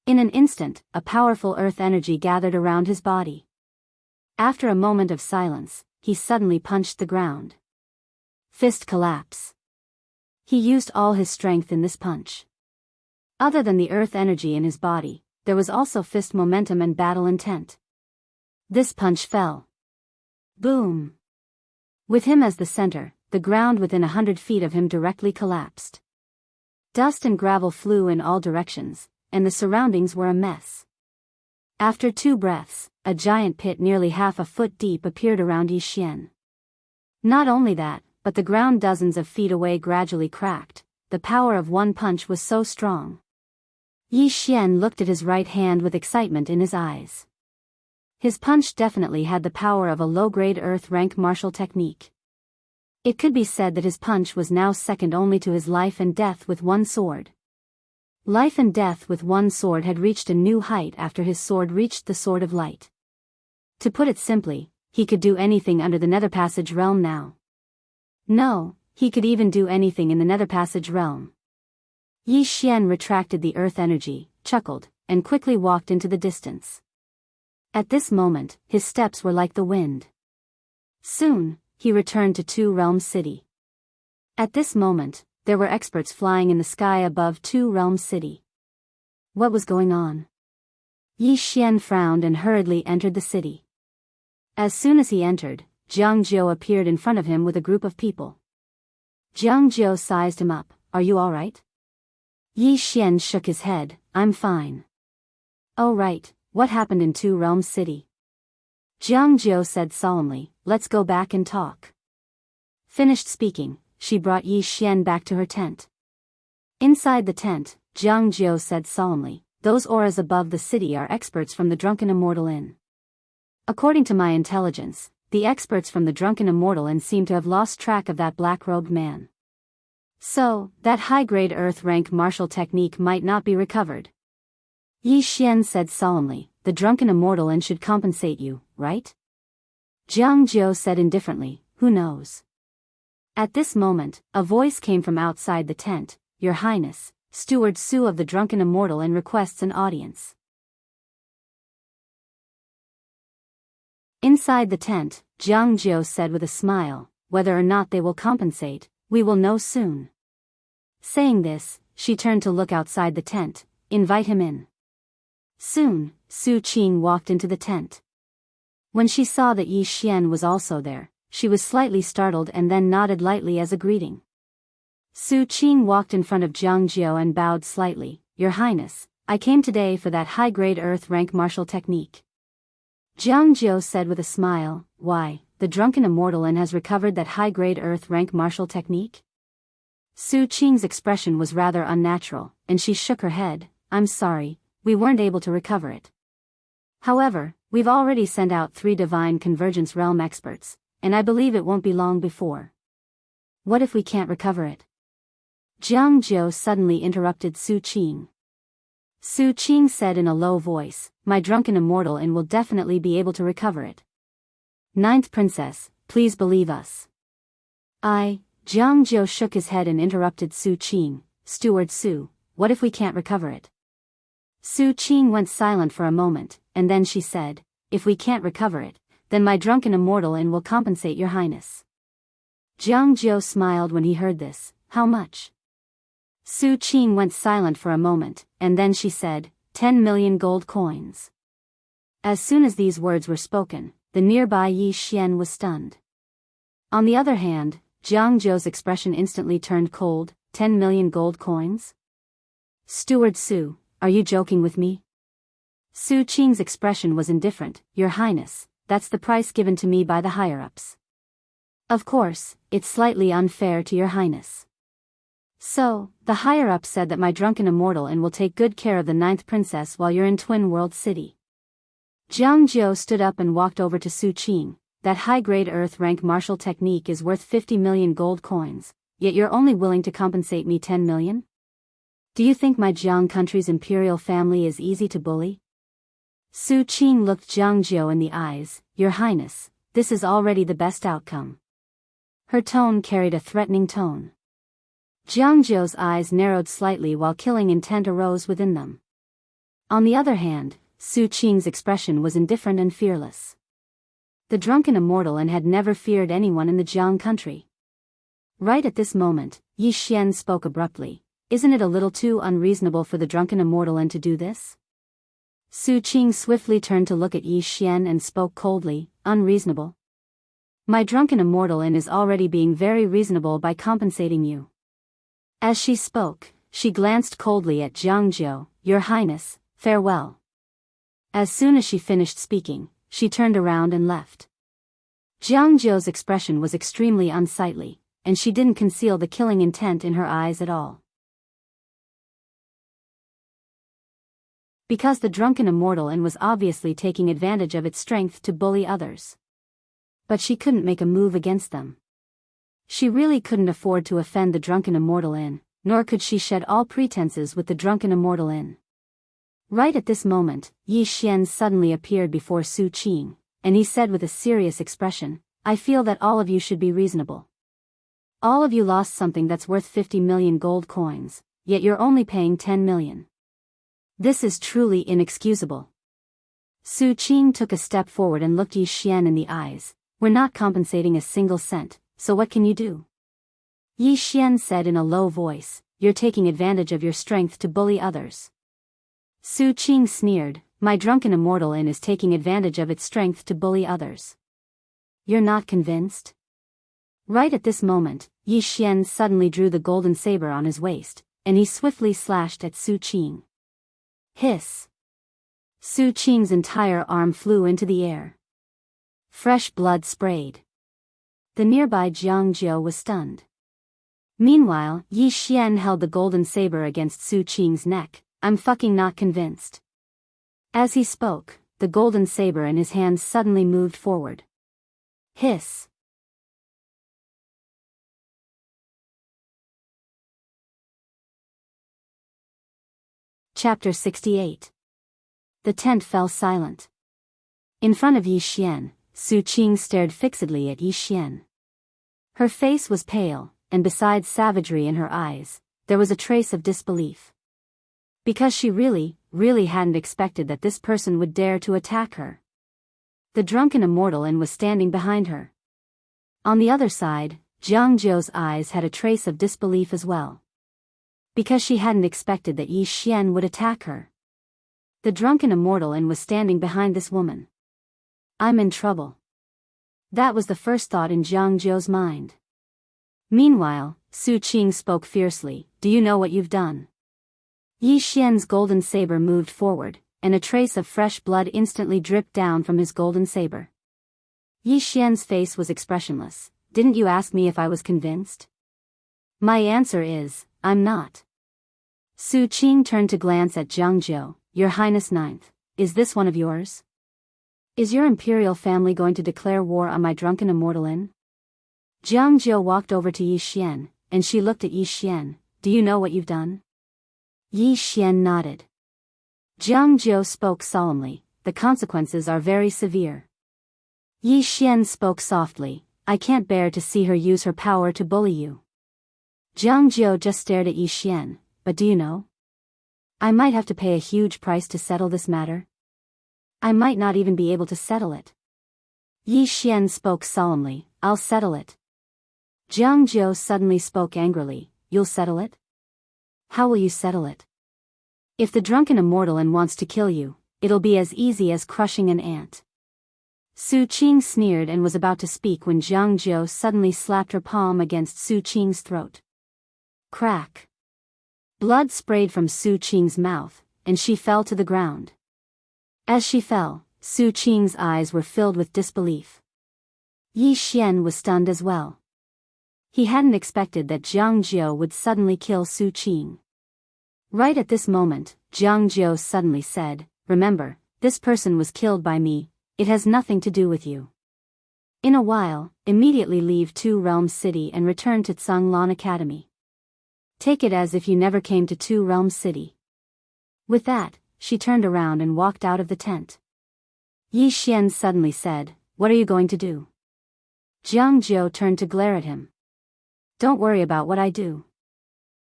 In an instant, a powerful earth energy gathered around his body. After a moment of silence, he suddenly punched the ground. Fist collapse. He used all his strength in this punch. Other than the earth energy in his body, there was also fist momentum and battle intent. This punch fell. Boom. With him as the center, the ground within 100 feet of him directly collapsed. Dust and gravel flew in all directions, and the surroundings were a mess. After 2 breaths, a giant pit nearly half a foot deep appeared around Yi Xian. Not only that, but the ground dozens of feet away gradually cracked. The power of one punch was so strong. Yi Xian looked at his right hand with excitement in his eyes. His punch definitely had the power of a low-grade earth rank martial technique. It could be said that his punch was now second only to his life and death with one sword. Life and death with one sword had reached a new height after his sword reached the Sword of Light. To put it simply, he could do anything under the Nether Passage realm now. No, he could even do anything in the Nether Passage realm. Yi Xian retracted the earth energy, chuckled, and quickly walked into the distance. At this moment, his steps were like the wind. Soon, he returned to Two Realms City. At this moment, there were experts flying in the sky above Two Realms City. What was going on? Yi Xian frowned and hurriedly entered the city. As soon as he entered, Jianghu appeared in front of him with a group of people. Jianghu sized him up. Are you all right? Yi Xian shook his head. I'm fine. Oh right, what happened in Two Realms City? Jianghu said solemnly. Let's go back and talk. Finished speaking, she brought Yi Xian back to her tent. Inside the tent, Jianghu said solemnly, those auras above the city are experts from the Drunken Immortal Inn. According to my intelligence, the experts from the Drunken Immortal Inn seem to have lost track of that black-robed man. So, that high-grade earth rank martial technique might not be recovered. Yi Xian said solemnly, the Drunken Immortal Inn should compensate you, right? Jianghu said indifferently, who knows? At this moment, a voice came from outside the tent. Your Highness, Steward Su of the Drunken Immortal Inn requests an audience. Inside the tent, Jianghu said with a smile, whether or not they will compensate, we will know soon. Saying this, she turned to look outside the tent. Invite him in. Soon, Su Qing walked into the tent. When she saw that Yi Xian was also there, she was slightly startled and then nodded lightly as a greeting. Su Qing walked in front of Jianghu and bowed slightly. Your Highness, I came today for that high-grade earth rank martial technique. Jianghu said with a smile, why, the Drunken Immortal Inn has recovered that high-grade earth rank martial technique? Su Qing's expression was rather unnatural, and she shook her head. I'm sorry, we weren't able to recover it. However, we've already sent out 3 Divine Convergence Realm experts, and I believe it won't be long before. What if we can't recover it? Jianghu suddenly interrupted Su Qing. Su Qing said in a low voice, my drunken immortal and will definitely be able to recover it. Ninth Princess, please believe us. Jianghu shook his head and interrupted Su Qing, Steward Su, what if we can't recover it? Su Qing went silent for a moment, and then she said, if we can't recover it, then my drunken immortal and will compensate your highness. Jianghu smiled when he heard this, how much? Su Qing went silent for a moment, and then she said, 10 million gold coins. As soon as these words were spoken, the nearby Yi Xian was stunned. On the other hand, Jianghu's expression instantly turned cold, 10 million gold coins? Steward Su, are you joking with me? Su Qing's expression was indifferent, Your Highness, that's the price given to me by the higher-ups. Of course, it's slightly unfair to Your Highness. So, the higher-up said that my drunken immortal and will take good care of the 9th princess while you're in Twin World City. Jianghu stood up and walked over to Su Qing. That high-grade Earth-rank martial technique is worth 50 million gold coins, yet you're only willing to compensate me 10 million? Do you think my Jiang country's imperial family is easy to bully? Su Qing looked Jianghu in the eyes, Your Highness, this is already the best outcome. Her tone carried a threatening tone. Jianghu's eyes narrowed slightly while killing intent arose within them. On the other hand, Su Qing's expression was indifferent and fearless. The drunken immortal and had never feared anyone in the Jiang country. Right at this moment, Yi Xian spoke abruptly, isn't it a little too unreasonable for the drunken immortal and to do this? Su Qing swiftly turned to look at Yi Xian and spoke coldly, unreasonable? My drunken immortal and is already being very reasonable by compensating you. As she spoke, she glanced coldly at Jianghu, Your Highness, farewell. As soon as she finished speaking, she turned around and left. Jianghu's expression was extremely unsightly, and she didn't conceal the killing intent in her eyes at all. Because the drunken immortal and was obviously taking advantage of its strength to bully others. But she couldn't make a move against them. She really couldn't afford to offend the drunken immortal in, nor could she shed all pretenses with the drunken immortal in. Right at this moment, Yi Xian suddenly appeared before Su Qing, and he said with a serious expression, I feel that all of you should be reasonable. All of you lost something that's worth 50 million gold coins, yet you're only paying 10 million. This is truly inexcusable. Su Qing took a step forward and looked Yi Xian in the eyes, we're not compensating a single cent. So what can you do? Yi Xian said in a low voice, you're taking advantage of your strength to bully others. Su Qing sneered, my drunken immortal in is taking advantage of its strength to bully others. You're not convinced? Right at this moment, Yi Xian suddenly drew the golden saber on his waist, and he swiftly slashed at Su Qing. Hiss! Su Qing's entire arm flew into the air. Fresh blood sprayed. The nearby Jianghu was stunned. Meanwhile, Yi Xian held the golden saber against Su Qing's neck, I'm fucking not convinced. As he spoke, the golden saber in his hands suddenly moved forward. Hiss! Chapter 68. The tent fell silent. In front of Yi Xian, Su Qing stared fixedly at Yi Xian. Her face was pale, and besides savagery in her eyes, there was a trace of disbelief. Because she really hadn't expected that this person would dare to attack her. The drunken immortal and was standing behind her. On the other side, Jianghu's eyes had a trace of disbelief as well. Because she hadn't expected that Yi Xian would attack her. The drunken immortal and was standing behind this woman. I'm in trouble. That was the first thought in Jianghu's mind. Meanwhile, Su Qing spoke fiercely, do you know what you've done? Yi Xian's golden saber moved forward, and a trace of fresh blood instantly dripped down from his golden saber. Yi Xian's face was expressionless. Didn't you ask me if I was convinced? My answer is, I'm not. Su Qing turned to glance at Jianghu, Your Highness Ninth, is this one of yours? Is your imperial family going to declare war on my drunken immortal inn? Jianghu walked over to Yi Xian, and she looked at Yi Xian. Do you know what you've done? Yi Xian nodded. Jianghu spoke solemnly. The consequences are very severe. Yi Xian spoke softly. I can't bear to see her use her power to bully you. Jianghu just stared at Yi Xian. But do you know? I might have to pay a huge price to settle this matter. I might not even be able to settle it. Yi Xian spoke solemnly. I'll settle it. Jianghu suddenly spoke angrily. You'll settle it? How will you settle it? If the drunken immortal and wants to kill you, it'll be as easy as crushing an ant. Su Qing sneered and was about to speak when Jianghu suddenly slapped her palm against Su Qing's throat. Crack. Blood sprayed from Su Qing's mouth, and she fell to the ground. As she fell, Su Qing's eyes were filled with disbelief. Yi Xian was stunned as well. He hadn't expected that Jianghu would suddenly kill Su Qing. Right at this moment, Jianghu suddenly said, Remember, this person was killed by me, it has nothing to do with you. In a while, immediately leave Two Realms City and return to Tsanglan Academy. Take it as if you never came to Two Realms City. With that, she turned around and walked out of the tent. Yi Xian suddenly said, What are you going to do? Jianghu turned to glare at him. Don't worry about what I do.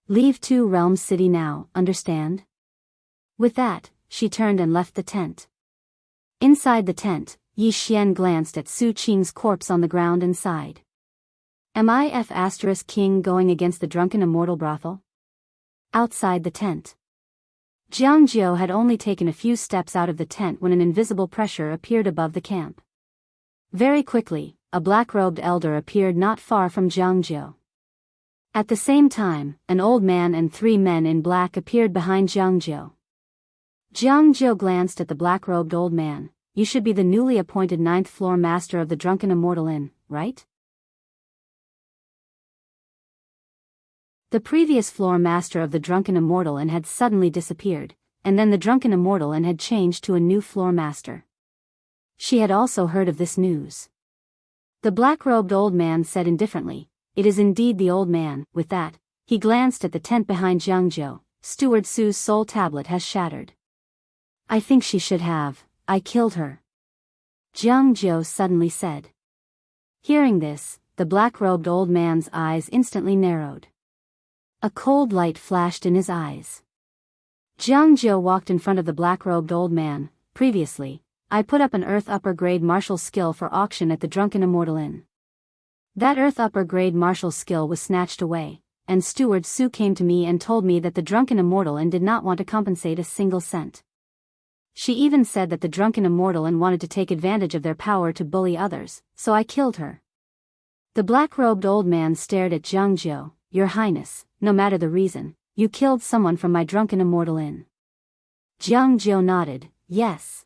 Leave Two Realms City now, understand? With that, she turned and left the tent. Inside the tent, Yi Xian glanced at Su Qing's corpse on the ground and sighed. Am I King going against the drunken immortal brothel? Outside the tent. Jianghu had only taken a few steps out of the tent when an invisible pressure appeared above the camp. Very quickly, a black-robed elder appeared not far from Jianghu. At the same time, an old man and 3 men in black appeared behind Jianghu. Jianghu glanced at the black-robed old man. You should be the newly appointed 9th floor master of the Drunken Immortal Inn, right? The previous floor master of the Drunken Immortal Inn had suddenly disappeared, and then the Drunken Immortal Inn had changed to a new floor master. She had also heard of this news. The black-robed old man said indifferently, It is indeed the old man. With that, he glanced at the tent behind Jianghu. Steward Su's soul tablet has shattered. I think she should have. I killed her. Jianghu suddenly said. Hearing this, the black-robed old man's eyes instantly narrowed. A cold light flashed in his eyes. Jianghu walked in front of the black-robed old man. Previously, I put up an Earth upper grade martial skill for auction at the Drunken Immortal Inn. That Earth upper grade martial skill was snatched away, and Steward Su came to me and told me that the Drunken Immortal Inn did not want to compensate a single cent. She even said that the Drunken Immortal Inn wanted to take advantage of their power to bully others, so I killed her. The black-robed old man stared at Jianghu. Your Highness, no matter the reason, you killed someone from my Drunken Immortal Inn. Jianghu nodded, yes.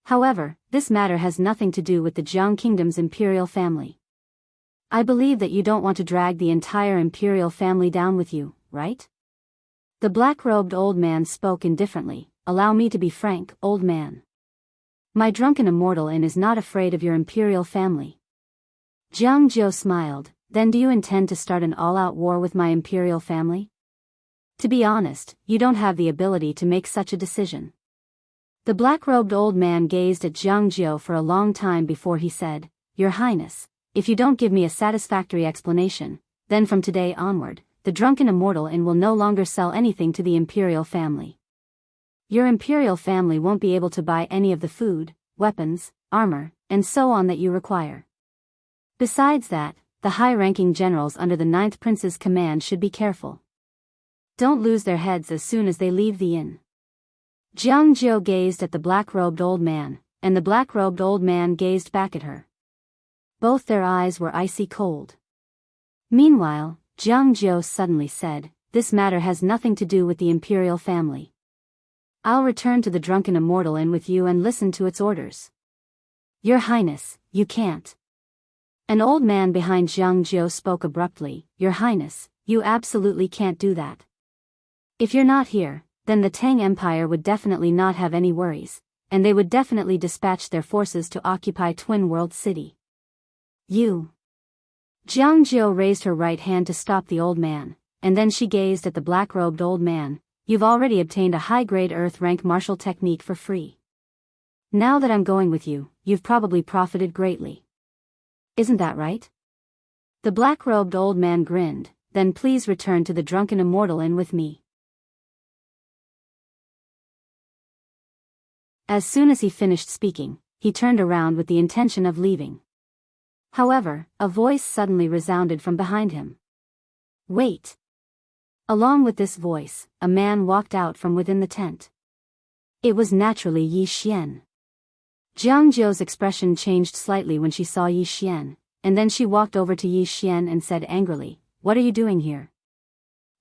However, this matter has nothing to do with the Jiang Kingdom's imperial family. I believe that you don't want to drag the entire imperial family down with you, right? The black-robed old man spoke indifferently. Allow me to be frank, old man. My Drunken Immortal Inn is not afraid of your imperial family. Jianghu smiled. Then do you intend to start an all-out war with my imperial family? To be honest, you don't have the ability to make such a decision. The black-robed old man gazed at Jianghu for a long time before he said, Your Highness, if you don't give me a satisfactory explanation, then from today onward, the Drunken Immortal Inn will no longer sell anything to the imperial family. Your imperial family won't be able to buy any of the food, weapons, armor, and so on that you require. Besides that, the high-ranking generals under the 9th Prince's command should be careful. Don't lose their heads as soon as they leave the inn. Jianghu gazed at the black-robed old man, and the black-robed old man gazed back at her. Both their eyes were icy cold. Meanwhile, Jianghu suddenly said, This matter has nothing to do with the imperial family. I'll return to the Drunken Immortal Inn with you and listen to its orders. Your Highness, you can't. An old man behind Jianghu spoke abruptly, Your Highness, you absolutely can't do that. If you're not here, then the Tang Empire would definitely not have any worries, and they would definitely dispatch their forces to occupy Twin World City. You. Jianghu raised her right hand to stop the old man, and then she gazed at the black-robed old man. You've already obtained a high-grade Earth-rank martial technique for free. Now that I'm going with you, you've probably profited greatly. Isn't that right? The black-robed old man grinned. Then please return to the Drunken Immortal Inn with me. As soon as he finished speaking, he turned around with the intention of leaving. However, a voice suddenly resounded from behind him. Wait! Along with this voice, a man walked out from within the tent. It was naturally Yi Xian. Jianghu's expression changed slightly when she saw Yi Xian, and then she walked over to Yi Xian and said angrily, "What are you doing here?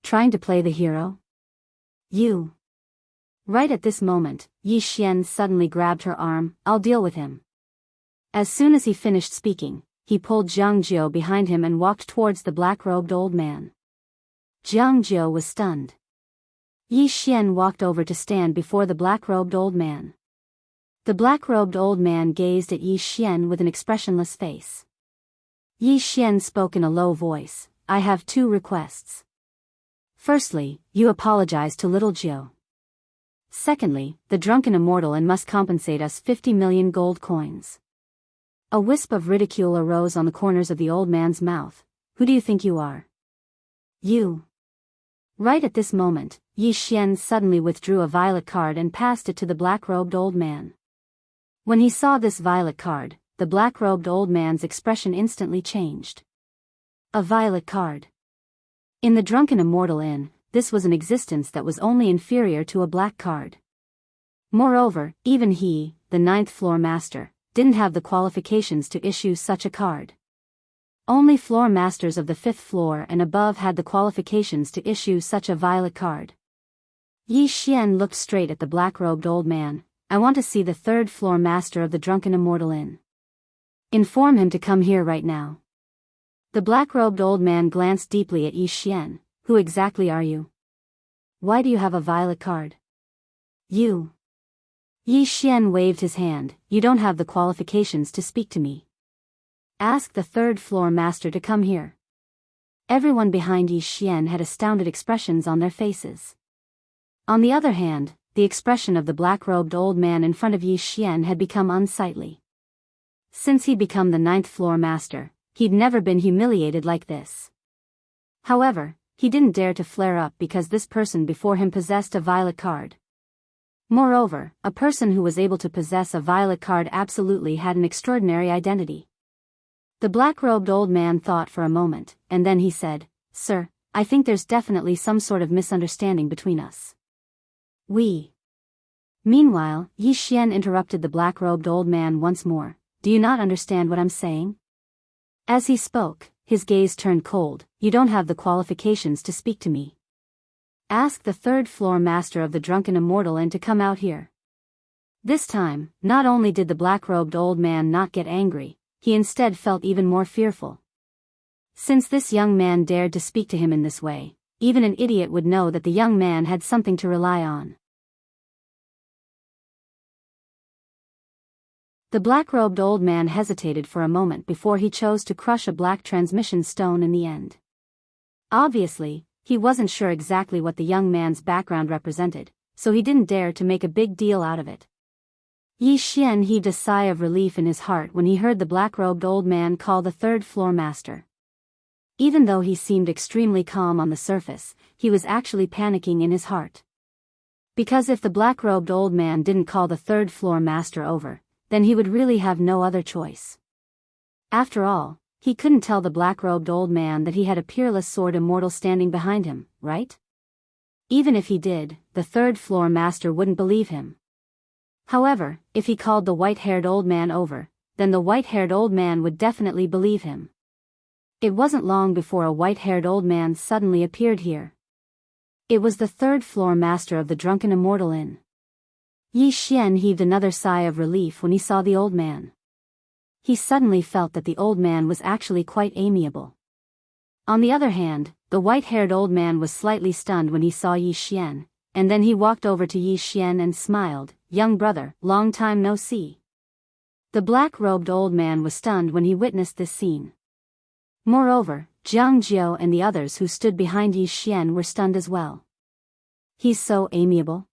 Trying to play the hero? You." Right at this moment, Yi Xian suddenly grabbed her arm. "I'll deal with him." As soon as he finished speaking, he pulled Jianghu behind him and walked towards the black-robed old man. Jianghu was stunned. Yi Xian walked over to stand before the black-robed old man. The black-robed old man gazed at Yi Xian with an expressionless face. Yi Xian spoke in a low voice, "I have 2 requests. Firstly, you apologize to little Jiu. Secondly, the Drunken Immortal Inn must compensate us 50 million gold coins." A wisp of ridicule arose on the corners of the old man's mouth. "Who do you think you are? You." Right at this moment, Yi Xian suddenly withdrew a violet card and passed it to the black-robed old man. When he saw this violet card, the black-robed old man's expression instantly changed. A violet card. In the Drunken Immortal Inn, this was an existence that was only inferior to a black card. Moreover, even he, the 9th floor master, didn't have the qualifications to issue such a card. Only floor masters of the 5th floor and above had the qualifications to issue such a violet card. Yi Xian looked straight at the black-robed old man. "I want to see the 3rd floor master of the Drunken Immortal Inn. Inform him to come here right now." The black-robed old man glanced deeply at Yi Xian. "Who exactly are you? Why do you have a violet card? You." Yi Xian waved his hand. "You don't have the qualifications to speak to me. Ask the 3rd floor master to come here." Everyone behind Yi Xian had astounded expressions on their faces. On the other hand, the expression of the black-robed old man in front of Yi Xian had become unsightly. Since he'd become the 9th floor master, he'd never been humiliated like this. However, he didn't dare to flare up because this person before him possessed a violet card. Moreover, a person who was able to possess a violet card absolutely had an extraordinary identity. The black-robed old man thought for a moment, and then he said, "Sir, I think there's definitely some sort of misunderstanding between us. We." Meanwhile, Yi Xian interrupted the black-robed old man once more. "Do you not understand what I'm saying?" As he spoke, his gaze turned cold. "You don't have the qualifications to speak to me. Ask the 3rd floor master of the Drunken Immortal Inn to come out here." This time, not only did the black-robed old man not get angry, he instead felt even more fearful. Since this young man dared to speak to him in this way, even an idiot would know that the young man had something to rely on. The black-robed old man hesitated for a moment before he chose to crush a black transmission stone in the end. Obviously, he wasn't sure exactly what the young man's background represented, so he didn't dare to make a big deal out of it. Yi Xian heaved a sigh of relief in his heart when he heard the black-robed old man call the 3rd floor master. Even though he seemed extremely calm on the surface, he was actually panicking in his heart. Because if the black-robed old man didn't call the 3rd floor master over, then he would really have no other choice. After all, he couldn't tell the black-robed old man that he had a peerless sword immortal standing behind him, right? Even if he did, the 3rd floor master wouldn't believe him. However, if he called the white-haired old man over, then the white-haired old man would definitely believe him. It wasn't long before a white-haired old man suddenly appeared here. It was the 3rd floor master of the Drunken Immortal Inn. Yi Xian heaved another sigh of relief when he saw the old man. He suddenly felt that the old man was actually quite amiable. On the other hand, the white-haired old man was slightly stunned when he saw Yi Xian, and then he walked over to Yi Xian and smiled. young brother, long time no see." The black-robed old man was stunned when he witnessed this scene. Moreover, Jianghu and the others who stood behind Yi Xian were stunned as well. "He's so amiable."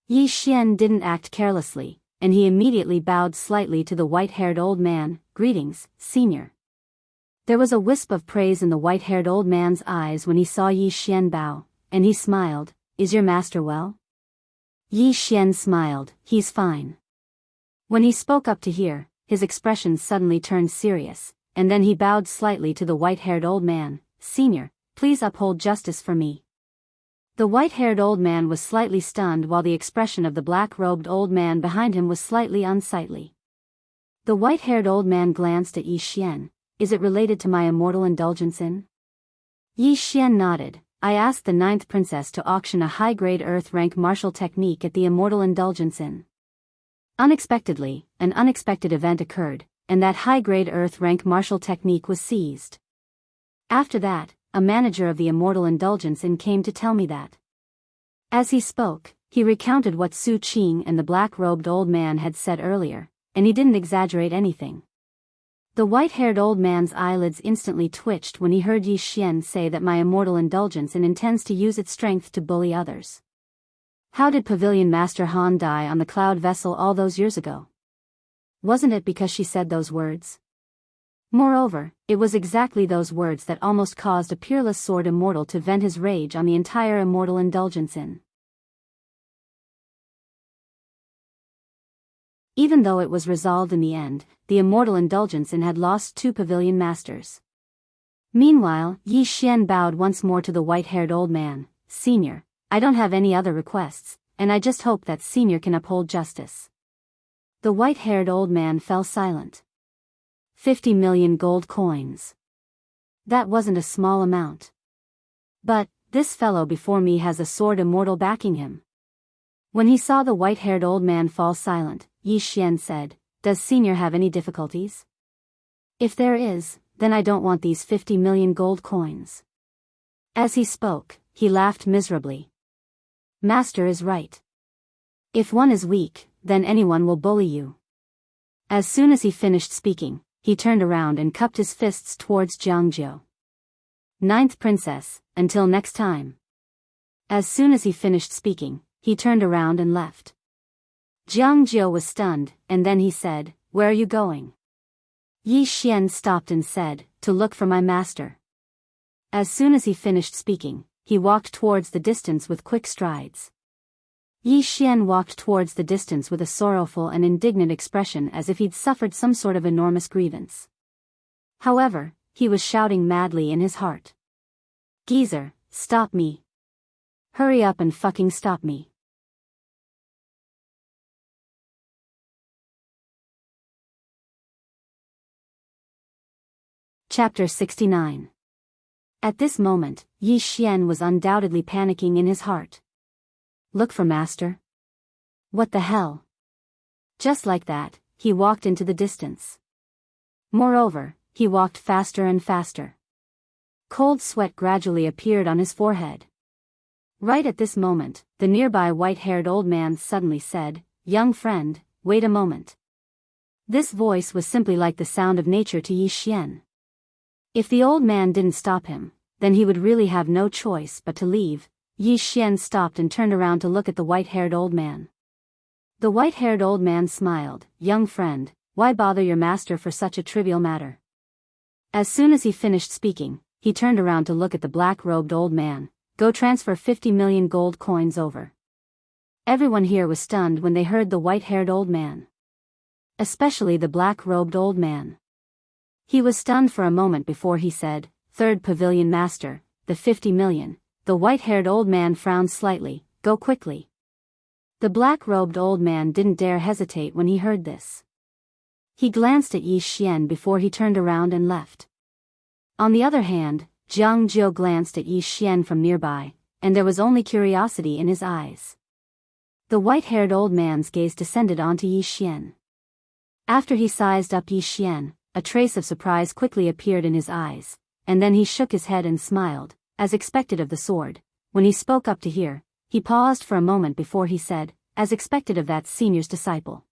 Yi Xian didn't act carelessly, and he immediately bowed slightly to the white-haired old man. "Greetings, senior." There was a wisp of praise in the white-haired old man's eyes when he saw Yi Xian bow, and he smiled. "Is your master well?" Yi Xian smiled. "He's fine." When he spoke up to hear, his expression suddenly turned serious, and then he bowed slightly to the white-haired old man. "Senior, please uphold justice for me." The white-haired old man was slightly stunned while the expression of the black-robed old man behind him was slightly unsightly. The white-haired old man glanced at Yi Xian. "Is it related to my immortal indulgence in?" Yi Xian nodded. "I asked the 9th princess to auction a high-grade earth-rank martial technique at the immortal indulgence in." Unexpectedly, an unexpected event occurred, and that high-grade earth-rank martial technique was seized. After that, a manager of the Immortal Indulgence Inn came to tell me that. As he spoke, he recounted what Su Qing and the black-robed old man had said earlier, and he didn't exaggerate anything. The white-haired old man's eyelids instantly twitched when he heard Yi Xian say that my Immortal Indulgence Inn intends to use its strength to bully others. How did Pavilion Master Han die on the cloud vessel all those years ago? Wasn't it because she said those words? Moreover, it was exactly those words that almost caused a peerless sword immortal to vent his rage on the entire Immortal Indulgence Inn. Even though it was resolved in the end, the Immortal Indulgence Inn had lost 2 pavilion masters. Meanwhile, Yi Xian bowed once more to the white-haired old man. "Senior, I don't have any other requests, and I just hope that Senior can uphold justice." The white-haired old man fell silent. 50 million gold coins. That wasn't a small amount. But, this fellow before me has a sword immortal backing him. When he saw the white-haired old man fall silent, Yi Xian said, "Does Senior have any difficulties?" "If there is, then I don't want these 50 million gold coins." As he spoke, he laughed miserably. "Master is right. If one is weak, then anyone will bully you." As soon as he finished speaking, he turned around and cupped his fists towards Jianghu. "9th princess, until next time." As soon as he finished speaking, he turned around and left. Jianghu was stunned, and then he said, "Where are you going?" Yi Xian stopped and said, "To look for my master." As soon as he finished speaking, he walked towards the distance with quick strides. Yi Xian walked towards the distance with a sorrowful and indignant expression as if he'd suffered some sort of enormous grievance. However, he was shouting madly in his heart. "Geezer, stop me. Hurry up and fucking stop me." Chapter 69. At this moment, Yi Xian was undoubtedly panicking in his heart. Look for master? What the hell? Just like that, he walked into the distance. Moreover, he walked faster and faster. Cold sweat gradually appeared on his forehead. Right at this moment, the nearby white-haired old man suddenly said, "Young friend, wait a moment." This voice was simply like the sound of nature to Yi Xian. If the old man didn't stop him, then he would really have no choice but to leave. Yi Xian stopped and turned around to look at the white-haired old man. The white-haired old man smiled. "Young friend, why bother your master for such a trivial matter?" As soon as he finished speaking, he turned around to look at the black-robed old man. "Go transfer 50 million gold coins over." Everyone here was stunned when they heard the white-haired old man. Especially the black-robed old man. He was stunned for a moment before he said, "Third pavilion master, the 50 million. The white-haired old man frowned slightly. "Go quickly." The black-robed old man didn't dare hesitate when he heard this. He glanced at Yi Xian before he turned around and left. On the other hand, Jianghu glanced at Yi Xian from nearby, and there was only curiosity in his eyes. The white-haired old man's gaze descended onto Yi Xian. After he sized up Yi Xian, a trace of surprise quickly appeared in his eyes, and then he shook his head and smiled. As expected of the sword, when he spoke up to hear, he paused for a moment before he said, as expected of that senior's disciple.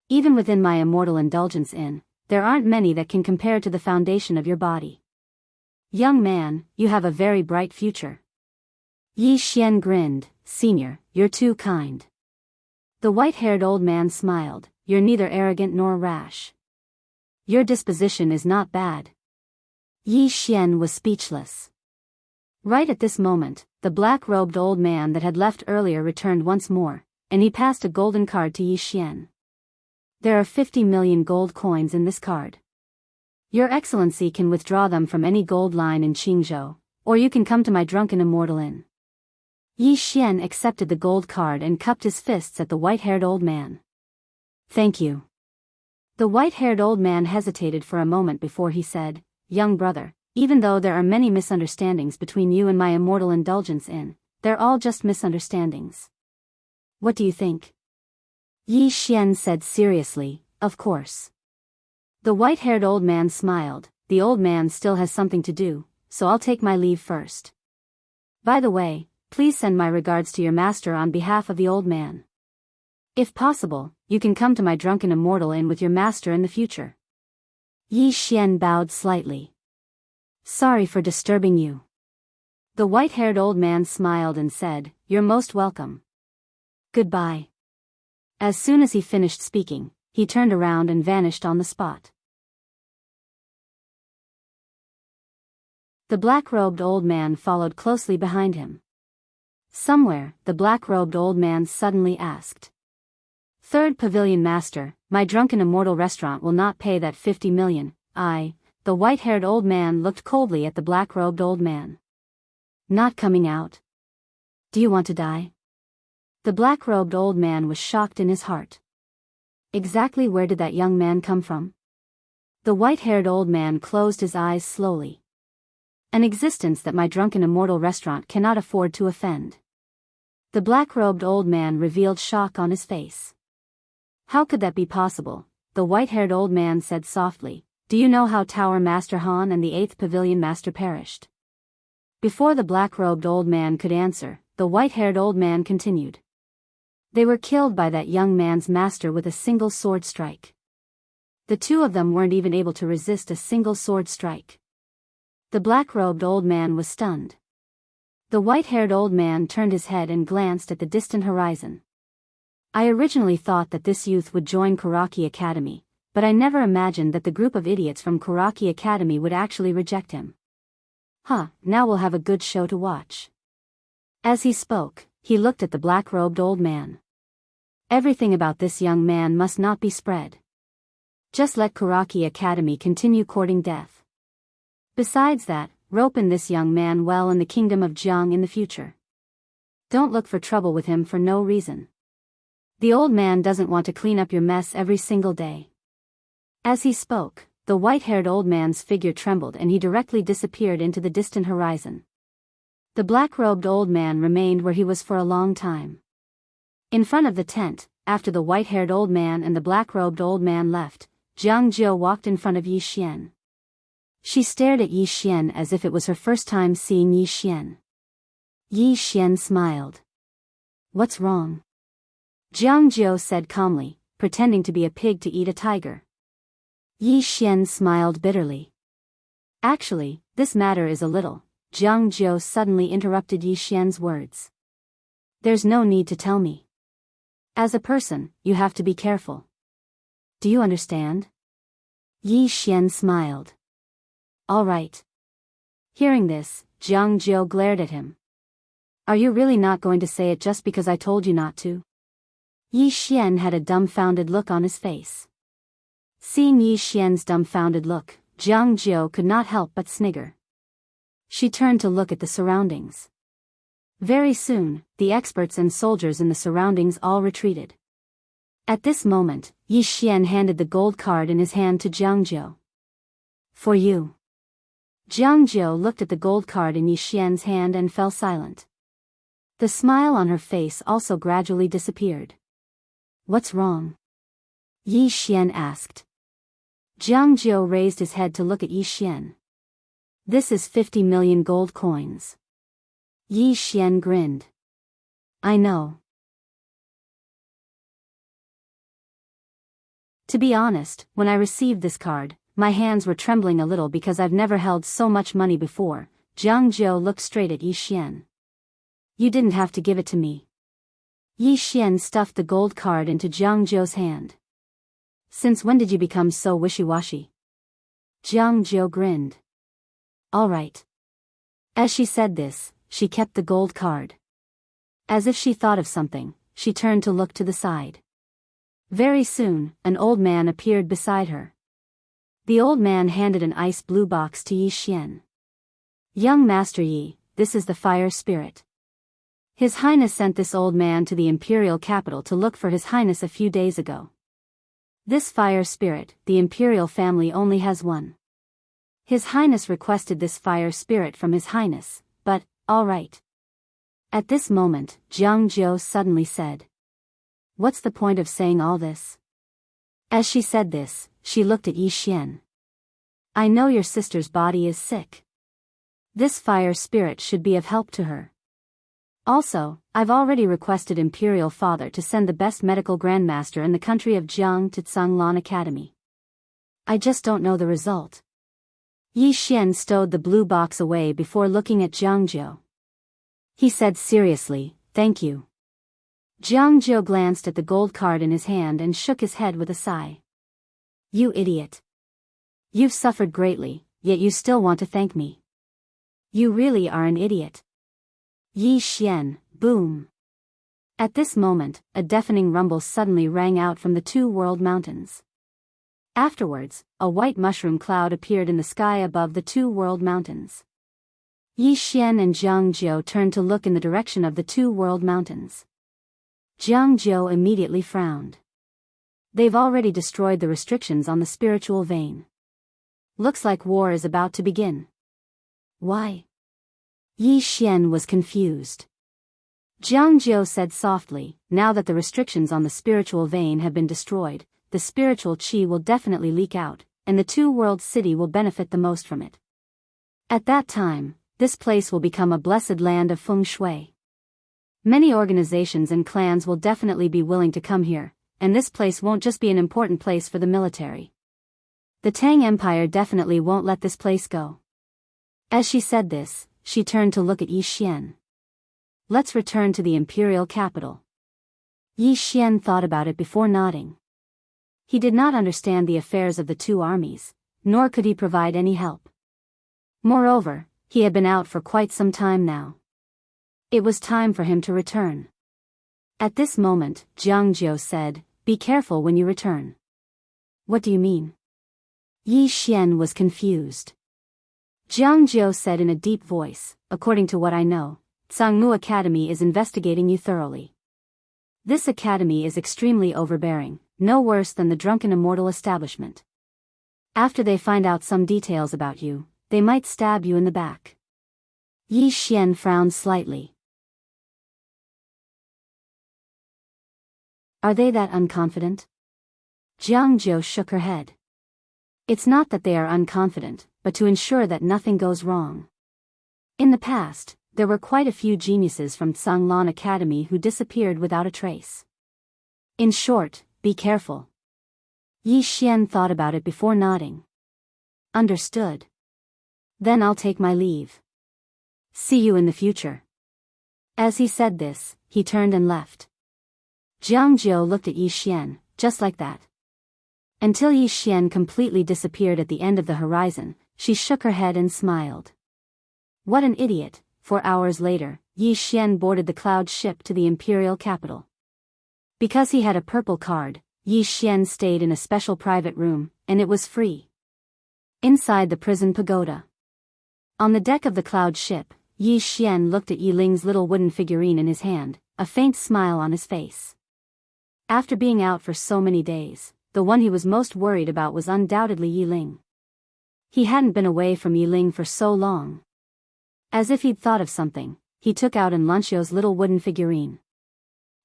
Even within my immortal indulgence inn, there aren't many that can compare to the foundation of your body. Young man, you have a very bright future. Yi Xian grinned. Senior, you're too kind. The white-haired old man smiled. You're neither arrogant nor rash. Your disposition is not bad. Yi Xian was speechless. Right at this moment, the black-robed old man that had left earlier returned once more, and he passed a golden card to Yi Xian. There are 50 million gold coins in this card. Your Excellency can withdraw them from any gold line in Qingzhou, or you can come to my drunken immortal inn. Yi Xian accepted the gold card and cupped his fists at the white-haired old man. Thank you. The white-haired old man hesitated for a moment before he said, Young brother, even though there are many misunderstandings between you and my immortal indulgence inn, they're all just misunderstandings. What do you think? Yi Xian said seriously, Of course. The white-haired old man smiled. The old man still has something to do, so I'll take my leave first. By the way, please send my regards to your master on behalf of the old man. If possible, you can come to my drunken immortal inn with your master in the future. Yi Xian bowed slightly. Sorry for disturbing you. The white-haired old man smiled and said, You're most welcome. Goodbye. As soon as he finished speaking, he turned around and vanished on the spot. The black-robed old man followed closely behind him. Somewhere, the black-robed old man suddenly asked. Third Pavilion Master, my drunken immortal restaurant will not pay that 50 million, The white-haired old man looked coldly at the black-robed old man. Not coming out? Do you want to die? The black-robed old man was shocked in his heart. Exactly where did that young man come from? The white-haired old man closed his eyes slowly. An existence that my drunken immortal restaurant cannot afford to offend. The black-robed old man revealed shock on his face. How could that be possible? The white-haired old man said softly, Do you know how Tower Master Han and the 8th Pavilion Master perished? Before the black-robed old man could answer, the white-haired old man continued. They were killed by that young man's master with a single sword strike. The two of them weren't even able to resist a single sword strike. The black-robed old man was stunned. The white-haired old man turned his head and glanced at the distant horizon. I originally thought that this youth would join Kuraki Academy, but I never imagined that the group of idiots from Kuraki Academy would actually reject him. Now we'll have a good show to watch. As he spoke, he looked at the black-robed old man. Everything about this young man must not be spread. Just let Kuraki Academy continue courting death. Besides that, rope in this young man well in the kingdom of Jianghu in the future. Don't look for trouble with him for no reason. The old man doesn't want to clean up your mess every single day. As he spoke, the white-haired old man's figure trembled and he directly disappeared into the distant horizon. The black-robed old man remained where he was for a long time. In front of the tent, after the white-haired old man and the black-robed old man left, Jianghu walked in front of Yi Xian. She stared at Yi Xian as if it was her first time seeing Yi Xian. Yi Xian smiled. What's wrong? Jianghu said calmly, pretending to be a pig to eat a tiger. Yi Xian smiled bitterly. Actually, this matter is a little. Jianghu suddenly interrupted Yi Xian's words. There's no need to tell me. As a person, you have to be careful. Do you understand? Yi Xian smiled. All right. Hearing this, Jianghu glared at him. Are you really not going to say it just because I told you not to? Yi Xian had a dumbfounded look on his face. Seeing Yi Xian's dumbfounded look, Jianghu could not help but snigger. She turned to look at the surroundings. Very soon, the experts and soldiers in the surroundings all retreated. At this moment, Yi Xian handed the gold card in his hand to Jianghu. For you. Jianghu looked at the gold card in Yi Xian's hand and fell silent. The smile on her face also gradually disappeared. What's wrong? Yi Xian asked. Jianghu raised his head to look at Yi Xian. This is 50 million gold coins. Yi Xian grinned. I know. To be honest, when I received this card, my hands were trembling a little because I've never held so much money before. Jianghu looked straight at Yi Xian. You didn't have to give it to me. Yi Xian stuffed the gold card into Jianghu's hand. Since when did you become so wishy-washy? Jianghu grinned. All right. As she said this, she kept the gold card. As if she thought of something, she turned to look to the side. Very soon, an old man appeared beside her. The old man handed an ice blue box to Yi Xian. Young Master Yi, this is the fire spirit. His Highness sent this old man to the imperial capital to look for His Highness a few days ago. This fire spirit, the imperial family only has one. His Highness requested this fire spirit from His Highness, but, all right. At this moment, Jianghu suddenly said. What's the point of saying all this? As she said this, she looked at Yi Xian. I know your sister's body is sick. This fire spirit should be of help to her. Also, I've already requested Imperial Father to send the best medical grandmaster in the country of Jianghu to Tsanglan Academy. I just don't know the result. Yi Xian stowed the blue box away before looking at Jianghu. He said seriously, thank you. Jianghu glanced at the gold card in his hand and shook his head with a sigh. You idiot. You've suffered greatly, yet you still want to thank me. You really are an idiot. Yi Xian, boom. At this moment, a deafening rumble suddenly rang out from the Two World Mountains. Afterwards, a white mushroom cloud appeared in the sky above the Two World Mountains. Yi Xian and Jianghu turned to look in the direction of the Two World Mountains. Jianghu immediately frowned. They've already destroyed the restrictions on the spiritual vein. Looks like war is about to begin. Why? Yi Xian was confused. Jianghu said softly, now that the restrictions on the spiritual vein have been destroyed, the spiritual qi will definitely leak out, and the Two-World City will benefit the most from it. At that time, this place will become a blessed land of feng shui. Many organizations and clans will definitely be willing to come here, and this place won't just be an important place for the military. The Tang Empire definitely won't let this place go. As she said this, she turned to look at Yi Xian. Let's return to the imperial capital. Yi Xian thought about it before nodding. He did not understand the affairs of the two armies, nor could he provide any help. Moreover, he had been out for quite some time now. It was time for him to return. At this moment, Jianghu said, be careful when you return. What do you mean? Yi Xian was confused. Jianghu said in a deep voice, according to what I know, Jianghu Academy is investigating you thoroughly. This academy is extremely overbearing, no worse than the drunken Immortal establishment. After they find out some details about you, they might stab you in the back. Yi Xian frowned slightly. Are they that unconfident? Jianghu shook her head. It's not that they are unconfident, but to ensure that nothing goes wrong. In the past, there were quite a few geniuses from Tsanglan Academy who disappeared without a trace. In short, be careful. Yi Xian thought about it before nodding. Understood. Then I'll take my leave. See you in the future. As he said this, he turned and left. Jianghu looked at Yi Xian, just like that. Until Yi Xian completely disappeared at the end of the horizon, she shook her head and smiled. What an idiot. 4 hours later, Yi Xian boarded the cloud ship to the imperial capital. Because he had a purple card, Yi Xian stayed in a special private room, and it was free. Inside the prison pagoda. On the deck of the cloud ship, Yi Xian looked at Yi Ling's little wooden figurine in his hand, a faint smile on his face. After being out for so many days, the one he was most worried about was undoubtedly Yi Ling. He hadn't been away from Yi Ling for so long. As if he'd thought of something, he took out Enlunchio's little wooden figurine.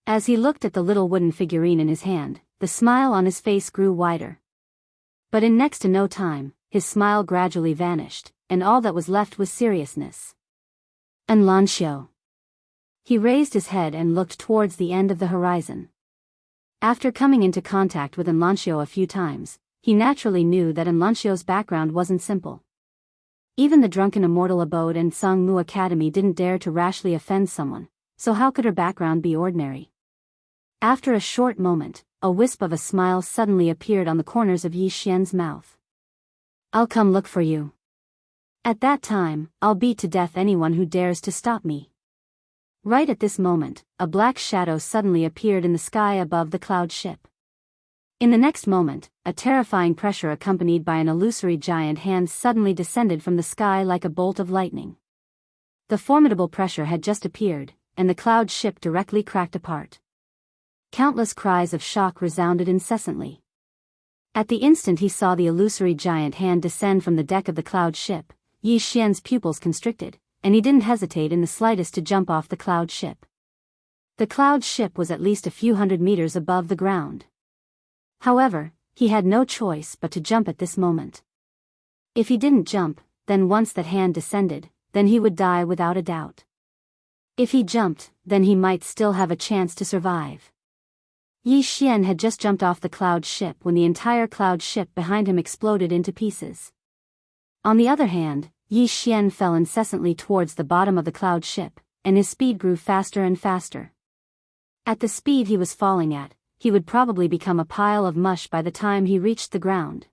As he looked at the little wooden figurine in his hand, the smile on his face grew wider. But in next to no time, his smile gradually vanished, and all that was left was seriousness. Enlunchio. He raised his head and looked towards the end of the horizon. After coming into contact with Enlancio a few times, he naturally knew that Enlancio's background wasn't simple. Even the drunken Immortal abode and Sangmu Academy didn't dare to rashly offend someone, so how could her background be ordinary? After a short moment, a wisp of a smile suddenly appeared on the corners of Yi Xian's mouth. "I'll come look for you. At that time, I'll beat to death anyone who dares to stop me." Right at this moment, a black shadow suddenly appeared in the sky above the cloud ship. In the next moment, a terrifying pressure accompanied by an illusory giant hand suddenly descended from the sky like a bolt of lightning. The formidable pressure had just appeared, and the cloud ship directly cracked apart. Countless cries of shock resounded incessantly. At the instant he saw the illusory giant hand descend from the deck of the cloud ship, Yi Xian's pupils constricted, and he didn't hesitate in the slightest to jump off the cloud ship. The cloud ship was at least a few hundred meters above the ground. However, he had no choice but to jump at this moment. If he didn't jump, then once that hand descended, then he would die without a doubt. If he jumped, then he might still have a chance to survive. Yi Xian had just jumped off the cloud ship when the entire cloud ship behind him exploded into pieces. On the other hand, Yi Xian fell incessantly towards the bottom of the cloud ship, and his speed grew faster and faster. At the speed he was falling at, he would probably become a pile of mush by the time he reached the ground.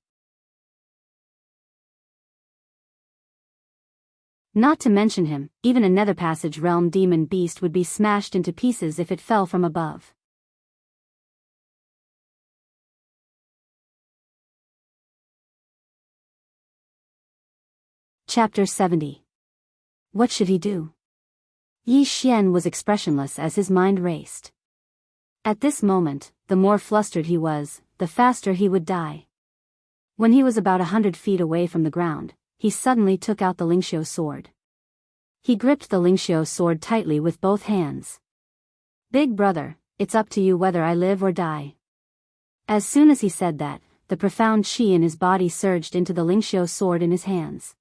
Not to mention him, even a nether passage realm demon beast would be smashed into pieces if it fell from above. Chapter 70. What should he do? Yi Xian was expressionless as his mind raced. At this moment, the more flustered he was, the faster he would die. When he was about 100 feet away from the ground, he suddenly took out the Lingxiu sword. He gripped the Lingxiu sword tightly with both hands. "Big brother, it's up to you whether I live or die." As soon as he said that, the profound qi in his body surged into the Lingxiu sword in his hands.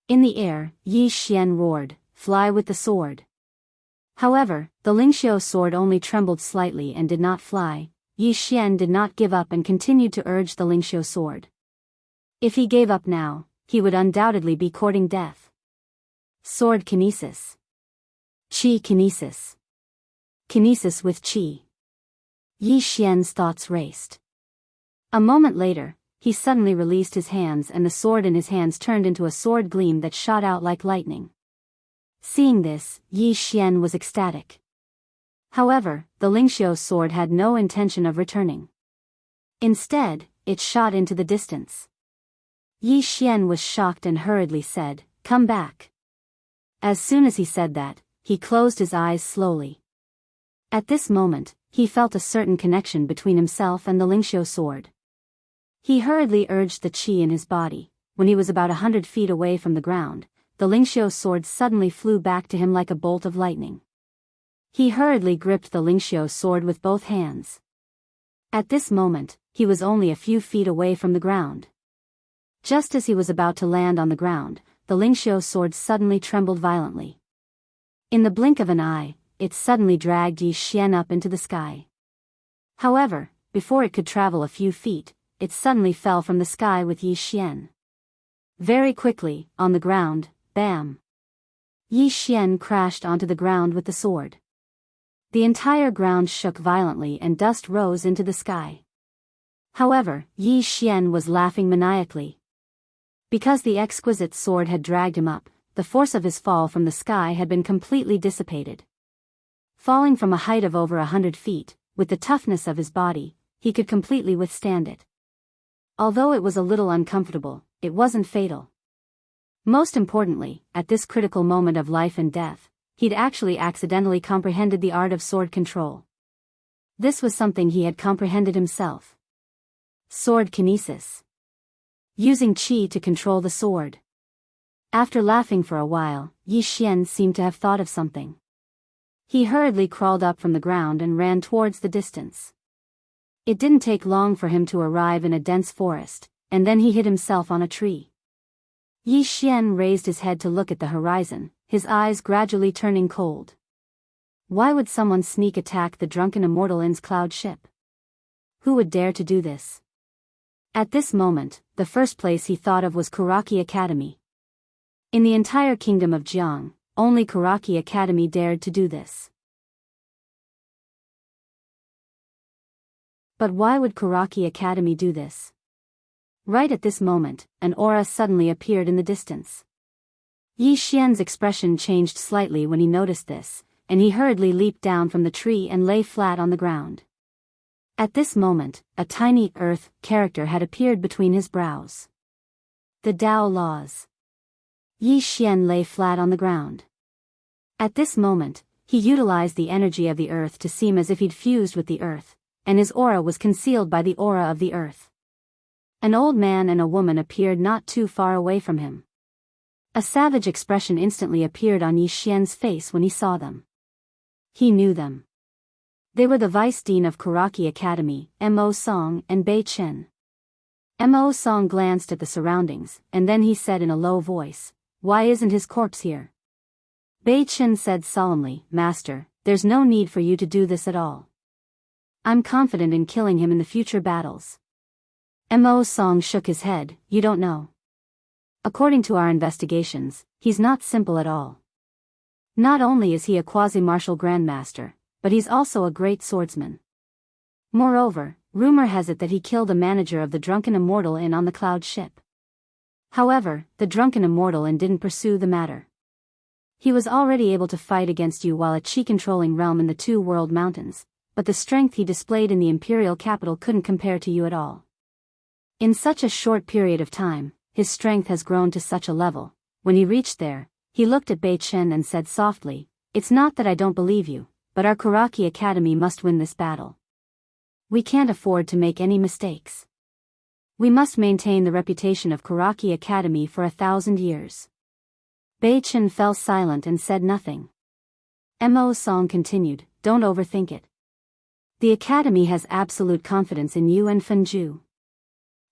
In the air, Yi Xian roared, "Fly with the sword." However, the Lingxiu sword only trembled slightly and did not fly. Yi Xian did not give up and continued to urge the Lingxiu sword. If he gave up now, he would undoubtedly be courting death. Sword kinesis. Qi kinesis. Kinesis with qi. Yi Xian's thoughts raced. A moment later, he suddenly released his hands and the sword in his hands turned into a sword gleam that shot out like lightning. Seeing this, Yi Xian was ecstatic. However, the Lingxiu sword had no intention of returning. Instead, it shot into the distance. Yi Xian was shocked and hurriedly said, "Come back." As soon as he said that, he closed his eyes slowly. At this moment, he felt a certain connection between himself and the Lingxiu sword. He hurriedly urged the qi in his body. When he was about 100 feet away from the ground, the Lingxiu sword suddenly flew back to him like a bolt of lightning. He hurriedly gripped the Lingxiu sword with both hands. At this moment, he was only a few feet away from the ground. Just as he was about to land on the ground, the Lingxiu sword suddenly trembled violently. In the blink of an eye, it suddenly dragged Yi Xian up into the sky. However, before it could travel a few feet, it suddenly fell from the sky with Yi Xian. Very quickly, on the ground, bam! Yi Xian crashed onto the ground with the sword. The entire ground shook violently and dust rose into the sky. However, Yi Xian was laughing maniacally. Because the exquisite sword had dragged him up, the force of his fall from the sky had been completely dissipated. Falling from a height of over 100 feet, with the toughness of his body, he could completely withstand it. Although it was a little uncomfortable, it wasn't fatal. Most importantly, at this critical moment of life and death, he'd actually accidentally comprehended the art of sword control. This was something he had comprehended himself. Sword kinesis. Using qi to control the sword. After laughing for a while, Yi Xian seemed to have thought of something. He hurriedly crawled up from the ground and ran towards the distance. It didn't take long for him to arrive in a dense forest, and then he hid himself on a tree. Yi Xian raised his head to look at the horizon, his eyes gradually turning cold. Why would someone sneak attack the drunken Immortal Inn's cloud ship? Who would dare to do this? At this moment, the first place he thought of was Kuraki Academy. In the entire kingdom of Jianghu, only Kuraki Academy dared to do this. But why would Kuraki Academy do this? Right at this moment, an aura suddenly appeared in the distance. Yi Xian's expression changed slightly when he noticed this, and he hurriedly leaped down from the tree and lay flat on the ground. At this moment, a tiny earth character had appeared between his brows. The Dao laws. Yi Xian lay flat on the ground. At this moment, he utilized the energy of the earth to seem as if he'd fused with the earth, and his aura was concealed by the aura of the earth. An old man and a woman appeared not too far away from him. A savage expression instantly appeared on Yi Xian's face when he saw them. He knew them. They were the vice dean of Kuraki Academy, Mo Song and Bei Chen. Mo Song glanced at the surroundings, and then he said in a low voice, "Why isn't his corpse here?" Bei Chen said solemnly, "Master, there's no need for you to do this at all. I'm confident in killing him in the future battles." Mo Song shook his head, "You don't know. According to our investigations, he's not simple at all. Not only is he a quasi-martial grandmaster, but he's also a great swordsman. Moreover, rumor has it that he killed the manager of the drunken Immortal Inn on the Cloud ship. However, the drunken Immortal Inn didn't pursue the matter. He was already able to fight against you while a chi-controlling realm in the Two World Mountains, but the strength he displayed in the imperial capital couldn't compare to you at all. In such a short period of time, his strength has grown to such a level." When he reached there, he looked at Bei Chen and said softly, "It's not that I don't believe you, but our Kuraki Academy must win this battle. We can't afford to make any mistakes. We must maintain the reputation of Kuraki Academy for 1,000 years." Bei Chen fell silent and said nothing. Mo Song continued, "Don't overthink it. The Academy has absolute confidence in you and Fenju.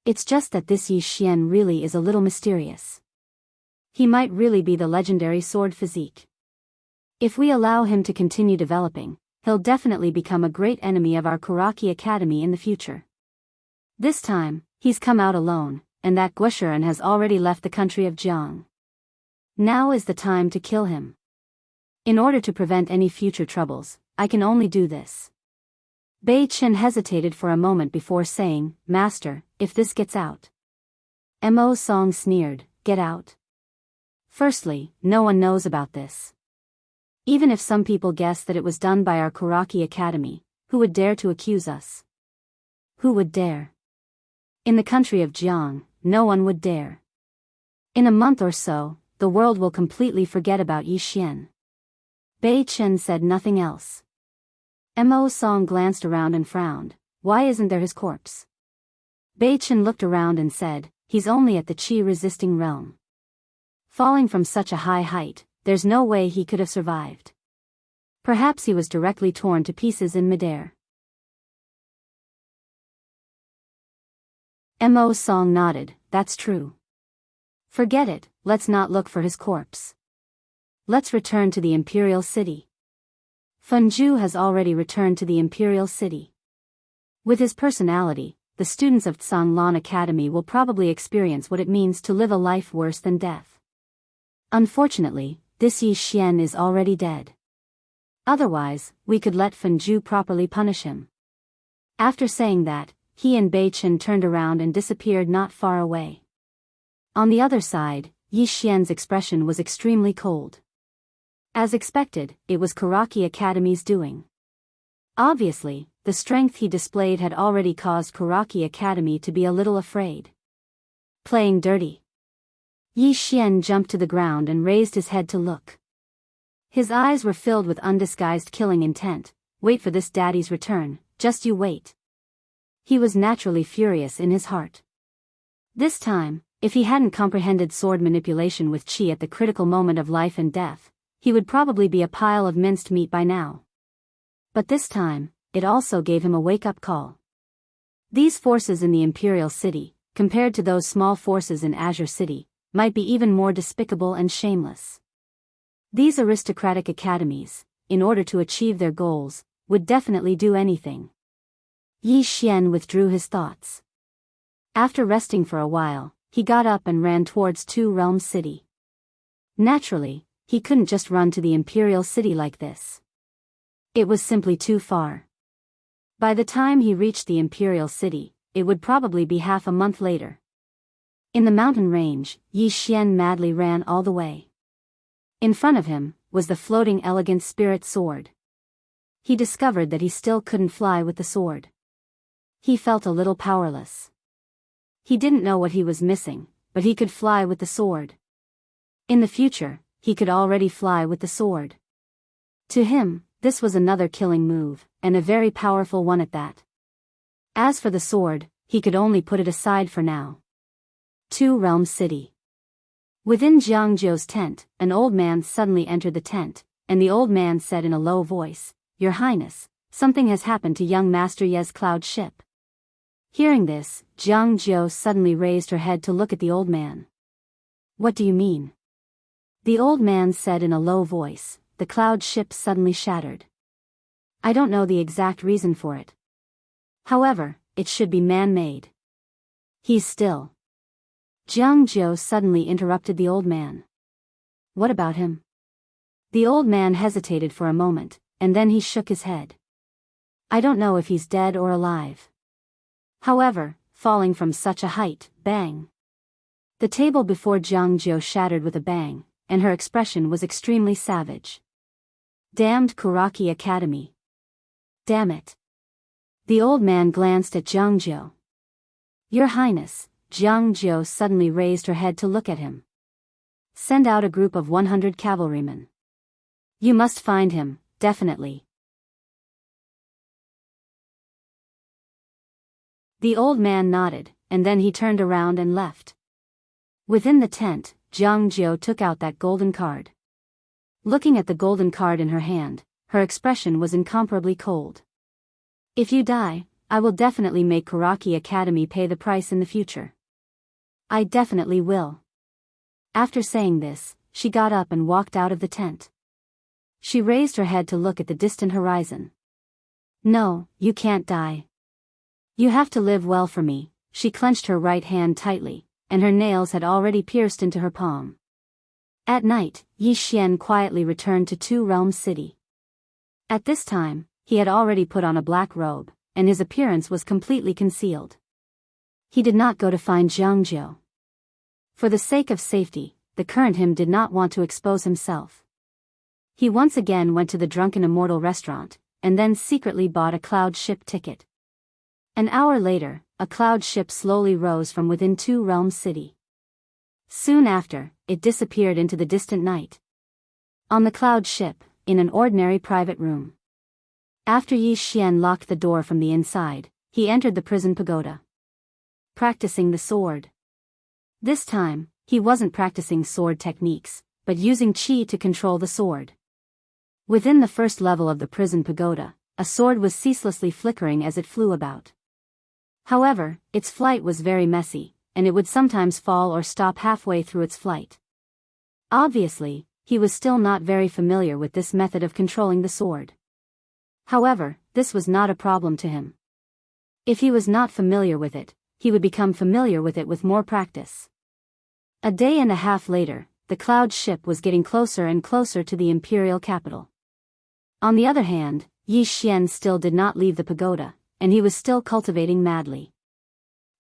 It's just that this Yi Xian really is a little mysterious. He might really be the legendary sword physique. If we allow him to continue developing, he'll definitely become a great enemy of our Kuraki Academy in the future. This time, he's come out alone, and that Guishuren has already left the country of Jianghu. Now is the time to kill him. In order to prevent any future troubles, I can only do this." Bei Chen hesitated for a moment before saying, "Master, if this gets out." Mo Song sneered, "Get out? Firstly, no one knows about this. Even if some people guess that it was done by our Kuraki Academy, who would dare to accuse us? Who would dare? In the country of Jianghu, no one would dare. In a month or so, the world will completely forget about Yi Xian." Bei Chen said nothing else. Mo Song glanced around and frowned. "Why isn't there his corpse?" Bei Chen looked around and said, "He's only at the chi-resisting realm. Falling from such a high height, there's no way he could have survived. Perhaps he was directly torn to pieces in midair." Mo Song nodded, "That's true. Forget it, let's not look for his corpse. Let's return to the Imperial City." Fenju has already returned to the Imperial City. With his personality, the students of Tsanglan Academy will probably experience what it means to live a life worse than death. Unfortunately, this Yi Xian is already dead. Otherwise, we could let Fenju properly punish him. After saying that, he and Bei Chen turned around and disappeared not far away. On the other side, Yi Xian's expression was extremely cold. As expected, it was Kuraki Academy's doing. Obviously, the strength he displayed had already caused Kuraki Academy to be a little afraid. Playing dirty. Yi Xian jumped to the ground and raised his head to look. His eyes were filled with undisguised killing intent. "Wait for this daddy's return, just you wait." He was naturally furious in his heart. This time, if he hadn't comprehended sword manipulation with chi at the critical moment of life and death, he would probably be a pile of minced meat by now. But this time, it also gave him a wake-up call. These forces in the Imperial City, compared to those small forces in Azure City, might be even more despicable and shameless. These aristocratic academies, in order to achieve their goals, would definitely do anything. Yi Xian withdrew his thoughts. After resting for a while, he got up and ran towards Two Realms City. Naturally, he couldn't just run to the Imperial City like this. It was simply too far. By the time he reached the Imperial City, it would probably be half a month later. In the mountain range, Yi Xian madly ran all the way. In front of him was the floating elegant spirit sword. He discovered that he still couldn't fly with the sword. He felt a little powerless. He didn't know what he was missing, but he could fly with the sword. In the future, he could already fly with the sword. To him, this was another killing move, and a very powerful one at that. As for the sword, he could only put it aside for now. Two Realms City. Within Jianghu's tent, an old man suddenly entered the tent, and the old man said in a low voice, "Your Highness, something has happened to young Master Ye's cloud ship." Hearing this, Jianghu suddenly raised her head to look at the old man. "What do you mean?" The old man said in a low voice, "The cloud ship suddenly shattered. I don't know the exact reason for it. However, it should be man-made." "He's still." Jianghu suddenly interrupted the old man. "What about him?" The old man hesitated for a moment, and then he shook his head. "I don't know if he's dead or alive. However, falling from such a height, bang." The table before Jianghu shattered with a bang, and her expression was extremely savage. "Damned Kuraki Academy. Damn it." The old man glanced at Jianghu. "Your Highness," Jianghu suddenly raised her head to look at him. "Send out a group of 100 cavalrymen. You must find him, definitely." The old man nodded, and then he turned around and left. Within the tent, Jianghu took out that golden card. Looking at the golden card in her hand, her expression was incomparably cold. "If you die, I will definitely make Kuraki Academy pay the price in the future. I definitely will." After saying this, she got up and walked out of the tent. She raised her head to look at the distant horizon. "No, you can't die. You have to live well for me." She clenched her right hand tightly, and her nails had already pierced into her palm. At night, Yi Xian quietly returned to Two Realms City. At this time, he had already put on a black robe, and his appearance was completely concealed. He did not go to find Jianghu. For the sake of safety, the current him did not want to expose himself. He once again went to the drunken Immortal restaurant, and then secretly bought a cloud ship ticket. An hour later, a cloud ship slowly rose from within Two Realms City. Soon after, it disappeared into the distant night. On the cloud ship, in an ordinary private room. After Yi Xian locked the door from the inside, he entered the prison pagoda. Practicing the sword. This time, he wasn't practicing sword techniques, but using qi to control the sword. Within the first level of the prison pagoda, a sword was ceaselessly flickering as it flew about. However, its flight was very messy, and it would sometimes fall or stop halfway through its flight. Obviously, he was still not very familiar with this method of controlling the sword. However, this was not a problem to him. If he was not familiar with it, he would become familiar with it with more practice. A day and a half later, the cloud ship was getting closer and closer to the imperial capital. On the other hand, Yi Xian still did not leave the pagoda, and he was still cultivating madly.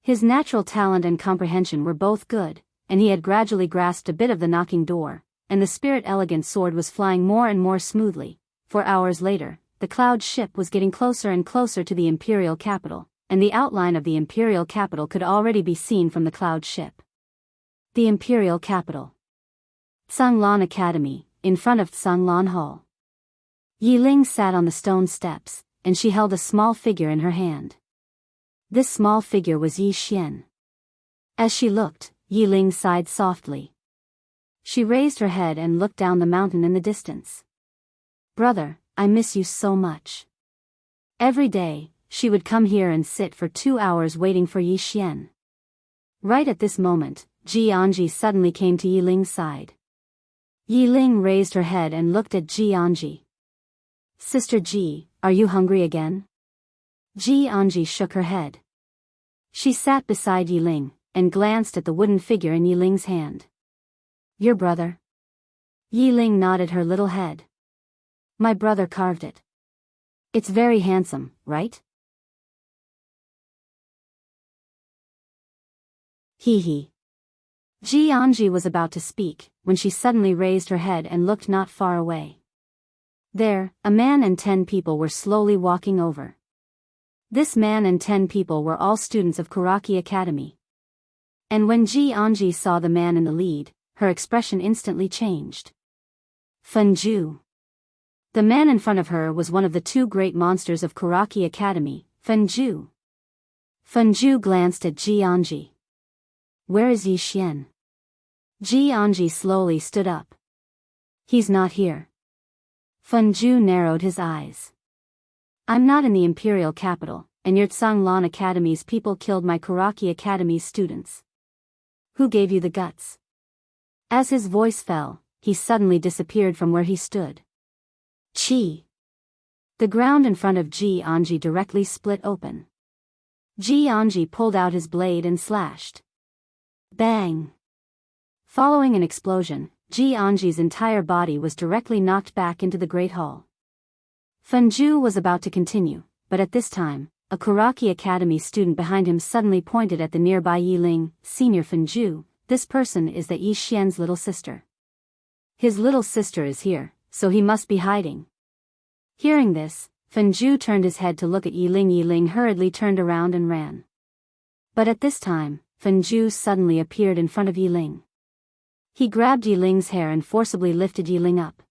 His natural talent and comprehension were both good, and he had gradually grasped a bit of the knocking door, and the spirit elegant sword was flying more and more smoothly. 4 hours later, the cloud ship was getting closer and closer to the imperial capital, and the outline of the imperial capital could already be seen from the cloud ship. The imperial capital. Tsanglan Academy, in front of Tsanglan Hall. Yi Ling sat on the stone steps, and she held a small figure in her hand. This small figure was Yi Xian. As she looked, Yi Ling sighed softly. She raised her head and looked down the mountain in the distance. "Brother, I miss you so much." Every day, she would come here and sit for 2 hours waiting for Yi Xian. Right at this moment, Jianghu suddenly came to Yi Ling's side. Yi Ling raised her head and looked at Jianghu. "Sister Ji, are you hungry again?" Jianghu shook her head. She sat beside Yiling, and glanced at the wooden figure in Yiling's hand. Your brother? Yiling nodded her little head. My brother carved it. It's very handsome, right? Hee hee. Jianghu was about to speak, when she suddenly raised her head and looked not far away. There, a man and 10 people were slowly walking over. This man and 10 people were all students of Kuraki Academy. And when Jianghu saw the man in the lead, her expression instantly changed. Fenju. The man in front of her was one of the 2 great monsters of Kuraki Academy, Fenju. Fenju glanced at Jianghu. Where is Yi Xian? Jianghu slowly stood up. He's not here. Fenju narrowed his eyes. I'm not in the imperial capital, and Yurtsang Lan Academy's people killed my Kuraki Academy's students. Who gave you the guts? As his voice fell, he suddenly disappeared from where he stood. Chi. The ground in front of Jianghu directly split open. Jianghu pulled out his blade and slashed. Bang! Following an explosion, Jianghu's entire body was directly knocked back into the Great Hall. Fenju was about to continue, but at this time, a Kuraki Academy student behind him suddenly pointed at the nearby Yiling. Senior Fenju, this person is the Yi Xian's little sister. His little sister is here, so he must be hiding. Hearing this, Fenju turned his head to look at Yiling. Yiling hurriedly turned around and ran. But at this time, Fenju suddenly appeared in front of Yiling. He grabbed Yiling's hair and forcibly lifted Yiling up.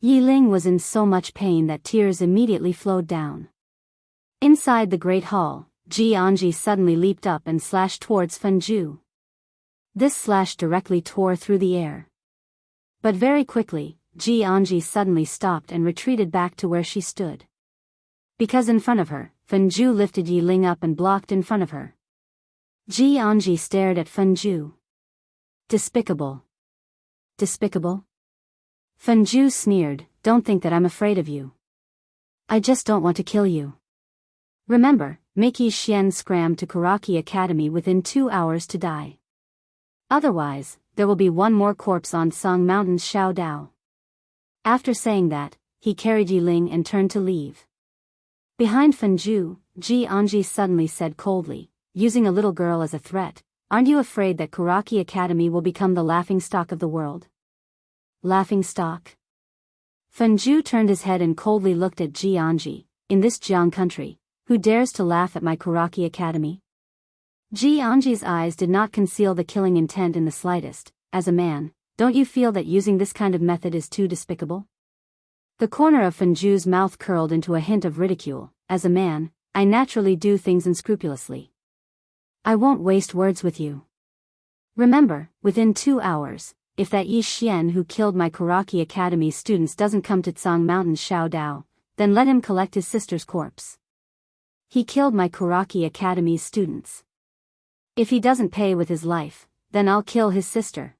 Yiling was in so much pain that tears immediately flowed down. Inside the Great Hall, Jianghu suddenly leaped up and slashed towards Fenju. This slash directly tore through the air. But very quickly, Jianghu suddenly stopped and retreated back to where she stood. Because in front of her, Fenju lifted Yiling up and blocked in front of her. Jianghu stared at Fenju. Despicable. Despicable? Fenju sneered, don't think that I'm afraid of you. I just don't want to kill you. Remember, make Yi Xian scram to Kuraki Academy within 2 hours to die. Otherwise, there will be one more corpse on Song Mountain's Xiao Dao. After saying that, he carried Yiling and turned to leave. Behind Fenju, Jianghu suddenly said coldly, using a little girl as a threat, aren't you afraid that Kuraki Academy will become the laughingstock of the world? Laughingstock? Fenju turned his head and coldly looked at Jianghu. In this Jiang country, who dares to laugh at my Kuraki Academy? Jianghu's eyes did not conceal the killing intent in the slightest. As a man, don't you feel that using this kind of method is too despicable? The corner of Fenju's mouth curled into a hint of ridicule. As a man, I naturally do things unscrupulously. I won't waste words with you. Remember, within 2 hours, if that Yi Xian who killed my Kuraki Academy students doesn't come to Tsang Mountain's Xiao Dao, then let him collect his sister's corpse. He killed my Kuraki Academy's students. If he doesn't pay with his life, then I'll kill his sister.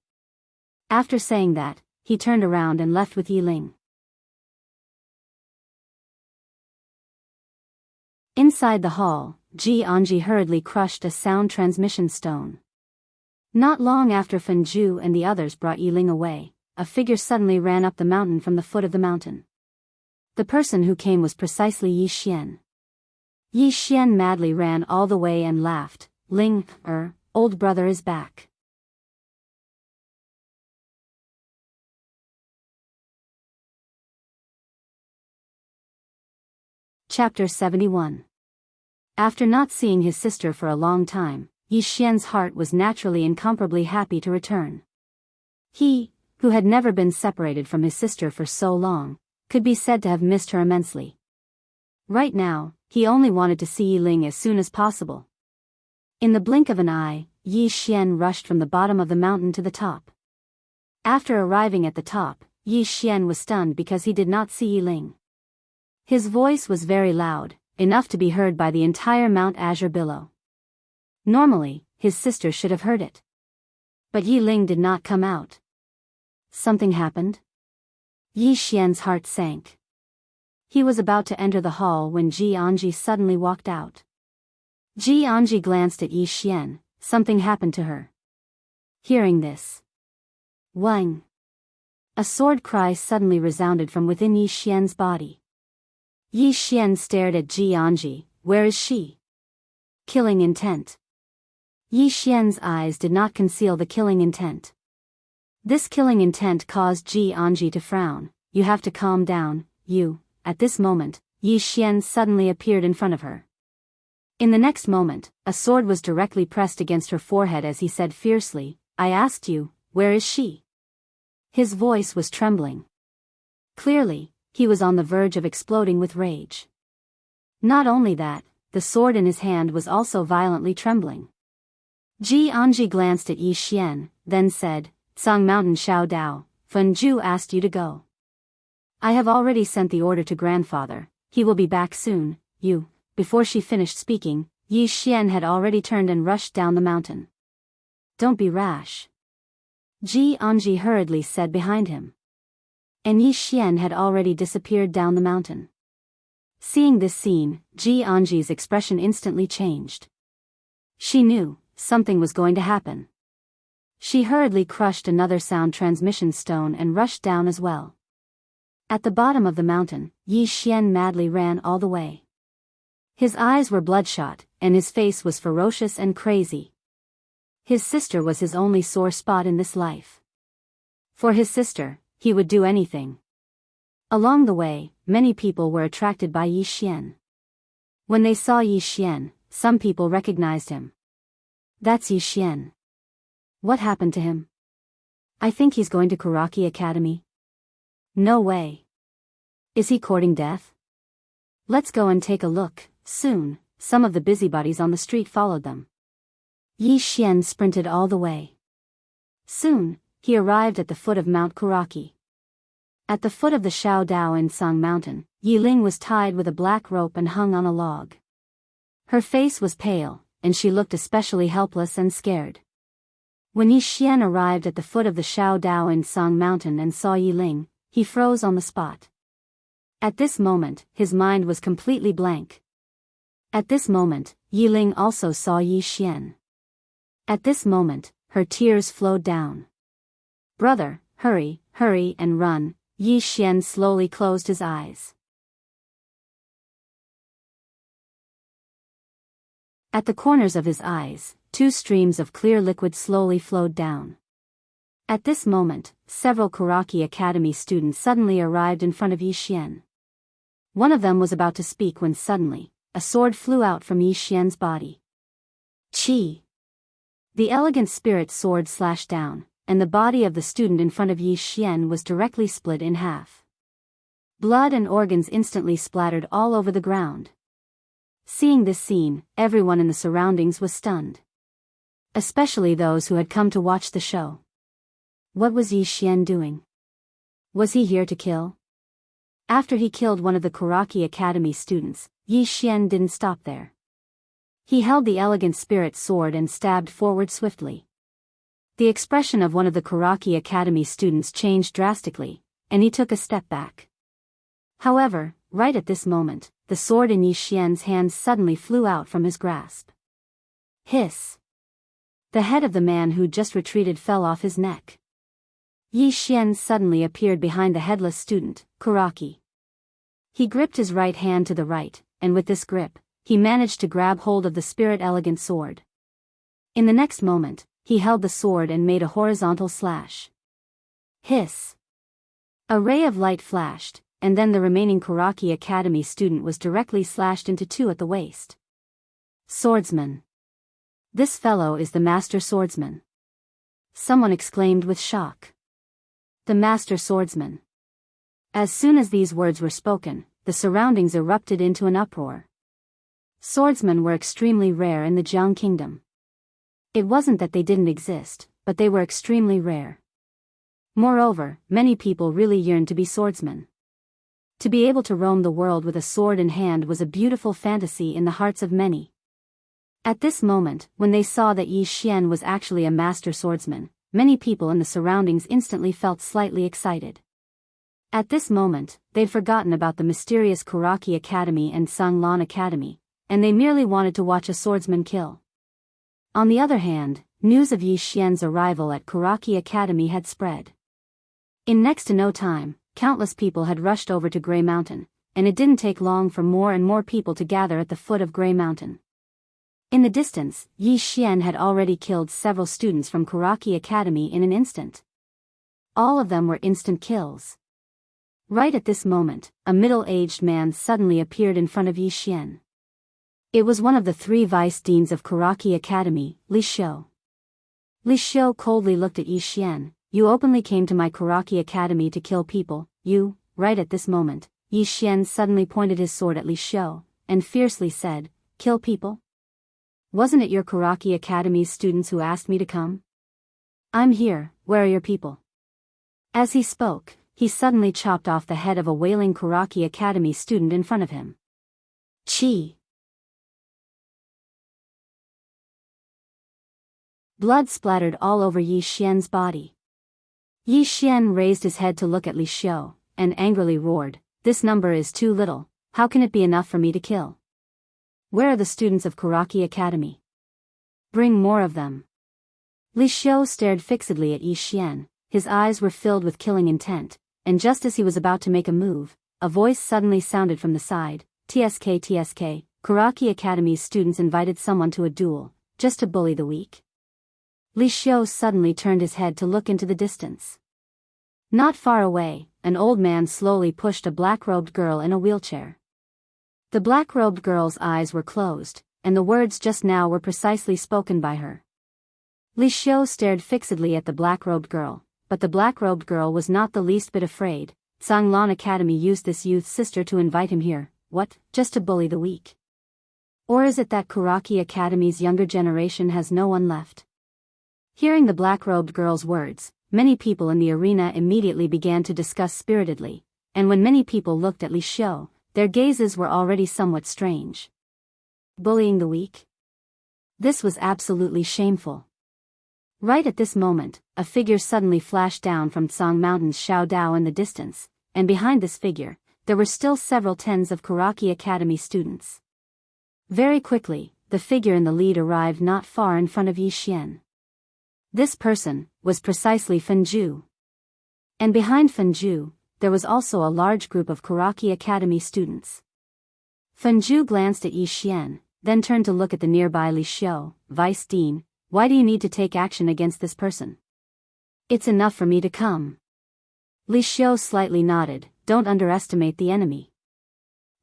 After saying that, he turned around and left with Yiling. Inside the hall, Jianghu hurriedly crushed a sound transmission stone. Not long after Fenju and the others brought Yiling away, a figure suddenly ran up the mountain from the foot of the mountain. The person who came was precisely Yi Xian. Yi Xian madly ran all the way and laughed, Ling, old brother is back. Chapter 71. After not seeing his sister for a long time, Yi Xian's heart was naturally incomparably happy to return. He, who had never been separated from his sister for so long, could be said to have missed her immensely. Right now, he only wanted to see Yiling as soon as possible. In the blink of an eye, Yi Xian rushed from the bottom of the mountain to the top. After arriving at the top, Yi Xian was stunned because he did not see Yiling. His voice was very loud, enough to be heard by the entire Mount Azure below. Normally, his sister should have heard it. But Yiling did not come out. Something happened? Yi Xian's heart sank. He was about to enter the hall when Jianghu suddenly walked out. Jianghu glanced at Yi Xian. Something happened to her. Hearing this, Wang! A sword cry suddenly resounded from within Yi Xian's body. Yi Xian stared at Jianghu. Where is she? Killing intent. Yi Xian's eyes did not conceal the killing intent. This killing intent caused Jianghu to frown. You have to calm down, you. At this moment, Yi Xian suddenly appeared in front of her. In the next moment, a sword was directly pressed against her forehead as he said fiercely, I asked you, where is she? His voice was trembling. Clearly, he was on the verge of exploding with rage. Not only that, the sword in his hand was also violently trembling. Jianghu glanced at Yi Xian, then said, Song Mountain Xiao Dao, Fen Zhu asked you to go. I have already sent the order to grandfather, he will be back soon, you. Before she finished speaking, Yi Xian had already turned and rushed down the mountain. Don't be rash. Jianghu hurriedly said behind him. And Yi Xian had already disappeared down the mountain. Seeing this scene, Jianghu's expression instantly changed. She knew something was going to happen. She hurriedly crushed another sound transmission stone and rushed down as well. At the bottom of the mountain, Yi Xian madly ran all the way. His eyes were bloodshot, and his face was ferocious and crazy. His sister was his only sore spot in this life. For his sister, he would do anything. Along the way, many people were attracted by Yi Xian. When they saw Yi Xian, some people recognized him. That's Yi Xian. What happened to him? I think he's going to Karaki Academy. No way. Is he courting death? Let's go and take a look. Soon, some of the busybodies on the street followed them. Yi Xian sprinted all the way. Soon, he arrived at the foot of Mount Karaki. At the foot of the Xiao Dao in Song Mountain, Yi Ling was tied with a black rope and hung on a log. Her face was pale, and she looked especially helpless and scared. When Yi Xian arrived at the foot of the Xiao Dao in Song Mountain and saw Yi Ling, he froze on the spot. At this moment, his mind was completely blank. At this moment, Yi Ling also saw Yi Xian. At this moment, her tears flowed down. Brother, hurry, hurry and run. Yi Xian slowly closed his eyes. At the corners of his eyes, 2 streams of clear liquid slowly flowed down. At this moment, several Karaki Academy students suddenly arrived in front of Yi Xian. One of them was about to speak when suddenly, a sword flew out from Yi Xian's body. Chi! The elegant spirit sword slashed down, and the body of the student in front of Yi Xian was directly split in half. Blood and organs instantly splattered all over the ground. Seeing this scene, everyone in the surroundings was stunned. Especially those who had come to watch the show. What was Yi Xian doing? Was he here to kill? After he killed one of the Karaki Academy students, Yi Xian didn't stop there. He held the elegant spirit sword and stabbed forward swiftly. The expression of one of the Karaki Academy students changed drastically, and he took a step back. However, right at this moment, the sword in Yi Xian's hand suddenly flew out from his grasp. Hiss! The head of the man who just retreated fell off his neck. Yi Xian suddenly appeared behind the headless student, Karaki. He gripped his right hand to the right, and with this grip, he managed to grab hold of the spirit elegant sword. In the next moment, he held the sword and made a horizontal slash. Hiss! A ray of light flashed, and then the remaining Karaki Academy student was directly slashed into 2 at the waist. Swordsman! This fellow is the master swordsman. Someone exclaimed with shock. The master swordsman. As soon as these words were spoken, the surroundings erupted into an uproar. Swordsmen were extremely rare in the Jianghu kingdom. It wasn't that they didn't exist, but they were extremely rare. Moreover, many people really yearned to be swordsmen. To be able to roam the world with a sword in hand was a beautiful fantasy in the hearts of many. At this moment, when they saw that Yi Xian was actually a master swordsman, many people in the surroundings instantly felt slightly excited. At this moment, they'd forgotten about the mysterious Kuraki Academy and Sanglan Academy, and they merely wanted to watch a swordsman kill. On the other hand, news of Yi Xian's arrival at Kuraki Academy had spread. In next to no time, countless people had rushed over to Grey Mountain, and it didn't take long for more and more people to gather at the foot of Grey Mountain. In the distance, Yi Xian had already killed several students from Kuraki Academy in an instant. All of them were instant kills. Right at this moment, a middle-aged man suddenly appeared in front of Yi Xian. It was one of the 3 vice deans of Kuraki Academy, Li Xiu. Li Xiu coldly looked at Yi Xian. You openly came to my Kuraki Academy to kill people, you. Right at this moment, Yi Xian suddenly pointed his sword at Li Xiu, and fiercely said, kill people? Wasn't it your Kuraki Academy's students who asked me to come? I'm here, where are your people? As he spoke, he suddenly chopped off the head of a wailing Kuraki Academy student in front of him. Chi! Blood splattered all over Yi Xian's body. Yi Xian raised his head to look at Li Xiu, and angrily roared, this number is too little, how can it be enough for me to kill? Where are the students of Kuraki Academy? Bring more of them. Li Xiu stared fixedly at Yi Xian, his eyes were filled with killing intent, and just as he was about to make a move, a voice suddenly sounded from the side, TSK, Kuraki Academy's students invited someone to a duel, just to bully the weak. Li Xiu suddenly turned his head to look into the distance. Not far away, an old man slowly pushed a black-robed girl in a wheelchair. The black-robed girl's eyes were closed, and the words just now were precisely spoken by her. Li Xiu stared fixedly at the black-robed girl, but the black-robed girl was not the least bit afraid. Sanglan Academy used this youth's sister to invite him here, what, just to bully the weak? Or is it that Kuraki Academy's younger generation has no one left? Hearing the black-robed girl's words, many people in the arena immediately began to discuss spiritedly, and when many people looked at Li Xiu, their gazes were already somewhat strange. Bullying the weak? This was absolutely shameful. Right at this moment, a figure suddenly flashed down from Tsang Mountain's Xiaodao in the distance, and behind this figure, there were still several tens of Kuraki Academy students. Very quickly, the figure in the lead arrived not far in front of Yi Xian. This person was precisely Fenju. And behind Fenju, there was also a large group of Kuraki Academy students. Fenju glanced at Yi Xian, then turned to look at the nearby Li Xiu, Vice Dean. Why do you need to take action against this person? It's enough for me to come. Li Xiu slightly nodded, don't underestimate the enemy.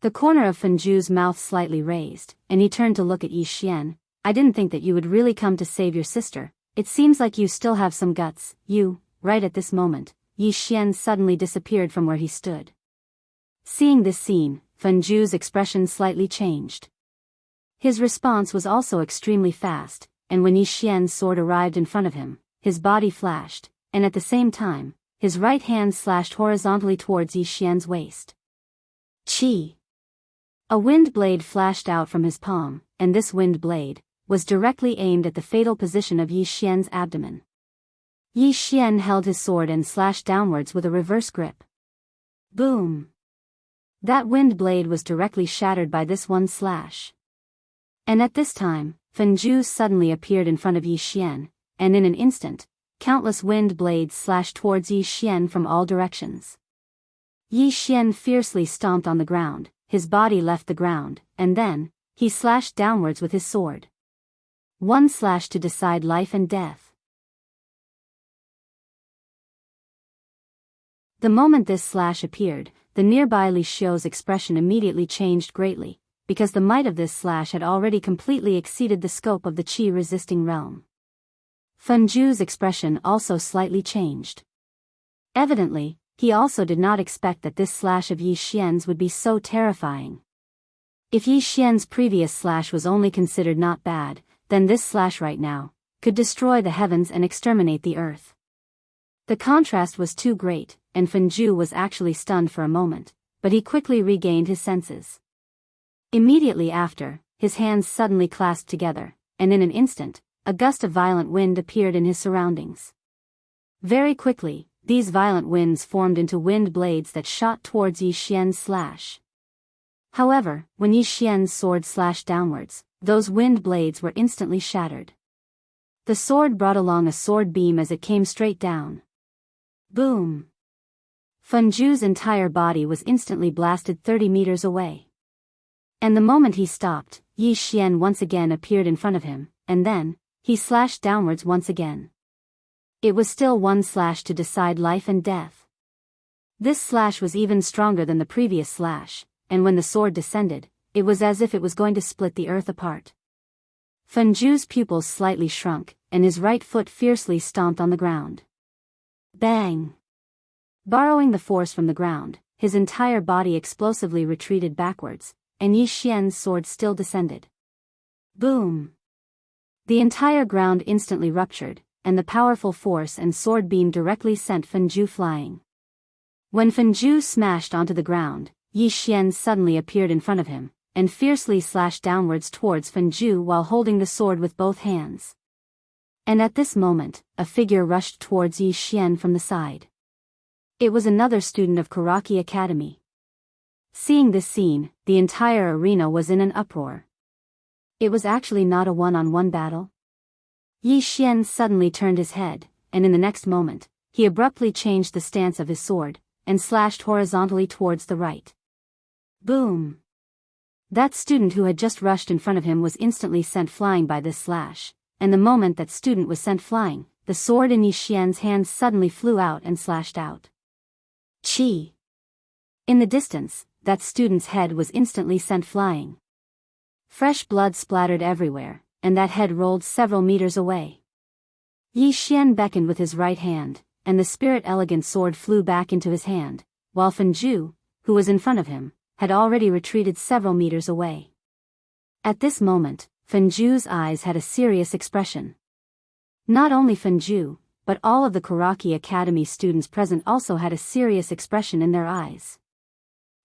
The corner of Fenju's mouth slightly raised, and he turned to look at Yi Xian. I didn't think that you would really come to save your sister. It seems like you still have some guts, you. Right at this moment, Yi Xian suddenly disappeared from where he stood. Seeing this scene, Fenju's expression slightly changed. His response was also extremely fast, and when Yi Xian's sword arrived in front of him, his body flashed, and at the same time, his right hand slashed horizontally towards Yi Xian's waist. Chi! A wind blade flashed out from his palm, and this wind blade was directly aimed at the fatal position of Yi Xian's abdomen. Yi Xian held his sword and slashed downwards with a reverse grip. Boom! That wind blade was directly shattered by this one slash. And at this time, Fenju suddenly appeared in front of Yi Xian, and in an instant, countless wind blades slashed towards Yi Xian from all directions. Yi Xian fiercely stomped on the ground, his body left the ground, and then, he slashed downwards with his sword. One slash to decide life and death. The moment this slash appeared, the nearby Li Xiu's expression immediately changed greatly, because the might of this slash had already completely exceeded the scope of the qi-resisting realm. Fenju's expression also slightly changed. Evidently, he also did not expect that this slash of Yi Xian's would be so terrifying. If Yi Xian's previous slash was only considered not bad, then this slash right now could destroy the heavens and exterminate the earth. The contrast was too great, and Fenju was actually stunned for a moment, but he quickly regained his senses. Immediately after, his hands suddenly clasped together, and in an instant, a gust of violent wind appeared in his surroundings. Very quickly, these violent winds formed into wind blades that shot towards Yi Xian's slash. However, when Yi Xian's sword slashed downwards, those wind blades were instantly shattered. The sword brought along a sword beam as it came straight down. Boom! Fenju's entire body was instantly blasted 30 meters away. And the moment he stopped, Yi Xian once again appeared in front of him, and then, he slashed downwards once again. It was still one slash to decide life and death. This slash was even stronger than the previous slash, and when the sword descended, it was as if it was going to split the earth apart. Fenju's pupils slightly shrunk, and his right foot fiercely stomped on the ground. Bang! Borrowing the force from the ground, his entire body explosively retreated backwards, and Yi Xian's sword still descended. Boom! The entire ground instantly ruptured, and the powerful force and sword beam directly sent Fenju flying. When Fenju smashed onto the ground, Yi Xian suddenly appeared in front of him, and fiercely slashed downwards towards Fenju while holding the sword with both hands. And at this moment, a figure rushed towards Yi Xian from the side. It was another student of Karaki Academy. Seeing this scene, the entire arena was in an uproar. It was actually not a one-on-one battle. Yi Xian suddenly turned his head, and in the next moment, he abruptly changed the stance of his sword, and slashed horizontally towards the right. Boom! That student who had just rushed in front of him was instantly sent flying by this slash, and the moment that student was sent flying, the sword in Yi Xian's hand suddenly flew out and slashed out. Chi! In the distance, that student's head was instantly sent flying. Fresh blood splattered everywhere, and that head rolled several meters away. Yi Xian beckoned with his right hand, and the spirit-elegant sword flew back into his hand, while Fenju, who was in front of him, had already retreated several meters away. At this moment, Fenju's eyes had a serious expression. Not only Fenju, but all of the Karaki Academy students present also had a serious expression in their eyes.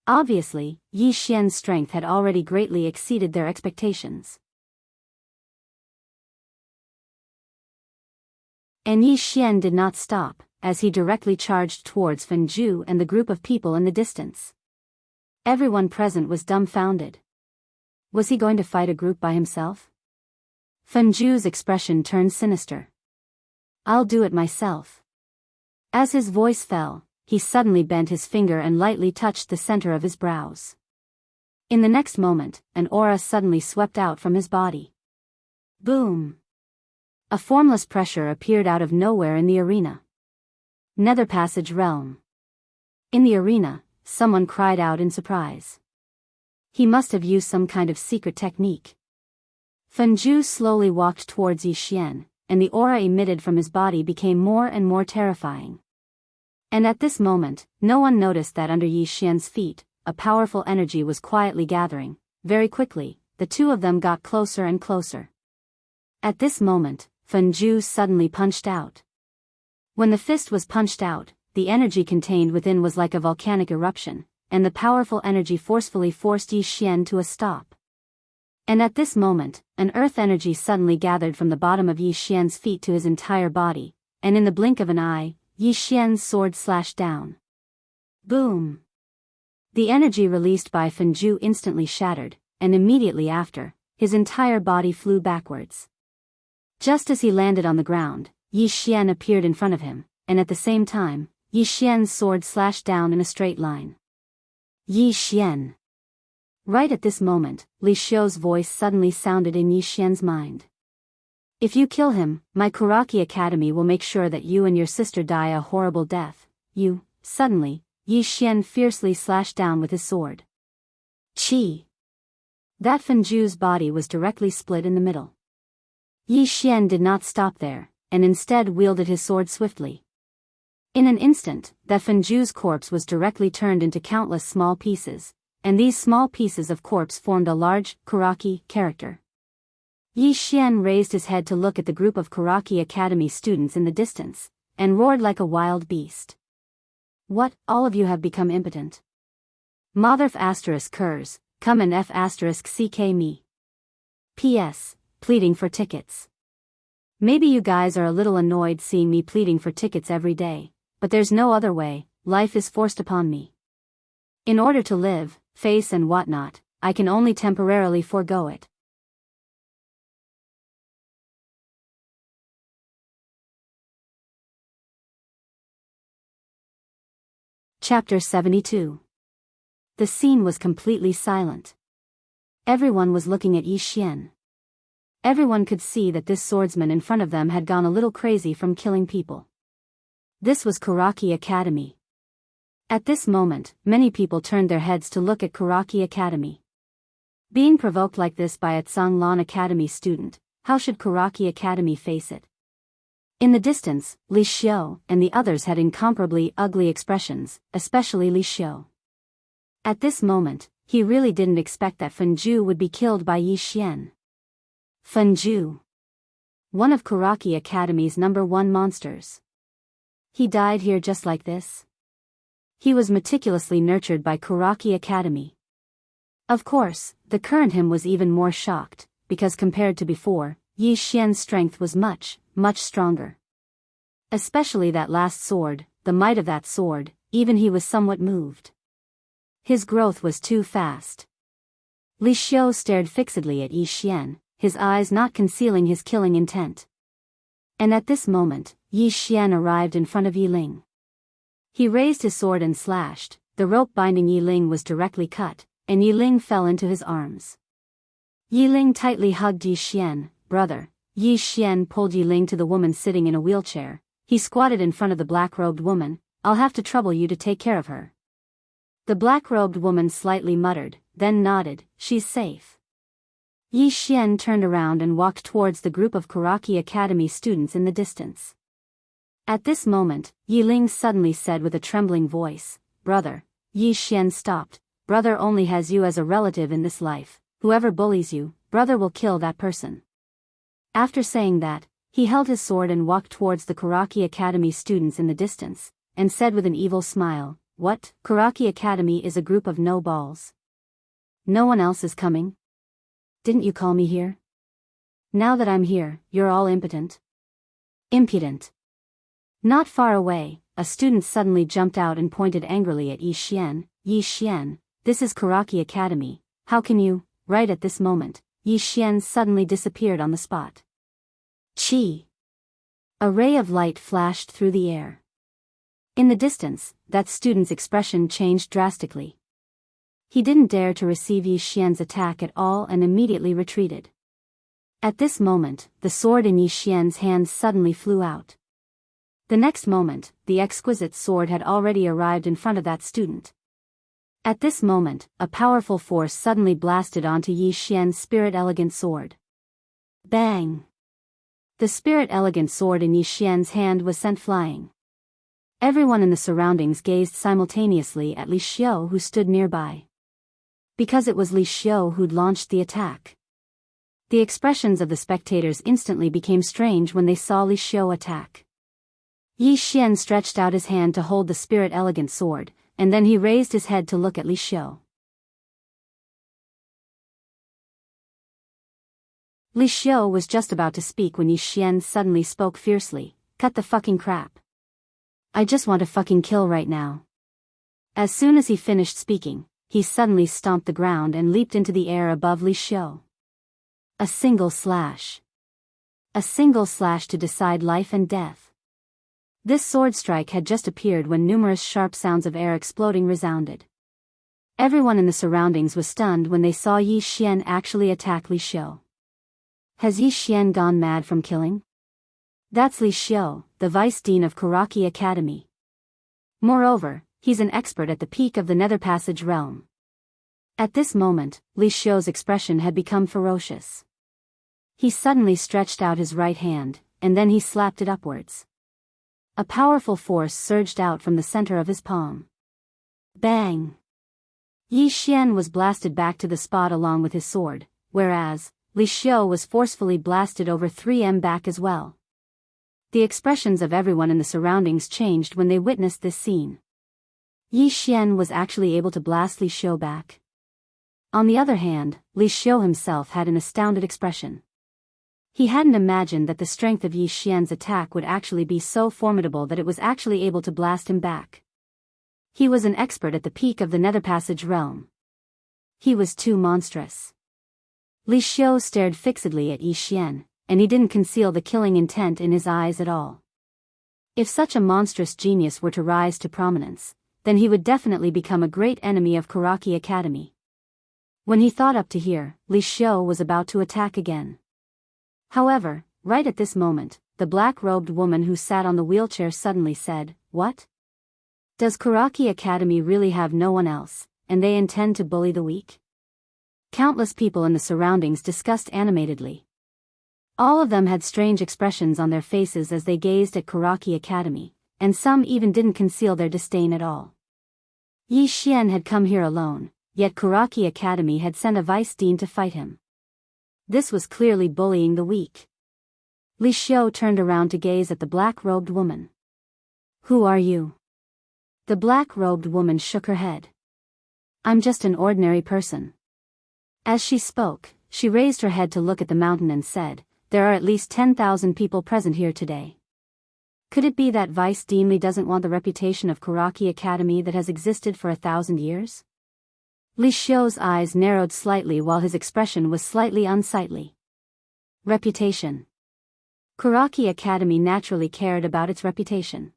Obviously, Yi Xian's strength had already greatly exceeded their expectations. And Yi Xian did not stop, as he directly charged towards Fenju and the group of people in the distance. Everyone present was dumbfounded. Was he going to fight a group by himself? Fenju's expression turned sinister. I'll do it myself. As his voice fell, he suddenly bent his finger and lightly touched the center of his brows. In the next moment, an aura suddenly swept out from his body. Boom! A formless pressure appeared out of nowhere in the arena. Nether Passage Realm. In the arena, someone cried out in surprise. He must have used some kind of secret technique. Fenju slowly walked towards Yi Xian, and the aura emitted from his body became more and more terrifying. And at this moment, no one noticed that under Yi Xian's feet, a powerful energy was quietly gathering. Very quickly, the two of them got closer and closer. At this moment, Fenju suddenly punched out. When the fist was punched out, the energy contained within was like a volcanic eruption, and the powerful energy forcefully forced Yi Xian to a stop. And at this moment, an earth energy suddenly gathered from the bottom of Yi Xian's feet to his entire body, and in the blink of an eye, Yi Xian's sword slashed down. Boom! The energy released by Fenju instantly shattered, and immediately after, his entire body flew backwards. Just as he landed on the ground, Yi Xian appeared in front of him, and at the same time, Yi Xian's sword slashed down in a straight line. Yi Xian! Right at this moment, Li Xiu's voice suddenly sounded in Yi Xian's mind. If you kill him, my Karaki Academy will make sure that you and your sister die a horrible death. Suddenly, Yi Xian fiercely slashed down with his sword. Chi! That Fenju's body was directly split in the middle. Yi Xian did not stop there, and instead wielded his sword swiftly. In an instant, that Fenju's corpse was directly turned into countless small pieces, and these small pieces of corpse formed a large, Karaki, character. Yi Xian raised his head to look at the group of Karaki Academy students in the distance, and roared like a wild beast. What, all of you have become impotent? Motherf asterisk curs, come and f asterisk ck me. P.S. Pleading for tickets. Maybe you guys are a little annoyed seeing me pleading for tickets every day, but there's no other way, life is forced upon me. In order to live, face and whatnot, I can only temporarily forego it. Chapter 72. The scene was completely silent. Everyone was looking at Yi Xian. Everyone could see that this swordsman in front of them had gone a little crazy from killing people. This was Karaki Academy. At this moment, many people turned their heads to look at Karaki Academy. Being provoked like this by a Tsanglan Academy student, how should Karaki Academy face it? In the distance, Li Xiu and the others had incomparably ugly expressions, especially Li Xiu. At this moment, he really didn't expect that Fenju would be killed by Yi Xian. Fenju, one of Karaki Academy's #1 monsters. He died here just like this. He was meticulously nurtured by Karaki Academy. Of course, the current him was even more shocked, because compared to before, Yi Xian's strength was much, much stronger. Especially that last sword, the might of that sword, even he was somewhat moved. His growth was too fast. Li Xiu stared fixedly at Yi Xian, his eyes not concealing his killing intent. And at this moment, Yi Xian arrived in front of Yi Ling. He raised his sword and slashed, the rope binding Yi Ling was directly cut, and Yi Ling fell into his arms. Yi Ling tightly hugged Yi Xian. Brother. Yi Xian pulled Yi Ling to the woman sitting in a wheelchair. He squatted in front of the black-robed woman. I'll have to trouble you to take care of her. The black-robed woman slightly muttered, then nodded, she's safe. Yi Xian turned around and walked towards the group of Karaki Academy students in the distance. At this moment, Yi Ling suddenly said with a trembling voice, Brother. Yi Xian stopped. Brother only has you as a relative in this life. Whoever bullies you, brother will kill that person. After saying that, he held his sword and walked towards the Karaki Academy students in the distance, and said with an evil smile, What? Karaki Academy is a group of no-balls. No one else is coming? Didn't you call me here? Now that I'm here, you're all impotent. Impudent. Not far away, a student suddenly jumped out and pointed angrily at Yi Xian. Yi Xian, this is Karaki Academy, how can you? Right at this moment, Yi Xian suddenly disappeared on the spot. Chi! A ray of light flashed through the air. In the distance, that student's expression changed drastically. He didn't dare to receive Yi Xian's attack at all and immediately retreated. At this moment, the sword in Yi Xian's hand suddenly flew out. The next moment, the exquisite sword had already arrived in front of that student. At this moment, a powerful force suddenly blasted onto Yi Xian's spirit elegant sword. Bang! The spirit elegant sword in Yi Xian's hand was sent flying. Everyone in the surroundings gazed simultaneously at Li Xiu who stood nearby. Because it was Li Xiu who'd launched the attack. The expressions of the spectators instantly became strange when they saw Li Xiu attack. Yi Xian stretched out his hand to hold the spirit elegant sword, and then he raised his head to look at Li Xiu. Li Xiu was just about to speak when Yi Xian suddenly spoke fiercely, Cut the fucking crap. I just want to fucking kill right now. As soon as he finished speaking, he suddenly stomped the ground and leaped into the air above Li Xiu. A single slash. A single slash to decide life and death. This sword strike had just appeared when numerous sharp sounds of air exploding resounded. Everyone in the surroundings was stunned when they saw Yi Xian actually attack Li Xiu. Has Yi Xian gone mad from killing? That's Li Xiu, the vice dean of Karaki Academy. Moreover, he's an expert at the peak of the Nether Passage realm. At this moment, Li Xiu's expression had become ferocious. He suddenly stretched out his right hand, and then he slapped it upwards. A powerful force surged out from the center of his palm. Bang! Yi Xian was blasted back to the spot along with his sword, whereas Li Xiu was forcefully blasted over 3m back as well. The expressions of everyone in the surroundings changed when they witnessed this scene. Yi Xian was actually able to blast Li Xiu back. On the other hand, Li Xiu himself had an astounded expression. He hadn't imagined that the strength of Yi Xian's attack would actually be so formidable that it was actually able to blast him back. He was an expert at the peak of the Nether Passage realm. He was too monstrous. Li Xiu stared fixedly at Yi Xian, and he didn't conceal the killing intent in his eyes at all. If such a monstrous genius were to rise to prominence, then he would definitely become a great enemy of Karaki Academy. When he thought up to here, Li Xiu was about to attack again. However, right at this moment, the black-robed woman who sat on the wheelchair suddenly said, "What? Does Karaki Academy really have no one else, and they intend to bully the weak?" Countless people in the surroundings discussed animatedly. All of them had strange expressions on their faces as they gazed at Karaki Academy, and some even didn't conceal their disdain at all. Yi Xian had come here alone, yet Karaki Academy had sent a vice dean to fight him. This was clearly bullying the weak. Li Xiu turned around to gaze at the black-robed woman. "Who are you?" The black-robed woman shook her head. "I'm just an ordinary person." As she spoke, she raised her head to look at the mountain and said, "There are at least 10,000 people present here today. Could it be that Vice Dean Li doesn't want the reputation of Karaki Academy that has existed for 1,000 years? Li Xiu's eyes narrowed slightly while his expression was slightly unsightly. Reputation. Karaki Academy naturally cared about its reputation.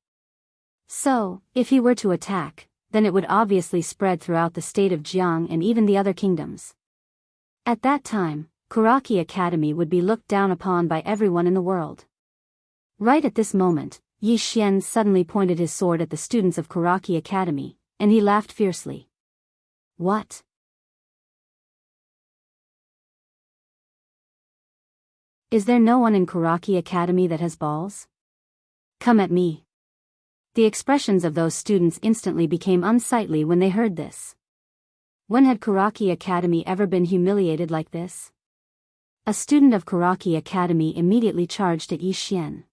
So, if he were to attack, then it would obviously spread throughout the state of Jianghu and even the other kingdoms. At that time, Karaki Academy would be looked down upon by everyone in the world. Right at this moment, Yi Xian suddenly pointed his sword at the students of Karaki Academy, and he laughed fiercely. "What? Is there no one in Karaki Academy that has balls? Come at me." The expressions of those students instantly became unsightly when they heard this. When had Karaki Academy ever been humiliated like this? A student of Karaki Academy immediately charged at Yi Xian.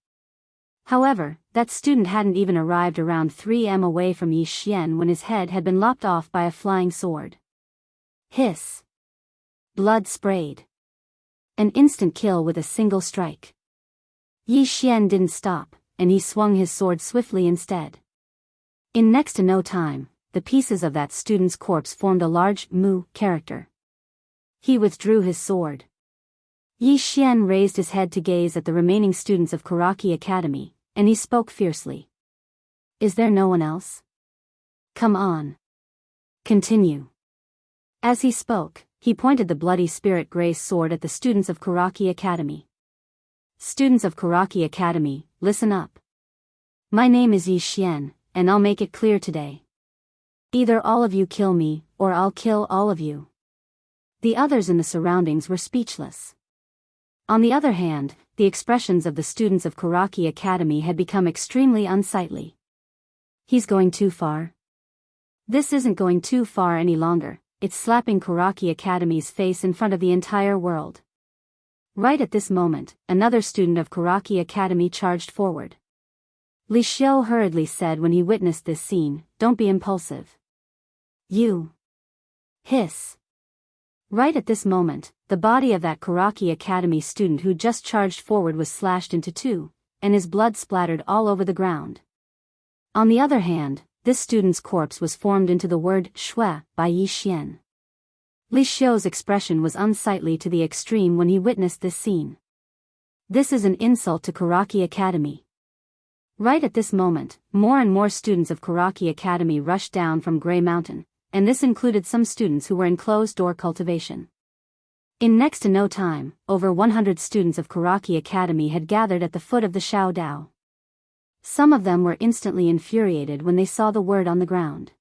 However, that student hadn't even arrived around 3 m away from Yi Xian when his head had been lopped off by a flying sword. Hiss. Blood sprayed. An instant kill with a single strike. Yi Xian didn't stop, and he swung his sword swiftly instead. In next to no time, the pieces of that student's corpse formed a large Mu character. He withdrew his sword. Yi Xian raised his head to gaze at the remaining students of Karaki Academy, and he spoke fiercely. "Is there no one else? Come on. Continue." As he spoke, he pointed the bloody spirit gray sword at the students of Karaki Academy. "Students of Karaki Academy, listen up. My name is Yi Xian, and I'll make it clear today. Either all of you kill me, or I'll kill all of you." The others in the surroundings were speechless. On the other hand, the expressions of the students of Karaki Academy had become extremely unsightly. "He's going too far. This isn't going too far any longer, it's slapping Karaki Academy's face in front of the entire world." Right at this moment, another student of Karaki Academy charged forward. Li Xiu hurriedly said when he witnessed this scene, "Don't be impulsive. You." Hiss. Right at this moment, the body of that Karaki Academy student who just charged forward was slashed into two, and his blood splattered all over the ground. On the other hand, this student's corpse was formed into the word shui by Yi Xian. Li Xiu's expression was unsightly to the extreme when he witnessed this scene. This is an insult to Karaki Academy. Right at this moment, more and more students of Karaki Academy rushed down from Grey Mountain, and this included some students who were in closed-door cultivation. In next to no time, over 100 students of Karaki Academy had gathered at the foot of the Shao Dao. Some of them were instantly infuriated when they saw the word on the ground.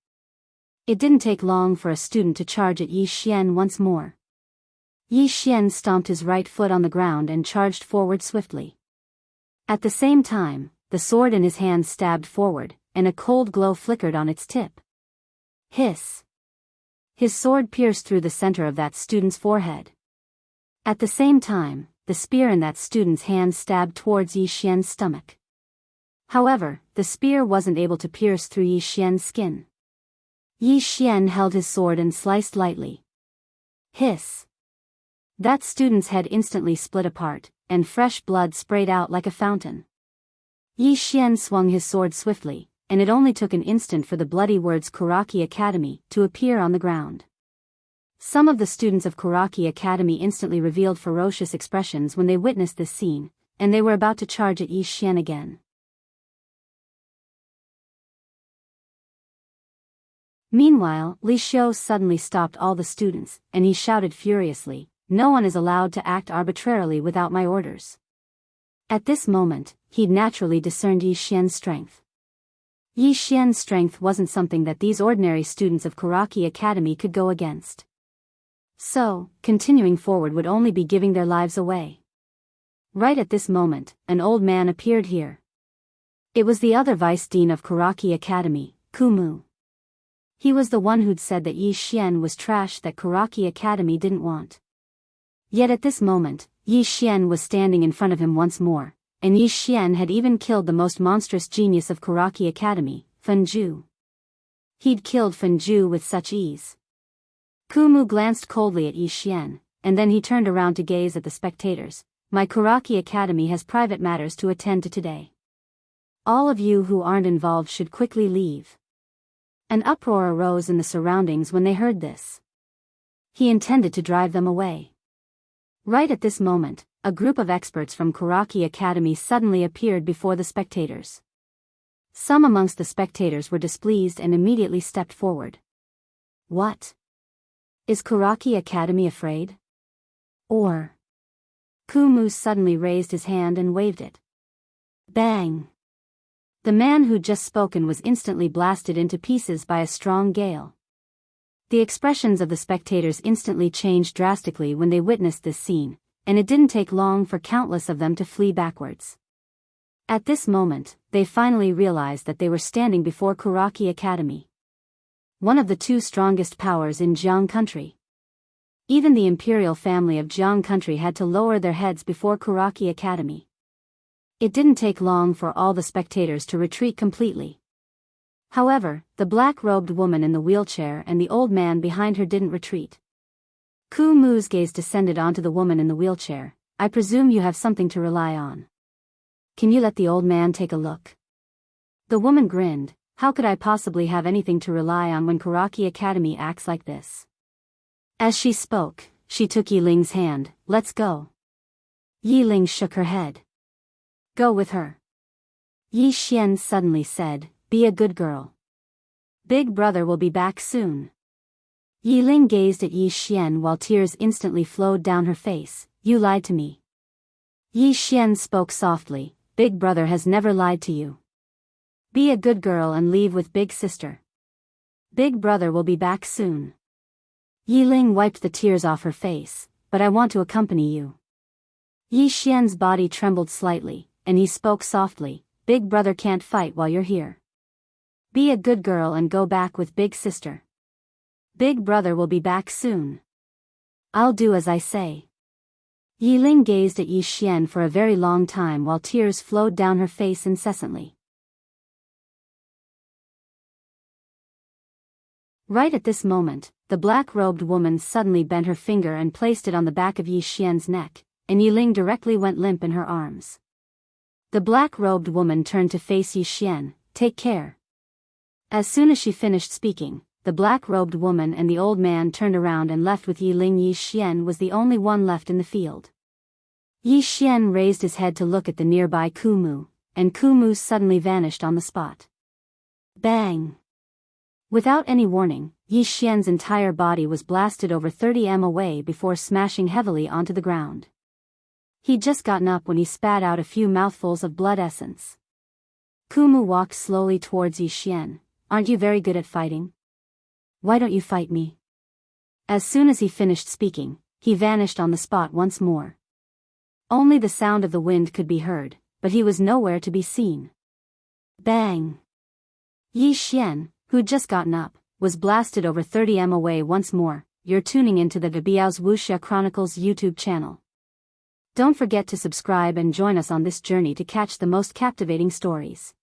It didn't take long for a student to charge at Yi Xian once more. Yi Xian stomped his right foot on the ground and charged forward swiftly. At the same time, the sword in his hand stabbed forward, and a cold glow flickered on its tip. Hiss. His sword pierced through the center of that student's forehead. At the same time, the spear in that student's hand stabbed towards Yi Xian's stomach. However, the spear wasn't able to pierce through Yi Xian's skin. Yi Xian held his sword and sliced lightly. Hiss. That student's head instantly split apart, and fresh blood sprayed out like a fountain. Yi Xian swung his sword swiftly, and it only took an instant for the bloody words Kuraki Academy to appear on the ground. Some of the students of Kuraki Academy instantly revealed ferocious expressions when they witnessed this scene, and they were about to charge at Yi Xian again. Meanwhile, Li Xiu suddenly stopped all the students, and he shouted furiously, "No one is allowed to act arbitrarily without my orders." At this moment, he'd naturally discerned Yi Xian's strength. Yi Xian's strength wasn't something that these ordinary students of Kuraki Academy could go against. So, continuing forward would only be giving their lives away. Right at this moment, an old man appeared here. It was the other vice dean of Kuraki Academy, Kumu. He was the one who'd said that Yi Xian was trash that Kuraki Academy didn't want. Yet at this moment, Yi Xian was standing in front of him once more, and Yi Xian had even killed the most monstrous genius of Kuraki Academy, Fenju. He'd killed Fenju with such ease. Kumu glanced coldly at Yi Xian, and then he turned around to gaze at the spectators. "My Kuraki Academy has private matters to attend to today. All of you who aren't involved should quickly leave." An uproar arose in the surroundings when they heard this. He intended to drive them away. Right at this moment, a group of experts from Kuraki Academy suddenly appeared before the spectators. Some amongst the spectators were displeased and immediately stepped forward. "What? Is Kuraki Academy afraid? Or?" Kumu suddenly raised his hand and waved it. Bang! The man who'd just spoken was instantly blasted into pieces by a strong gale. The expressions of the spectators instantly changed drastically when they witnessed this scene, and it didn't take long for countless of them to flee backwards. At this moment, they finally realized that they were standing before Kuraki Academy, one of the two strongest powers in Jianghu country. Even the imperial family of Jianghu country had to lower their heads before Kuraki Academy. It didn't take long for all the spectators to retreat completely. However, the black-robed woman in the wheelchair and the old man behind her didn't retreat. Kumu's gaze descended onto the woman in the wheelchair. "I presume you have something to rely on. Can you let the old man take a look?" The woman grinned. "How could I possibly have anything to rely on when Kuraki Academy acts like this?" As she spoke, she took Yi Ling's hand. "Let's go." Yi Ling shook her head. "Go with her." Yi Xian suddenly said, "Be a good girl. Big brother will be back soon." Yi Ling gazed at Yi Xian while tears instantly flowed down her face. "You lied to me." Yi Xian spoke softly. "Big brother has never lied to you. Be a good girl and leave with big sister. Big brother will be back soon." Yi Ling wiped the tears off her face. "But I want to accompany you." Yi Xian's body trembled slightly, and he spoke softly. "Big brother can't fight while you're here. Be a good girl and go back with big sister. Big brother will be back soon." "I'll do as I say." Yi Ling gazed at Yi Xian for a very long time while tears flowed down her face incessantly. Right at this moment, the black-robed woman suddenly bent her finger and placed it on the back of Yi Xian's neck, and Yi Ling directly went limp in her arms. The black-robed woman turned to face Yi Xian. "Take care." As soon as she finished speaking, the black-robed woman and the old man turned around and left with Yi Ling. Yi Xian was the only one left in the field. Yi Xian raised his head to look at the nearby Kumu, and Kumu suddenly vanished on the spot. Bang! Without any warning, Yi Xian's entire body was blasted over 30 m away before smashing heavily onto the ground. He'd just gotten up when he spat out a few mouthfuls of blood essence. Kumu walked slowly towards Yi Xian. "Aren't you very good at fighting? Why don't you fight me?" As soon as he finished speaking, he vanished on the spot once more. Only the sound of the wind could be heard, but he was nowhere to be seen. Bang! Yi Xian, who'd just gotten up, was blasted over 30 m away once more. You're tuning into the Biyao's Wuxia Chronicles YouTube channel. Don't forget to subscribe and join us on this journey to catch the most captivating stories.